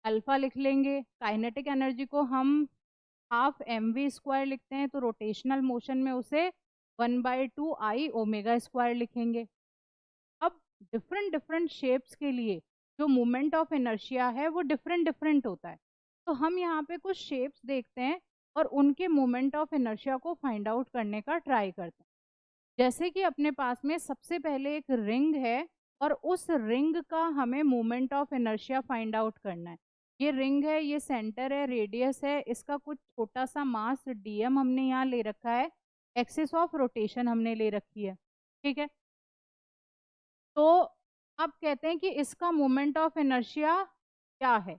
अल्फा लिख लेंगे। काइनेटिक एनर्जी को हम हाफ एम वी स्क्वायर लिखते हैं, तो रोटेशनल मोशन में उसे 1/2 I ओमेगा स्क्वायर लिखेंगे। अब डिफरेंट डिफरेंट शेप्स के लिए जो मोमेंट ऑफ इनर्शिया है वो डिफरेंट डिफरेंट होता है। तो हम यहाँ पे कुछ शेप्स देखते हैं और उनके मोमेंट ऑफ इनर्शिया को फाइंड आउट करने का ट्राई करते हैं। जैसे कि अपने पास में सबसे पहले एक रिंग है और उस रिंग का हमें moment of inertia find out करना है। ये रिंग है, ये सेंटर है, रेडियस है, इसका कुछ छोटा सा मास डीएम हमने यहाँ ले रखा है, एक्सिस ऑफ रोटेशन हमने ले रखी है, ठीक है। तो अब कहते हैं कि इसका मोमेंट ऑफ इनर्शिया क्या है।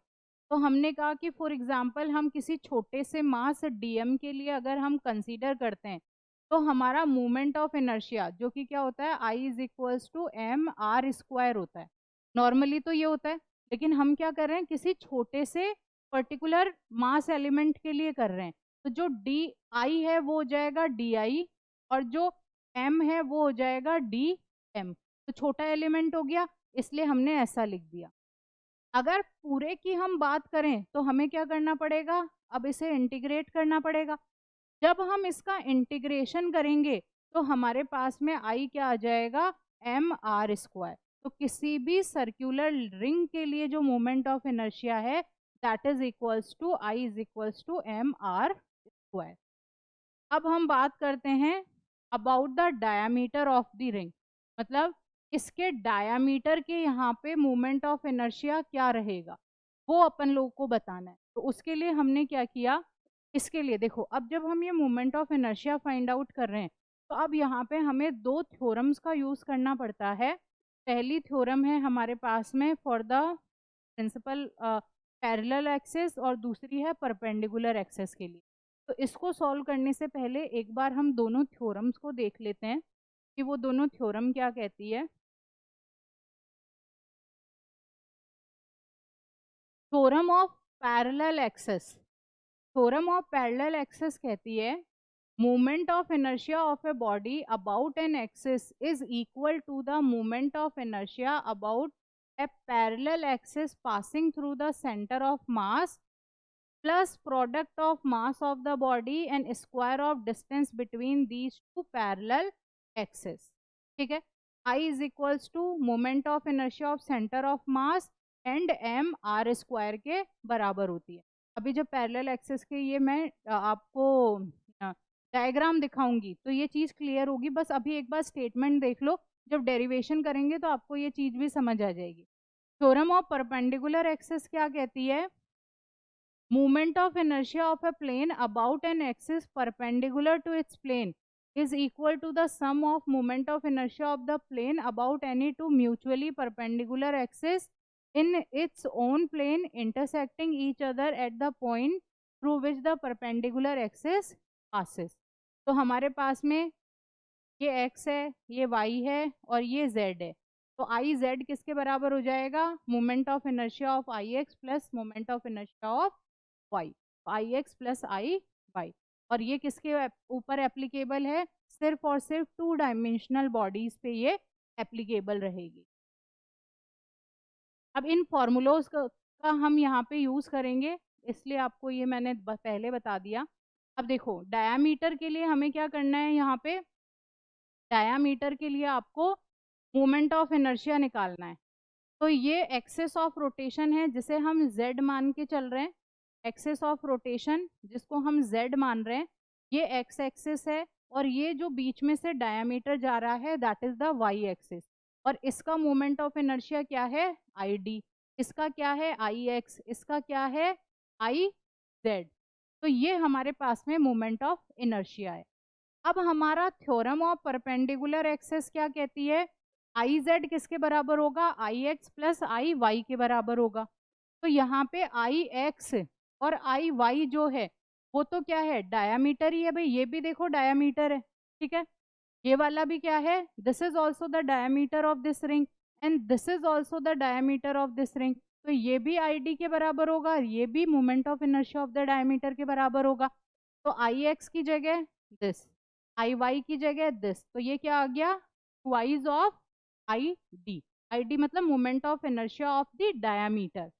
तो हमने कहा कि फॉर एग्जांपल हम किसी छोटे से मास डीएम के लिए अगर हम कंसीडर करते हैं तो हमारा मोमेंट ऑफ इनर्शिया जो कि क्या होता है, I is equals to M R square होता है। नॉर्मली तो ये होता है, लेकिन हम क्या कर रहे हैं, किसी छोटे से पर्टिकुलर मास एलिमेंट के लिए कर रहे हैं। तो जो डी आई है वो हो जाएगा डी आई और जो एम है वो हो जाएगा डी एम। तो छोटा एलिमेंट हो गया, इसलिए हमने ऐसा लिख दिया। अगर पूरे की हम बात करें तो हमें क्या करना पड़ेगा, अब इसे इंटीग्रेट करना पड़ेगा। जब हम इसका इंटीग्रेशन करेंगे तो हमारे पास में आई क्या आ जाएगा, एम आर स्क्वायर। तो किसी भी सर्कुलर रिंग के लिए जो मोमेंट ऑफ इनर्शिया है that is equals to I is equals to M R square. अब हम बात करते हैं about the diameter of the ring, मतलब इसके डायामीटर के यहाँ पे मोमेंट ऑफ इनर्शिया क्या रहेगा वो अपन लोगों को बताना है। तो उसके लिए हमने क्या किया, इसके लिए देखो अब जब हम ये moment of inertia find out कर रहे हैं तो अब यहाँ पे हमें दो थ्योरम्स का यूज करना पड़ता है। पहली थ्योरम है हमारे पास में for the principal parallel axis और दूसरी है परपेंडिकुलर एक्सिस के लिए। तो इसको सॉल्व करने से पहले एक बार हम दोनों थ्योरम्स को देख लेते हैं कि वो दोनों थ्योरम क्या कहती है। Theorem of parallel axis, theorem of parallel axis कहती है movement of inertia of a body about an axis is equal to the moment of inertia about a parallel axis passing through the center of mass plus product of mass of the body and square of distance between these two parallel axes, ठीक है। I is equals to moment of inertia of center of mass and m r square के बराबर होती है। अभी जब पैरेलल एक्सिस के ये मैं आपको डायग्राम दिखाऊंगी तो ये चीज़ क्लियर होगी। बस अभी एक बार स्टेटमेंट देख लो, जब डेरिवेशन करेंगे तो आपको ये चीज़ भी समझ आ जाएगी। थ्योरम ऑफ परपेंडिकुलर एक्सिस क्या कहती है, movement of inertia of a plane about an axis perpendicular to its plane is equal to the sum of moment of inertia of the plane about any two mutually perpendicular axes in its own plane intersecting each other at the point through which the perpendicular axis passes। तो हमारे पास में ये x है, ये y है और ये z है। तो आई z किसके बराबर हो जाएगा, moment of inertia of I X plus moment of inertia of y, I X plus I Y. और ये किसके ऊपर एप्लीकेबल है, सिर्फ और सिर्फ टू डायमेंशनल बॉडीज पे ये एप्लीकेबल रहेगी। अब इन फॉर्मूलोज का हम यहाँ पे यूज करेंगे, इसलिए आपको ये मैंने पहले बता दिया। अब देखो डायामीटर के लिए हमें क्या करना है, यहाँ पे डायामीटर के लिए आपको मोमेंट ऑफ इनर्शिया निकालना है। तो ये एक्सेस ऑफ रोटेशन है जिसे हम z मान के चल रहे हैं, एक्सेस ऑफ रोटेशन जिसको हम z मान रहे हैं, ये x एक्सिस है और ये जो बीच में से डायामीटर जा रहा है that is the y axis. और इसका मोमेंट ऑफ इनर्शिया क्या है, id, इसका क्या है ix, इसका क्या है iz। तो ये हमारे पास में मोमेंट ऑफ इनर्शिया है। अब हमारा थ्योरम ऑफ परपेंडिकुलर एक्सिस क्या कहती है, आई जेड किसके बराबर होगा, आई एक्स प्लस आई वाई के बराबर होगा। तो यहाँ पे आई एक्स और आई वाई जो है वो तो क्या है, डायामीटर ही है भाई, ये भी देखो डायामीटर है, ठीक है। ये वाला भी क्या है, this is also the diameter of this ring and this is also the diameter of this ring. तो ये भी आई डी के बराबर होगा, ये भी moment of inertia of the diameter के बराबर होगा। तो आई एक्स की जगह दिस, आई वाई की जगह दिस, तो ये क्या आ गया, twice of I D. I D मतलब moment of inertia of the diameter.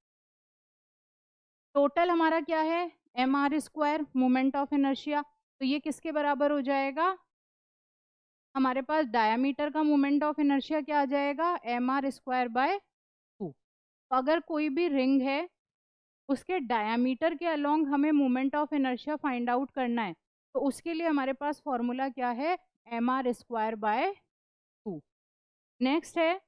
Total हमारा क्या है, M R square moment of inertia. तो ये किसके बराबर हो जाएगा, हमारे पास डायामीटर का मोमेंट ऑफ इनर्शिया क्या आ जाएगा, एम आर स्क्वायर बाय 2। तो अगर कोई भी रिंग है उसके डायामीटर के अलोंग हमें moment of inertia find out करना है, तो उसके लिए हमारे पास फॉर्मूला क्या है, mr²/2। नेक्स्ट है,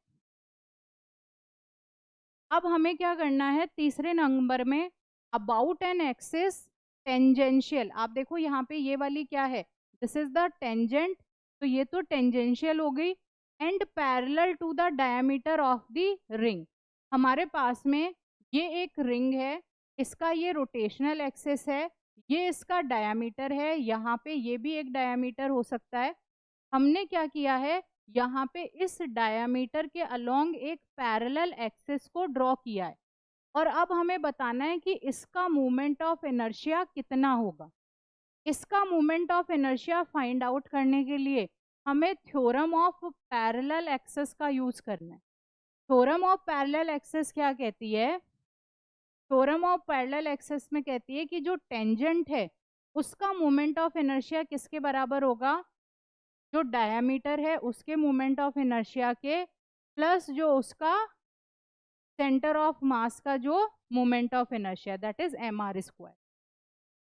अब हमें क्या करना है तीसरे नंबर में, अबाउट एन एक्सिस टेंजेंशियल। आप देखो यहाँ पे ये वाली क्या है, दिस इज द टेंजेंट, तो ये तो टेंजेंशियल हो गई, and parallel to the diameter of the ring. हमारे पास में ये एक रिंग है, इसका ये रोटेशनल एक्सिस है, ये इसका डायमीटर है, यहाँ पे ये भी एक डायमीटर हो सकता है। हमने क्या किया है, यहाँ पे इस डायमीटर के अलोंग एक पैरेलल एक्सिस को ड्रॉ किया है, और अब हमें बताना है कि इसका मोमेंट ऑफ इनर्शिया कितना होगा। इसका moment of inertia find out करने के लिए हमें थ्योरम ऑफ पैरेलल एक्सिस का यूज करना है। थ्योरम ऑफ पैरेलल एक्सिस क्या कहती है, थ्योरम ऑफ पैरेलल एक्सिस में कहती है कि जो टेंजेंट है उसका मोमेंट ऑफ इनर्शिया किसके बराबर होगा, जो डायमीटर है उसके मोमेंट ऑफ इनर्शिया के, प्लस जो उसका सेंटर ऑफ मास का जो moment of inertia, that is mr²।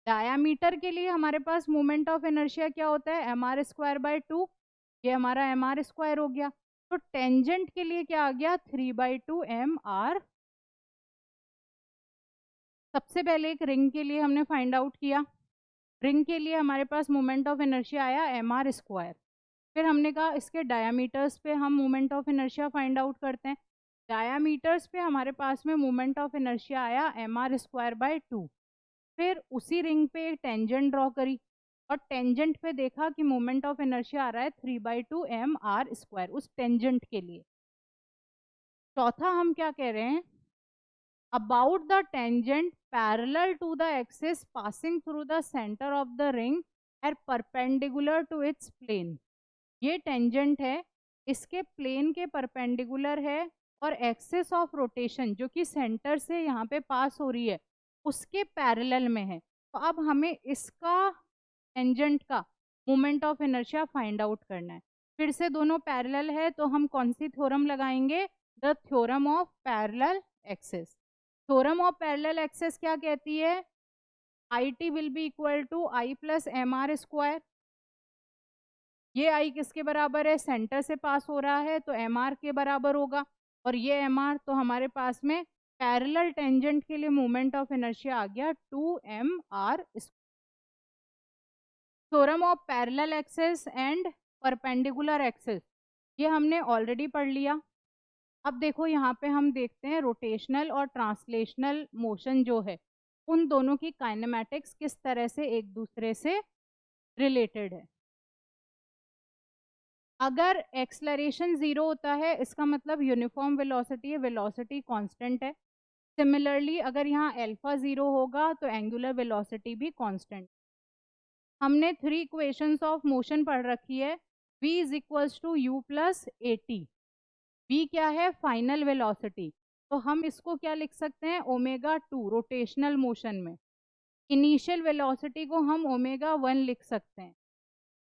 Diameter के लिए हमारे पास मोमेंट ऑफ इनर्शिया क्या होता है, mr²/2, ये हमारा mr² हो गया। तो टेंजेंट के लिए क्या आ गया, 3/2 mr। सबसे पहले एक रिंग के लिए हमने फाइंड आउट किया, रिंग के लिए हमारे पास मोमेंट ऑफ इनर्शिया आया mr²। फिर हमने कहा इसके डायामीटर्स पे हम moment of inertia find out करते हैं। डायामीटर्स पे हमारे पास में मोमेंट ऑफ इनर्शिया आया mr²/2। फिर उसी रिंग पे एक टेंजेंट ड्रॉ करी, और टेंजेंट पे देखा कि मोमेंट ऑफ इनर्शिया आ रहा है 3/2 mr² उस टेंजेंट के लिए। चौथा हम क्या कह रहे हैं, about the tangent parallel to the axis passing through the centre of the ring and perpendicular to its plane. ये टेंजेंट है, इसके प्लेन के परपेंडिकुलर है, और एक्सिस ऑफ रोटेशन जो कि सेंटर से यहाँ पे पास हो रही है उसके पैरेलल में है। तो अब हमें इसका टेंजेंट का moment of inertia find out करना है। फिर से दोनों पैरेलल है तो हम कौन सी थ्योरम लगाएंगे, the theorem of parallel axis. Theorem of parallel axis क्या कहती है, IT will be equal to I plus mr²। ये I किसके बराबर है, सेंटर से पास हो रहा है तो mr के बराबर होगा, और ये mr तो हमारे पास में पैरेलल टेंजेंट के लिए मोमेंट ऑफ इनर्शिया आ गया 2mr। Theorem of parallel axis and perpendicular axis ये हमने ऑलरेडी पढ़ लिया। अब देखो यहाँ पे हम देखते हैं रोटेशनल और ट्रांसलेशनल मोशन जो है उन दोनों की काइनेमैटिक्स किस तरह से एक दूसरे से रिलेटेड है। अगर एक्सलरेशन 0 होता है इसका मतलब यूनिफॉर्म वेलोसिटी है, वेलोसिटी कांस्टेंट है। सिमिलरली अगर यहाँ अल्फा 0 होगा तो एंगुलर वेलोसिटी भी कांस्टेंट। हमने 3 इक्वेशंस ऑफ मोशन पढ़ रखी है, v is equals to u plus at। v क्या है, फाइनल वेलोसिटी, तो हम इसको क्या लिख सकते हैं, ओमेगा 2 रोटेशनल मोशन में। इनिशियल वेलोसिटी को हम ओमेगा 1 लिख सकते हैं।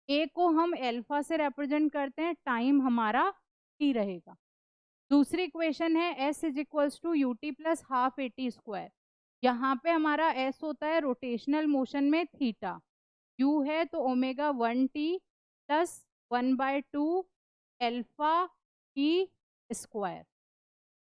a को हम अल्फा से रिप्रेजेंट करते हैं, टाइम हमारा t रहेगा। दूसरी इक्वेशन है s is equals to U T plus half at²। यहाँ पे हमारा s होता है रोटेशनल मोशन में थीटा, u है तो omega 1t plus 1/2 alpha t²।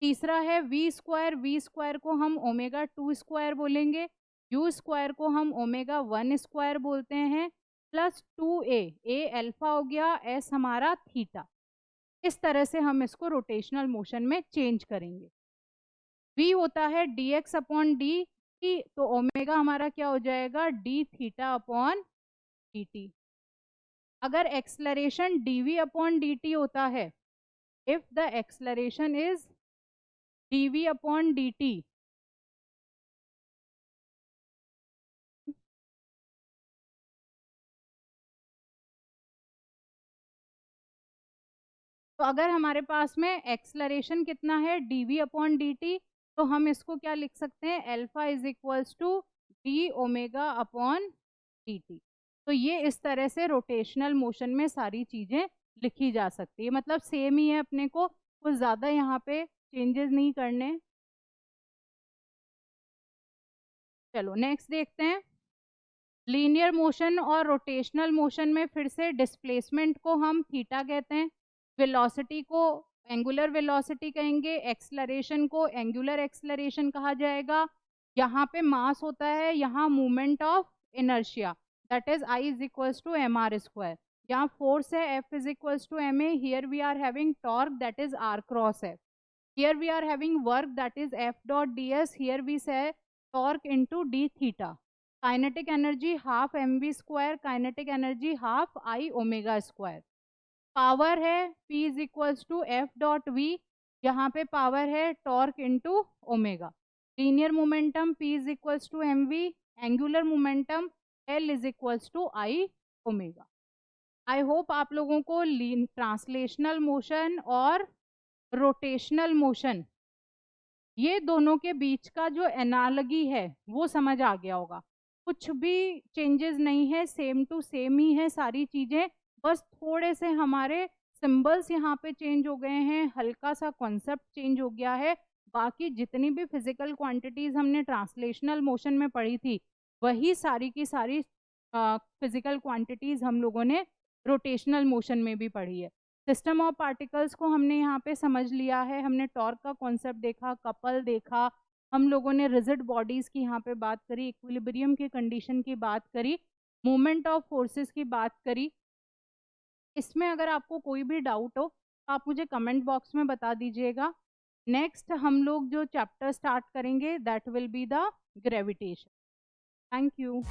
तीसरा है v² को हम ओमेगा 2² बोलेंगे, u² को हम ओमेगा 1² बोलते हैं, प्लस 2a, a अल्फा हो गया, s हमारा थीटा। इस तरह से हम इसको रोटेशनल मोशन में चेंज करेंगे। v होता है dx अपॉन dt, तो ओमेगा हमारा क्या हो जाएगा, d थीटा अपॉन dt। अगर एक्सलरेशन dv अपॉन dt होता है, if the acceleration is dv upon dt, तो अगर हमारे पास में एक्सलरेशन कितना है dv अपॉन dt, तो हम इसको क्या लिख सकते हैं, alpha is equals to d omega upon dt। तो ये इस तरह से रोटेशनल मोशन में सारी चीजें लिखी जा सकती है, मतलब सेम ही है, अपने को कुछ ज्यादा यहाँ पे चेंजेस नहीं करने। चलो नेक्स्ट देखते हैं। लीनियर मोशन और रोटेशनल मोशन में फिर से डिस्प्लेसमेंट को हम थीटा कहते हैं, वेलोसिटी को एंगुलर वेलोसिटी कहेंगे, एक्सलरेशन को एंगुलर एक्सलरेशन कहा जाएगा। यहाँ पे मास होता है, यहाँ movement of inertia, that is I is equals to M R square. यहाँ फोर्स है F is equals to M A, here we are having torque that is R cross F, here we are having work that is F dot D S, here we say torque into D theta. Kinetic energy half M V square, kinetic energy half I omega square. Power है P is equals to F dot V, यहाँ पे पावर है torque into omega. Linear momentum P is equals to M V, angular momentum L is equals to I omega. I hope आप लोगों को ट्रांसलेशनल मोशन और रोटेशनल मोशन ये दोनों के बीच का जो एनालॉजी है वो समझ आ गया होगा। कुछ भी चेंजेस नहीं है, सेम टू सेम ही है सारी चीज़ें, बस थोड़े से हमारे सिंबल्स यहाँ पे चेंज हो गए हैं, हल्का सा कॉन्सेप्ट चेंज हो गया है। बाकी जितनी भी फिजिकल क्वांटिटीज हमने ट्रांसलेशनल मोशन में पढ़ी थी वही सारी की सारी फिजिकल क्वांटिटीज हम लोगों ने रोटेशनल मोशन में भी पढ़ी है। सिस्टम ऑफ पार्टिकल्स को हमने यहाँ पे समझ लिया है, हमने टॉर्क का कॉन्सेप्ट देखा, कपल देखा, हम लोगों ने रिजिड बॉडीज की यहाँ पे बात करी, इक्विलिब्रियम की कंडीशन की बात करी, मूवमेंट ऑफ फोर्सेस की बात करी। इसमें अगर आपको कोई भी डाउट हो तो आप मुझे कमेंट बॉक्स में बता दीजिएगा। नेक्स्ट हम लोग जो चैप्टर स्टार्ट करेंगे that will be the gravitation. Thank you.